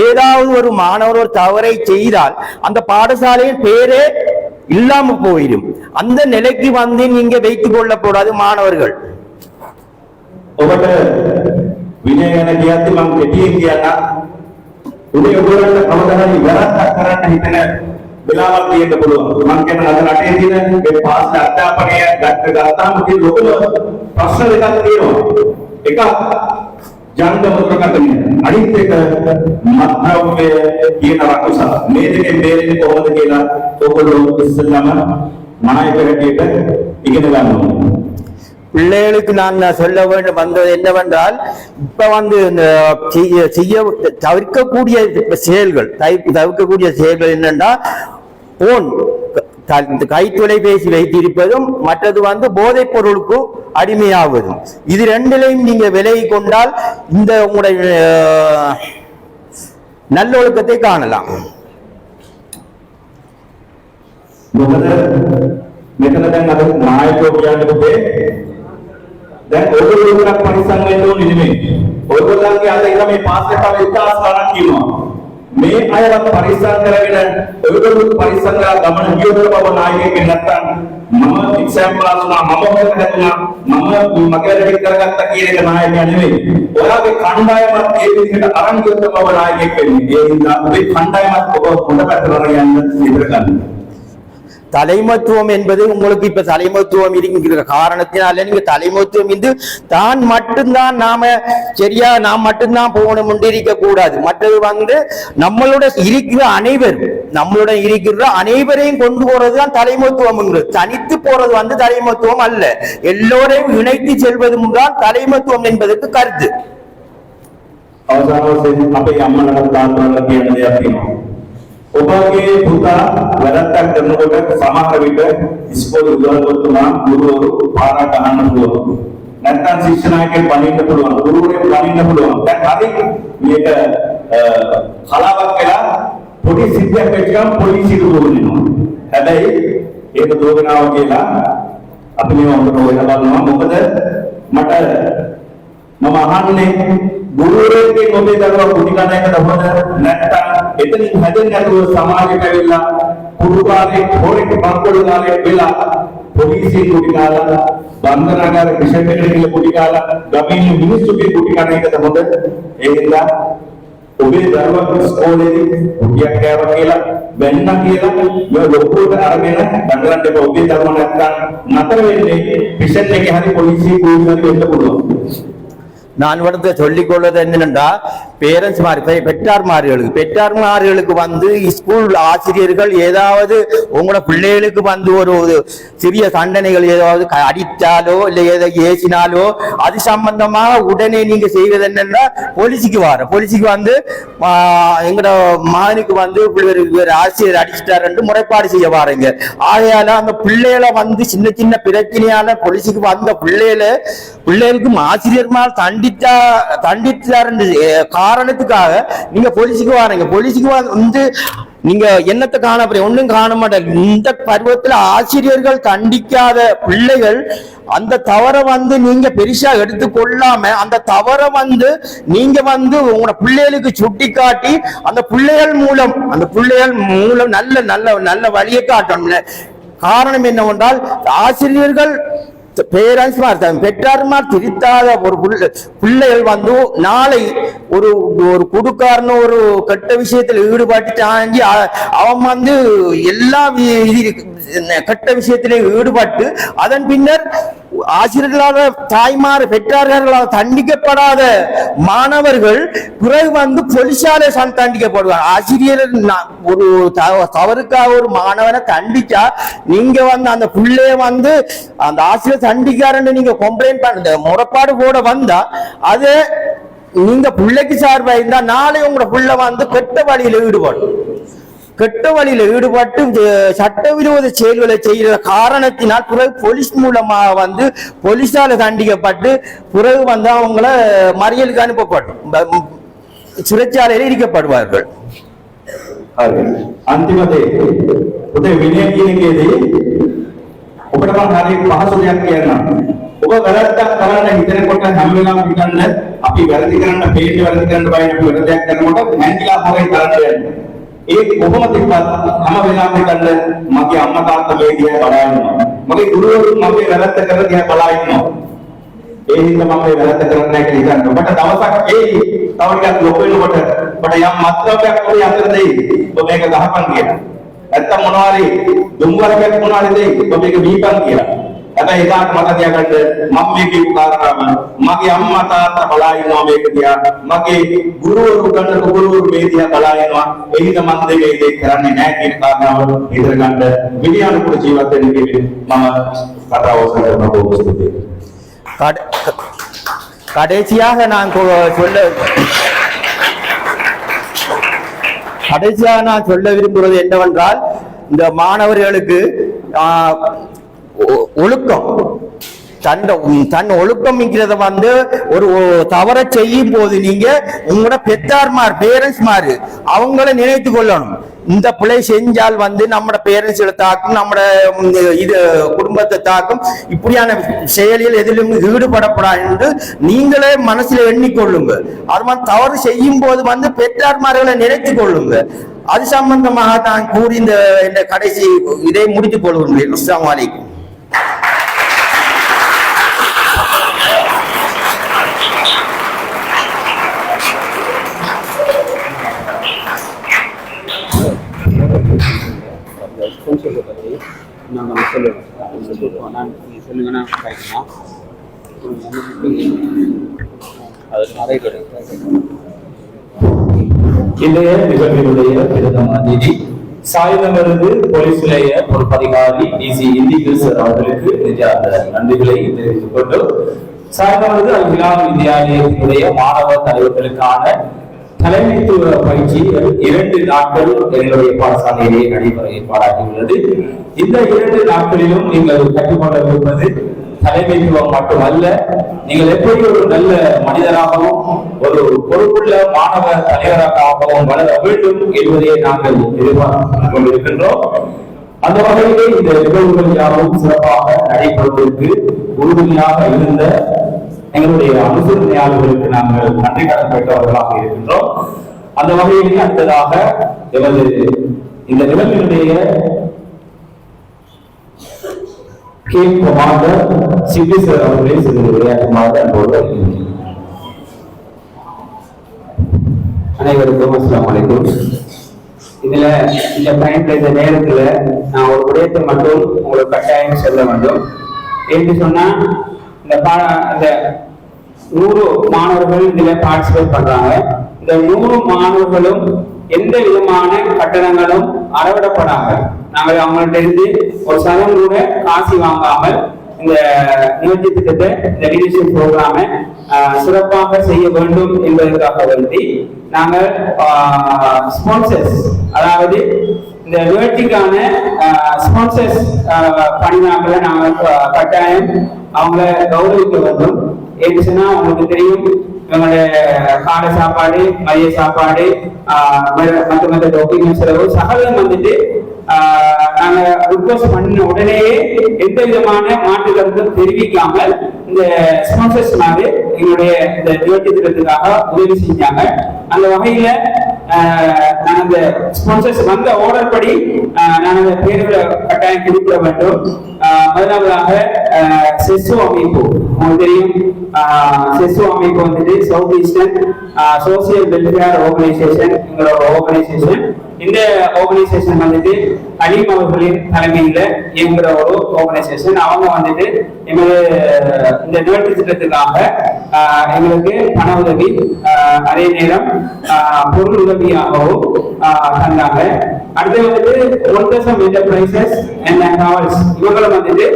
ஏதாவது ஒரு மாணவர் ஒரு தவறை செய்தால் அந்த பாடசாலையின் பெயரே இல்லாம போயிடும். அந்த நிலைக்கு வந்து நீங்க வைத்துக் கொள்ளக்கூடாது மாணவர்கள். ඔබට විනය ගැන කියද්දි මම කෙටියෙන් කියන්න උදේ ඔයගොල්ලන්ට කවදාහරි වැරද්දක් කරන්න හිතන වෙලාවක් තියෙන්න පුළුවන්. මම කියන අද රටේ තියෙන මේ පාසල් අධ්‍යාපනය ගත්තාම තියෙන ලොකුම ප්‍රශ්න දෙකක් තියෙනවා. එකක් ජංගම දුරකථනය, අනිත් එක මත්ද්‍රව්‍ය කියන රකුස. මේ දෙකෙන් බේරෙන්නේ කොහොමද කියලා ඔයගොල්ලෝ ඉස්සෙල්ලාම නායක හැටියට ඉගෙන ගන්න ඕනේ. பிள்ளைகளுக்கு நான் சொல்ல வேண்டும் வந்தது என்னவென்றால் இப்ப வந்து செய்ய தவிர்க்கக்கூடிய செயல்கள் தவிர்க்கக்கூடிய செயல்கள் என்னன்னா போன் கைத்தொலைபேசி வைத்திருப்பதும் மற்றது வந்து போதைப் பொருளுக்கு அடிமையாவதும். இது ரெண்டிலையும் நீங்க விலகி கொண்டால் இந்த உங்களுடைய நல்லொழுக்கத்தை காணலாம். මෙතන දැන් අද නායකයෝ කියන්නේ පුතේ දැන් ඔයගොල්ලෝ විතරක් පරිස්සම් වෙන්න ඕනේ නෙමෙයි. ඔයගොල්ලන්ගේ අද ඉඳන් මේ පාස්ලට තව ඉතිහාස ගණන් කියනවා. මේ අයවත් පරිස්සම් කරගෙන ඔයගොල්ලෝ පරිස්සම් කරලා ගමන ගියොත් බව නායකයෙක් නැත්තම් මම එක්සෑම් පාස් වුණා, මම මොකද හැදුණා, මම මගේ වැඩ කරගත්තා කියන එක නායකයා නෙමෙයි. ඔයාගේ කණ්ඩායමත් ඒ විදිහට අරන් ගියොත් බව නායකයෙක් වෙන්නේ. ඒ නිසා ඔබේ කණ්ඩායමත් ඔබ හොඳ පැත්තට අරගෙන යන්න ඉදිරියට ගන්න. தலைமத்துவம் என்பது உங்களுக்கு இப்ப தலைமத்துவம் இருக்கிற காரணத்தினால நீங்க தலைமத்துவம் இது தான் மட்டும்தான் நாம சரியா நாம் மட்டும்தான் போகணும் இருக்க கூடாது. மற்றது வந்து நம்மளோட இருக்கிற அனைவரையும் கொண்டு போறதுதான் தலைமத்துவம். தனித்து போறது வந்து தலைமத்துவம் அல்ல. எல்லோரையும் இணைத்து செல்வதும் தான் தலைமத்துவம் என்பதற்கு கருத்து. ඔබගේ පුතා වැරද්දක් කරනකොට සමහර විට ඉස්කෝලේ උදව්වතුමා ගුරුවරු පාරක් අහන්න පුළුවන්. නැත්නම් ශිෂ්‍ය නායකයෙක් වනින්න පුළුවන්. ගුරුවරයෙක් වනින්න පුළුවන්. දැන් හරි මේක කලාවක් වෙලා පොඩි සිද්ධියක් වෙච්ච ගමන් පොලිසියට දුවනවා. හැබැයි ඒක දුවගෙනාව කියලා අපි මේ වුණත් හොයලා බලනවා. මොකද මට මම අහන්නේ ගුරුවරයෙක්ගෙන් ඔබේ දරුවා කුටි කන එකට හොඳ නැත්නම් එතනින් හැදෙන්නේ නැතුව සමාජයට ඇවිල්ලා පුරුකාරයෙක් හොරෙක් බංකොලුකාරයෙක් වෙලා පොලිසියෙන් කුටි කාලා බන්ධනාගාර විශේෂ දෙයක් කුටි කාලා ගමින් මිනිස්සුගේ කුටි කන එකට හොඳ. ඒ හින්දා ඔබේ දරුවා ඉස්කෝලේදී කුටියක් කෑවා කියලා වෙන්න කියලා මේ ලොකුවට අරගෙන බඳරන්න එපා. ඔබේ දරුවා නැත්නම් නතර වෙන්නේ විශේෂ එකේ හරි පොලිසිය කුටි වෙන්න පුළුවන්. நான் இவரத்தை சொல்லிக் கொள்வது என்னென்றா பெற்றார்மார்களுக்கு வந்து ஸ்கூல் ஆசிரியர்கள் ஏதாவது உங்களோட பிள்ளைகளுக்கு வந்து ஒரு சிறிய தண்டனைகள் ஏதாவது அடித்தாலோ இல்லை ஏதாவது ஏசினாலோ அது சம்பந்தமாக உடனே நீங்க செய்வது என்னன்னா போலீஸுக்கு வந்து எங்களோட மகனுக்கு வந்து ஆசிரியர் அடிச்சிட்டாரு முறைப்பாடு செய்ய வாருங்க. ஆகையால அந்த பிள்ளைகளை வந்து சின்ன சின்ன பிரச்சனையால போலீஸுக்கு வந்த பிள்ளைகளுக்கும் ஆசிரியர்மால் தண்டித்தார் காரணத்துக்காக நீங்க போலீஸுக்கு வாருங்க. போலீஸுக்கு வந்து நீங்க என்னத்தை காண ஒன்னும் காண மாட்டாங்க. இந்த பருவத்துல ஆசிரியர்கள் தண்டிக்காத பிள்ளைகள் அந்த தவறை வந்து நீங்க பெருசா எடுத்துக்கொள்ளாம அந்த தவறை வந்து நீங்க வந்து உங்களோட பிள்ளைகளுக்கு சுட்டி காட்டி அந்த பிள்ளைகள் மூலம் நல்ல நல்ல நல்ல வழியை காட்டணும். காரணம் என்னவென்றால் ஆசிரியர்கள் பெற்றார்மார் திருத்தாத ஒரு பிள்ளைகள் வந்து நாளை ஒரு குடுக்காரன்னு ஒரு கெட்ட விஷயத்தில் ஈடுபட்டு தாங்கி அவன் வந்து எல்லா கெட்ட விஷயத்திலே ஈடுபட்டு அதன் பின்னர் ஆசிரியர்களாக பெற்றார்களால் தண்டிக்கப்படாத மாணவர்கள் பிறகு வந்து போலீசால தண்டிக்கப்படுவாங்க. ஆசிரியர் ஒரு தவறுக்காக ஒரு மாணவனை தண்டிச்சா நீங்க வந்து அந்த பிள்ளைய வந்து அந்த ஆசிரியர் தண்டிக்காரன்னு நீங்க கம்ப்ளைண்ட் பண்ண முறைப்பாடு போட வந்தா அது நீங்க பிள்ளைக்கு சார்பா இருந்தா நாளை உங்களோட பிள்ளை வந்து கெட்ட வழியில ஈடுபட்டு சட்டவிரோத செயல்களை செய்கிற காரணத்தினால் பிறகு போலீஸ் மூலமாக வந்து போலீஸால தண்டிக்கப்பட்டு பிறகு வந்து அவங்கள மறியலுக்கு அனுப்பப்படும் சிறைச்சாலையில் இருக்கப்படுவார்கள். අන්තිමතේ උදේ විනය කියන එකේදී ඔබට මම හරිය පහසු දෙයක් කියන්නම්. ඔබ වැරද්දක් කරන්න හිතනකොට හැම වෙලාවෙම හිතන්න අපි වැරදි කරන්න වැරදි කරන්න බයන අපි වැරද්දක් කරනකොට හැංගිලා හොරේ කරන්න යන්නේ. ඒ කොහොමද තිබ්බත් හැම වෙලාවෙම හිතන්න මගේ අම්මා තාත්තා මේ දිහා බලා ඉන්නවා. මගේ ගුරුවරු මගේ වැරද්ද කරලා දිහා බලා ඉන්නවා. ඒ හින්දා මම මේ වැරද්ද කරන්නේ නැහැ කියලා හිතන්න. ඔබට දවසක් තව ටිකක් ලොකු වෙනකොට ඔබට යම් මත්ද්‍රව්‍යයක් ඔබේ අතට දෙයි. ඔබ මේක ගහපන් කියලා. නැත්තම් මොනවා හරි දුම්වරකයක් මොනවා හරි දෙයි. ඔබ මේක බීපන් කියලා. හැබැයි ඒකට මට තියාගන්න මම මේ කියපු කාරණාව මගේ අම්මා තාත්තා බලා ඉන්නවා මේක දිහා. මගේ ගුරුවරු ගුරුවරු මේ දිහා බලා ඉන්නවා. ඒ හින්දා මම මේ දේ කරන්නේ නැහැ කියන කාරණාව හිතර ගන්න විද්‍යානුකූල ජීවත් වෙන්න කියන්නේ මම කතාව කරන බොහොමස්තුතියි. கடைசியாக நான் சொல்ல விரும்புவது என்னவென்றால் இந்த மாணவர்களுக்கு ஒழுக்கம் தன் ஒழுக்கம்ங்கிறத வந்து ஒரு தவற செய்யும் போது நீங்க உங்களோட பேரண்ட்ஸ் அவங்கள நினைத்து கொள்ளணும். இந்த பிள்ளை செஞ்சால் வந்து நம்ம பேரண்ட்ஸ்களை தாக்கும், நம்ம இது குடும்பத்தை தாக்கும், இப்படியான செயலில் எதிலும் ஈடுபடப்படாது என்று நீங்களே மனசுல எண்ணிக்கொள்ளுங்க. அது மாதிரி தவறு செய்யும் போது வந்து பெற்றார்மார்களை நினைத்து கொள்ளுங்க. அது சம்பந்தமாக நான் கூறி இந்த கடைசி இதை முடித்துக் கொள்கிறேன். அஸ்ஸலாமு அலைக்கும். இன்றைய நிகழ்வினுடைய பிரதம அதிதி சாய்ந்தமிருந்து போலீஸ் நிலைய பொறுப்பதிகாரி டிசி இந்திகில்ஸ் அவர்களுக்கு நன்றிகளை தெரிவித்துக் கொண்டு சாய்ந்தமிருந்து அல்ஹிலால் வித்யாலயத்தினுடைய மாணவ தலைவர்களுக்கான தலைமைத்துவ பயிற்சி 2 நாட்கள் எங்களுடைய பாடசாலையிலே நடைபெற ஏற்பாடாகியுள்ளது. இந்த 2 நாட்களிலும் நீங்கள் கற்றுக்கொண்டிருப்பது தலைமைத்துவம் மட்டுமல்ல, நீங்கள் எப்படி ஒரு நல்ல மனிதராகவும் ஒரு பொறுப்புள்ள மாணவ தலைவராகவும் வளர வேண்டும் என்பதை நாங்கள் எதிர்பார்த்துக் கொண்டிருக்கின்றோம். அந்த வகையிலே இந்த நிகழ்வுகள் யாவும் சிறப்பாக நடைபெறுவதற்கு உறுதுணையாக இருந்த எங்களுடைய அனுசரணையாளர்களுக்கு நாங்கள் நன்றி கடன் பெற்றவர்களாக இருக்கின்றோம். அந்த வகையிலே அடுத்ததாக எமது இந்த நிகழ்வினுடைய சிபிஎஸ்ஆர் அவர்களே சிறிது விளையாட்டுமாறு அன்போடு அனைவருக்கும் அஸ்ஸலாமு அலைக்கும். இதுல இந்த பயன்படுத்த இந்த நேரத்துல நான் ஒரு விடயத்தை மட்டும் உங்களுக்கு கட்டாயம் சொல்ல வேண்டும். என்று சொன்னா இந்த 100 மாணவர்கள் இதுல பார்ட்டிசிபேட் பண்றாங்க. இந்த 100 மாணவர்களும் எந்த விதமான கட்டணங்களும் அறவிடப்படாமல், நாங்கள் அவங்கள்ட்ட இருந்து ஒரு சதம் கூட காசு வாங்காமல் இந்த நிகழ்ச்சி திட்டத்தை, இந்த லீடர்ஷிப் ப்ரோக்ராமை சிறப்பாக செய்ய வேண்டும் என்பதற்காக வேண்டி நாங்கள் ஸ்பான்சர்ஸ், அதாவது இந்த நிகழ்ச்சிக்கான ஸ்பான்சர்ஸ் பண்ணினாங்கள நாங்கள் கட்டாயம் அவங்கள கௌரவிக்க வேண்டும். என்று சொன்னா உங்களுக்கு தெரியும், இவங்களுடைய காலை சாப்பாடு, மதிய சாப்பாடு, மற்ற டாக்குமெண்ட் செலவு சகலம் வந்துட்டு நாங்க ரிக்வெஸ்ட் பண்ணின உடனேயே எந்த விதமான மாற்று கருத்தும் தெரிவிக்காமல் இந்த ஸ்பான்சர்ஸ்னாவே எங்களுடைய இந்த நிகழ்ச்சி திட்டத்துக்காக உதவி செஞ்சாங்க. அந்த வகையில நாங்க இந்த ஸ்பான்சர்ஸ் வந்த ஆர்டர் படி நாங்க இந்த பேர்களை கட்டாயம் குறிப்பிட வேண்டும். முதலாவதாக செஸ்ஸோ அமைப்பு, உங்களுக்கு தெரியும், செஸ்ஸோ அமைப்பு வந்துட்டு south eastern social welfare organisation, எங்களோட ஆர்கனைசேஷன். இந்த ஆர்கனைசேஷன் வந்துட்டு அலீம் அவர்களின் தலைமையில இயங்குற ஒரு ஆர்கனைசேஷன். அவங்க வந்துட்டு எங்களுக்கு இந்த நிகழ்ச்சி திட்டத்துக்காக எங்களுக்கு பண உதவி, அதே நேரம் பொருள் உதவியாகவும் தந்தாங்க. அடுத்து வந்துட்டு ஒர்க்கர்ஸ் என்டர்பிரைசஸ் அண்ட் டிராவல்ஸ், இவங்களும் வந்துட்டு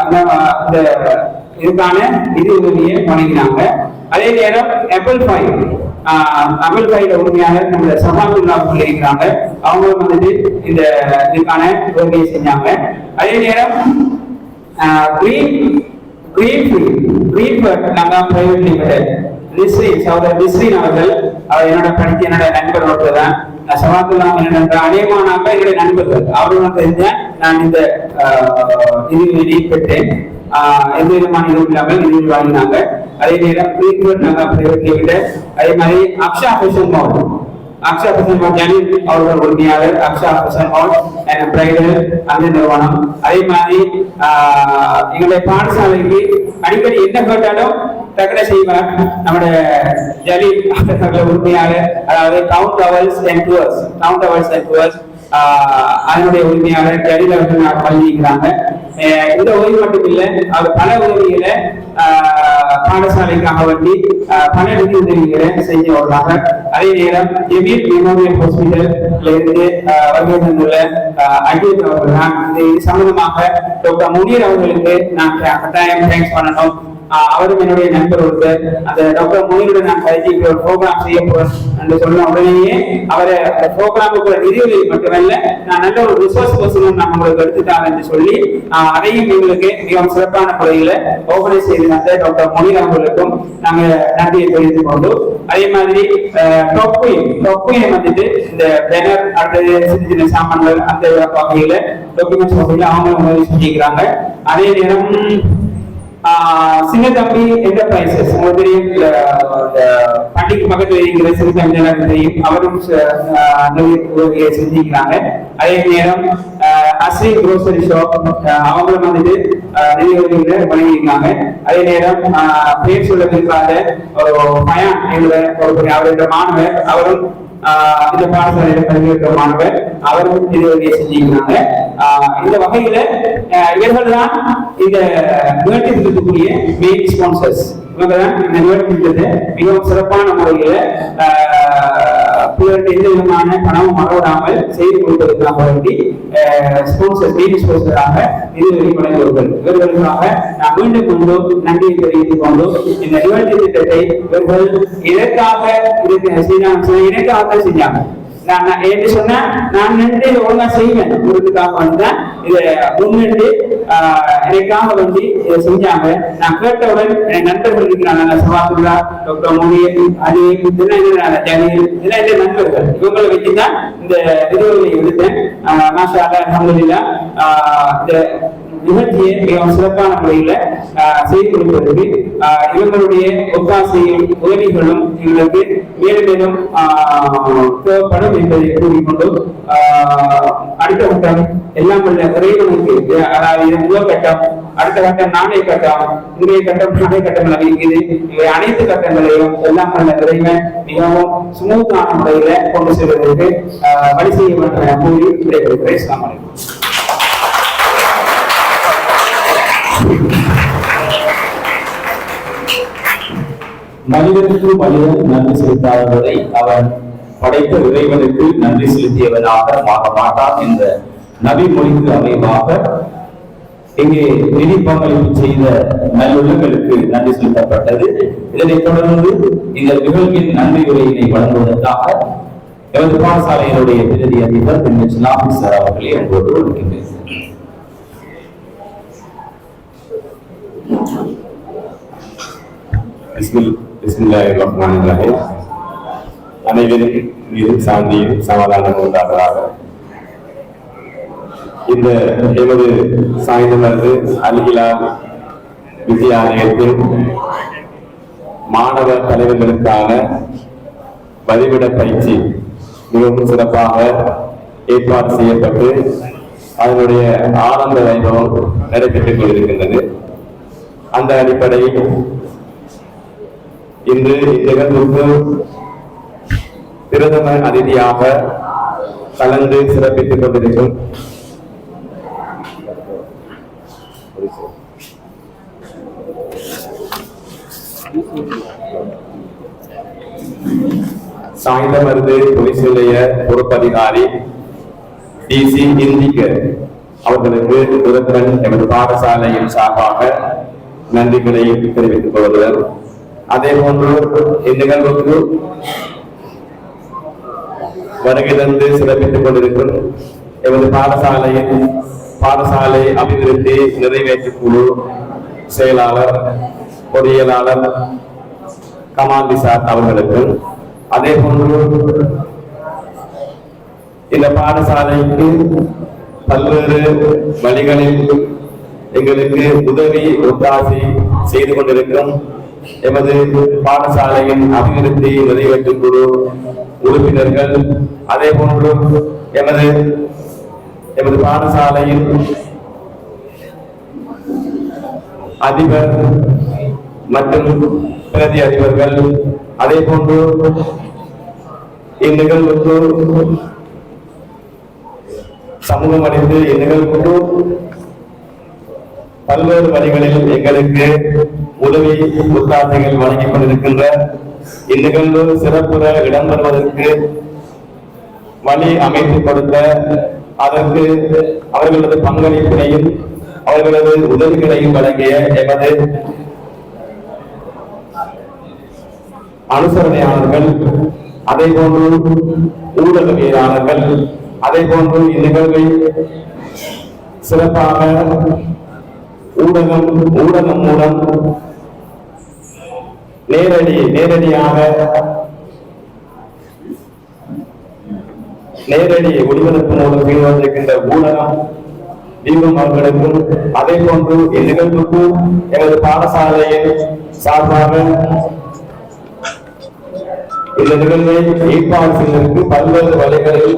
இந்த இதுக்கான நிதி உதவியை வழங்கினாங்க. அதே நேரம் Apple Pie உரிமையாளர் நம்ம சமாதுல்லா இருக்கிறாங்க, அவங்களும் வந்துட்டு இந்த இதுக்கான உதவியை செஞ்சாங்க. அதே நேரம் அவர்கள் என்னோட படித்த என்னோட நண்பர்களோடு தான் சமாதுல்லா என்னோட அநேகமானாக்க என்னுடைய நண்பர்கள், அவர்களும் தெரிஞ்ச நான் இந்த இது பெற்றேன். எந்த விதமான இதுவும் இல்லாமல் நிதி வாங்கினாங்க. அதே நேரம் அதே மாதிரி அக்ஷா ஃபேஷன் மால் ஜலீல் அவர்கள் உரிமையாளர் Aqsa fashion mall and bridal அந்த நிறுவனம். அதே மாதிரி எங்களுடைய பாடசாலைக்கு அடிக்கடி என்ன கேட்டாலும் டக்கட செய்வார் நம்முடைய ஜலீல் அவர்கள் உரிமையாளர், அதாவது டவுன் டிராவல்ஸ் அண்ட் டூர்ஸ் அதனுடைய உரிமையாளர் ஜலீல் அவர்கள் பள்ளிக்கிறாங்க. இந்த உதவி மட்டும் இல்லை, அவர் பல உதவிகளை பாடசாலைக்காக வேண்டி பல நிதி உதவிகளை செய்ய வருவாங்க. அதே நேரம் ஜெமீல் மெமோரியல் ஹாஸ்பிட்டல் இருந்து வருகை தந்துள்ள அஜித் அவர்கள் தான் இது சம்பந்தமாக டாக்டர் முனீர் அவர்களுக்கு நான் கட்டாயம் தேங்க்ஸ் பண்ணணும். அவரும் என்னுடைய நண்பர் ஒருத்தர். அந்த டாக்டர் முனீருடன் நான் கழிச்சு ஒரு ப்ரோக்ராம் செய்ய போறேன் என்று சொன்ன உடனேயே அவரை ப்ரோக்ராமுக்கு நிதி உதவி மட்டுமல்ல, நான் நல்ல ஒரு ரிசோர்ஸ் பர்சனும் நான் உங்களுக்கு எடுத்துட்டாங்க என்று சொல்லி அதையும் எங்களுக்கு மிகவும் சிறப்பான முறையில ஆர்கனைஸ் செய்து வந்த டாக்டர் முனீர் அவர்களுக்கும் நாங்க நன்றியை தெரிவித்துக் கொண்டு, அதே மாதிரி டொக்குயை வந்துட்டு இந்த பேனர் அடுத்தது சின்ன சின்ன சாமான்கள் அந்த வகையில டாக்குமெண்ட்ஸ் வகையில அவங்களும் உதவி செஞ்சுக்கிறாங்க. அதே நேரம் சின்னதம்பி என்டர்பிரைசஸ், உங்களுக்கு தெரியும், பண்டிகை பக்கத்தில் இருக்கிற சின்னதம்பி தெரியும், அவரும் செஞ்சுக்கிறாங்க. அதே நேரம் அஸ்ரீ குரோசரி ஷாப், அவங்களும் வந்துட்டு நிதி உதவிகளை வழங்கியிருக்காங்க. அதே நேரம் பேர் சொல்லவிருக்காத ஒரு பயான் அவருடைய மாணவர், அவரும் இந்த பாடசாலையில பங்கேற்ற மாணவர், அவரும் நிதி உதவியை செஞ்சுக்கிறாங்க. இந்த வகையில இவர்கள் தான் இந்த நிகழ்ச்சி திட்டத்துக்குரிய மெயின் ஸ்பான்சர்ஸ். இவங்க தான் இந்த நிகழ்ச்சி திட்டத்தை மிகவும் சிறப்பான முறையில பிறருக்கு எந்த விதமான பணமும் மறவிடாமல் செய்து கொடுப்பதற்காக வேண்டி மெயின் ஸ்பான்சராக நிதி உதவி வழங்குவார்கள். இவர்களுக்காக நான் மீண்டும் கொண்டு நன்றியை தெரிவித்துக் கொண்டு இந்த நிகழ்ச்சி திட்டத்தை இவர்கள் இதற்காக செஞ்சாங்க. நான் என்று சொன்னா நான் நின்று ஒழுங்கா செய்வேன் உங்களுக்காக வந்தேன். இதை முன்னிட்டு எனக்காக வேண்டி இதை செஞ்சாங்க. நான் கேட்டவுடன் என் நண்பர்கள் இருக்கிறாங்க, சவாத்துல்லா, டாக்டர் முனீர், அலி, ஜலீல், இதெல்லாம் என் நண்பர்கள். இவங்களை வச்சுதான் இந்த நிறுவனத்தை எடுத்தேன். மாஷா அல்லாஹ், அல்ஹம்துலில்லாஹ். இந்த நிகழ்ச்சியை மிகவும் சிறப்பான முறையில செய்து கொடுப்பதற்கு இவங்களுடைய ஒத்தாசையும் உதவிகளும் எங்களுக்கு மேலும் மேலும் தேவைப்படும் என்பதை கூறிக்கொண்டு அடுத்த கட்டம் எல்லாம் உள்ள இறைவனுக்கு, அதாவது முதல் கட்டம், அடுத்த கட்டம் நாணய கட்டம், இன்றைய கட்டம் நாணய கட்டம் இருக்குது. இவை அனைத்து கட்டங்களையும் எல்லாம் உள்ள இறைவன் மிகவும் சுமூத்தான முறையில கொண்டு செல்வதற்கு வழி செய்ய வேண்டும் என கூறி விடைபெறுகிறேன். அஸ்ஸலாமு அலைக்கும். மனிதனுக்கு மனிதன் நன்றி செலுத்தாதவரை அவன் படைத்த இறைவனுக்கு நன்றி செலுத்தியவனாக மாற மாட்டான் என்ற நபி மொழிக்கு அமைவாக இங்கே நிதி பங்களிப்பு செய்த நல்லுள்ளங்களுக்கு நன்றி செலுத்தப்பட்டது. இதனைத் தொடர்ந்து இந்த நிகழ்வின் நன்றி உரையினை வழங்குவதற்காக எமது பாடசாலையினுடைய பிரதி அதிபர் ஆபீசர் அவர்களை அன்போடு வருகின்றேன். பிஸ்மில்லாஹிர்ரஹ்மானிர்ரஹீம். அனைவரும் மீதும் சாந்தியும் சமாதானம் உண்டாவதாக. இந்த எமது சாய்ந்தமர்ந்து அல்ஹிலால் வித்தியாலயத்தில் மாணவ தலைவர்களுக்கான வழிவிட பயிற்சி மிகவும் சிறப்பாக ஏற்பாடு செய்யப்பட்டு அதனுடைய ஆனந்த வைபவம் நடைபெற்றுக் கொண்டிருக்கின்றது. அந்த அடிப்படையில் இன்று இந்நிகழ்வுக்கு பிரதம அதிதியாக கலந்து சிறப்பித்துக் கொண்டிருக்கும் சாய்ந்தமருது போலீஸ் நிலைய பொறுப்பதிகாரி டிசி இந்திக அவர்களுக்கு துரக்கன் எமது பாடசாலையின் சார்பாக நன்றிகளை தெரிவித்துக் கொள்வதுடன் அதே போன்று இந்நிகழ்வுக்கு வருகை தந்து சிறப்பித்துக் கொண்டிருக்கும் எமது பாடசாலை அபிவிருத்தி நிறைவேற்று குழு செயலாளர் பொறியியலாளர் கமால் நிசாத் அவர்களுக்கு, அதே போன்று இந்த பாடசாலைக்கு பல்வேறு வழிகளில் எங்களுக்கு உதவி ஒத்தாசி செய்து கொண்டிருக்கும் எமது பாடசாலையின் அபிவிருத்தி நிறைவேற்று குழு உறுப்பினர்கள், அதே போன்று எமது பாடசாலையின் அதிபர் மற்றும் பிரதி அதிபர்கள், அதே போன்று இந்நிகழ்வுக்கு சமூகம் அடைந்து இந்நிகழ்வுக்கு பல்வேறு வழிகளில் எங்களுக்கு உதவி ஒத்தாசைகள் வழங்கிக் கொண்டிருக்கின்ற இந்நிகழ்வு சிறப்புற இடம்பெறுவதற்கு வழி அமைத்து கொடுத்த அதற்கு அவர்களது பங்களிப்பினையும் அவர்களது உதவிகளையும் வழங்கிய எமது அனுசரணையாளர்கள், அதே போன்று ஊடகவியலாளர்கள், அதே போன்று இந்நிகழ்வை சிறப்பாக ஊடகம் மூலம் நேரடி ஒளிபரப்பு மூலம் கீழ்வந்திருக்கின்ற ஊடகம் தீபம் அவர்களுக்கும், அதே போன்று இந்நிகழ்வுக்கு எமது பாடசாலையின் சார்பாக இந்த நிகழ்வை ஏற்பாடு செய்வதற்கு பல்வேறு வழிகளில்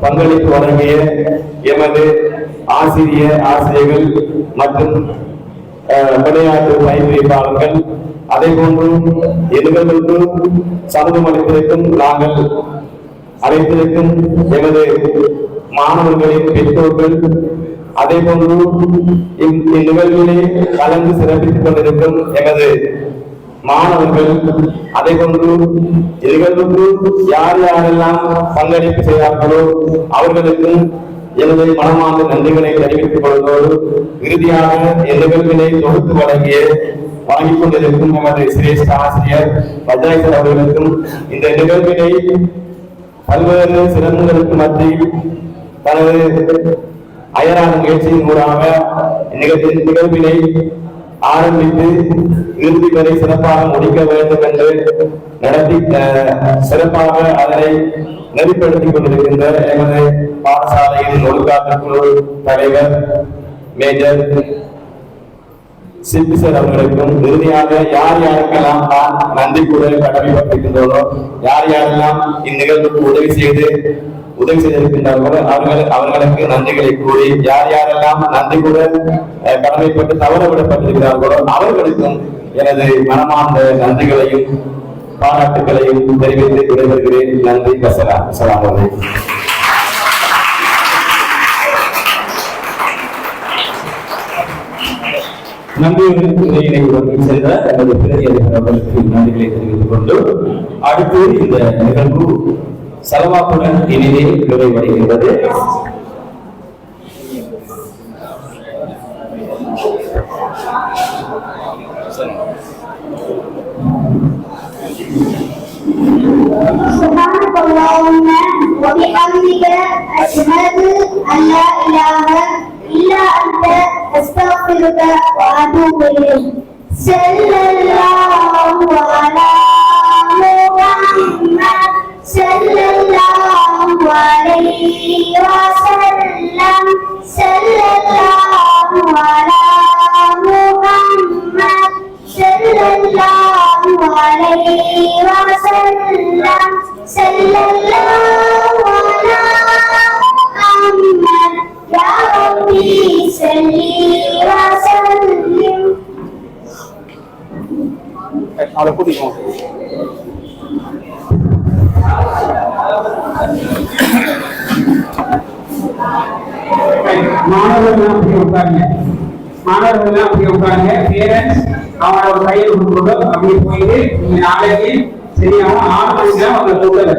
பங்களிப்பு வழங்கிய எமது ஆசிரியர்கள் மற்றும் விளையாட்டு பயிற்றுவிப்பாளர்கள், அதே போன்று நிகழ்வுக்கு சமூகம் அளிப்பதற்கும் நாங்கள் அழைத்திருக்கும் எமது மாணவர்களின் பெற்றோர்கள், அதே போன்று இந்நிகழ்விலே கலந்து சிறப்பித்துக் கொண்டிருக்கும் எமது மாணவர்கள், அதே போன்று நிகழ்வுக்கு யார் யாரெல்லாம் பங்களிப்பு செய்தார்களோ அவர்களுக்கும் எனது மனமார்ந்த நன்றிகளை தெரிவித்துக் கொள்வதோடு இறுதியாக நிகழ்வினை தொகுத்து வழங்கிக் கொண்டிருக்கும் எமது சிரேஷ்ட ஆசிரியர் பஜாய்சர் அவர்களுக்கும் இந்த நிகழ்வினை பல்வேறு சிரமங்களுக்கு மத்தியில் தனது அயரான முயற்சியின் மூலமாக நிகழ்வினை ஆரம்பித்து இறுதி வரை சிறப்பாக முடிக்க வேண்டும் என்று நடத்தி சிறப்பாக அதனை நெறிப்படுத்திக் கொண்டிருக்கின்ற எமது பாடசாலையின் ஒழுங்காற்று குழு தலைவர் மேஜர் சிபிசர் அவர்களுக்கும் இறுதியாக யார் யாருக்கெல்லாம் தான் நன்றி கூற கடமைப்பட்டிருக்கின்றனோ, யார் யாரெல்லாம் இந்நிகழ்வுக்கு உதவி செய்திருக்கின்றார்களோ அவர்களுக்கு நன்றிகளை கூறி, யார் யாரெல்லாம் நன்றி கூட கடமைப்பட்டு தவறவிடப்பட்டிருக்கிறார்களோ அவர்களுக்கும் எனது மனமார்ந்த நன்றிகளையும் பாராட்டுகளையும் தெரிவித்து விடைபெறுகிறேன். நன்றி. அஸ்ஸலாமு அலைக்கும். நம்பியுடன் இடையிலே உறங்கி சென்ற எனது பிரதி அதிகாரி அவர்களுக்கு நன்றிகளை தெரிவித்துக் கொண்டு அடுத்து இந்த நிகழ்வு சலவாக்குடன் இனிதே நிறைவடைகின்றது. سبحانك اللهم وبحمدك أشهد أن لا إله إلا أنت أستغفرك وأتوب إليك. صلى الله على محمد صلى الله عليه وسلم. صلى الله على محمد صلى الله عليه وسلم. صلى الله على محمد يا ربي صل وسلم. மாணவர்கள் அப்படி உட்காருங்க, மாணவர்கள் அப்படி உட்காருங்க. பேரண்ட்ஸ் அவனோட கையில் கொடுக்கணும். அப்படி போயிட்டு நீங்க நாளைக்கு சரியான 6 மணிக்கு அவங்க கூட்டல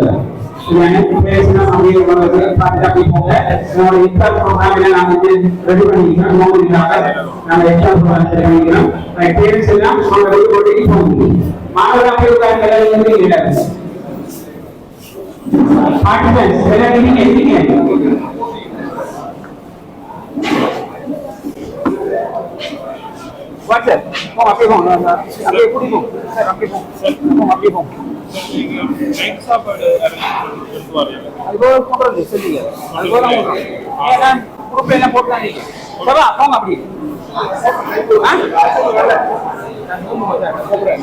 பேசினா அப்படியே பார்த்துட்டு அப்படி போங்க. என்னோட எக்ஸாம் ப்ரோக்ராம் நாங்கள் ரெடி பண்ணிக்கிறோம். நாங்கள் எக்ஸாம் ப்ரோக்ராம் ரெடி பண்ணிக்கிறோம். பேரண்ட்ஸ் எல்லாம் அவங்க ரெடி போட்டு போகுது. மாணவர்கள் அப்படி உட்காருங்க. எல்லாரும் பார்ட்டிசிபென்ட்ஸ் எல்லாரும் எங்க WhatsApp, vamos aqui, vamos, aqui por isso, aqui vamos, aqui vamos. Agora compra desse dia, agora vamos. É kan, problema por tadi. Coba, vamos abrir. Ah?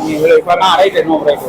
Ini boleh pernah right no right.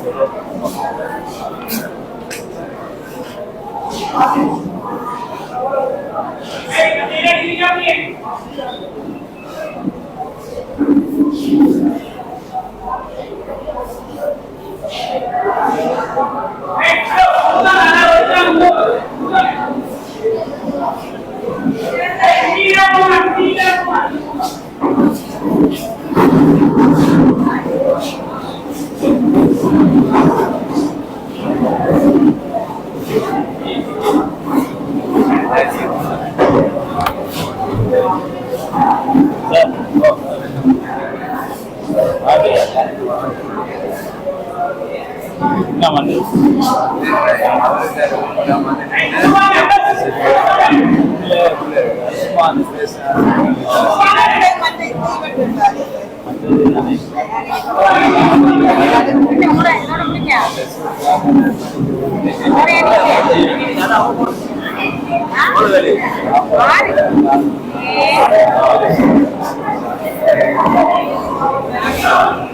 Mari.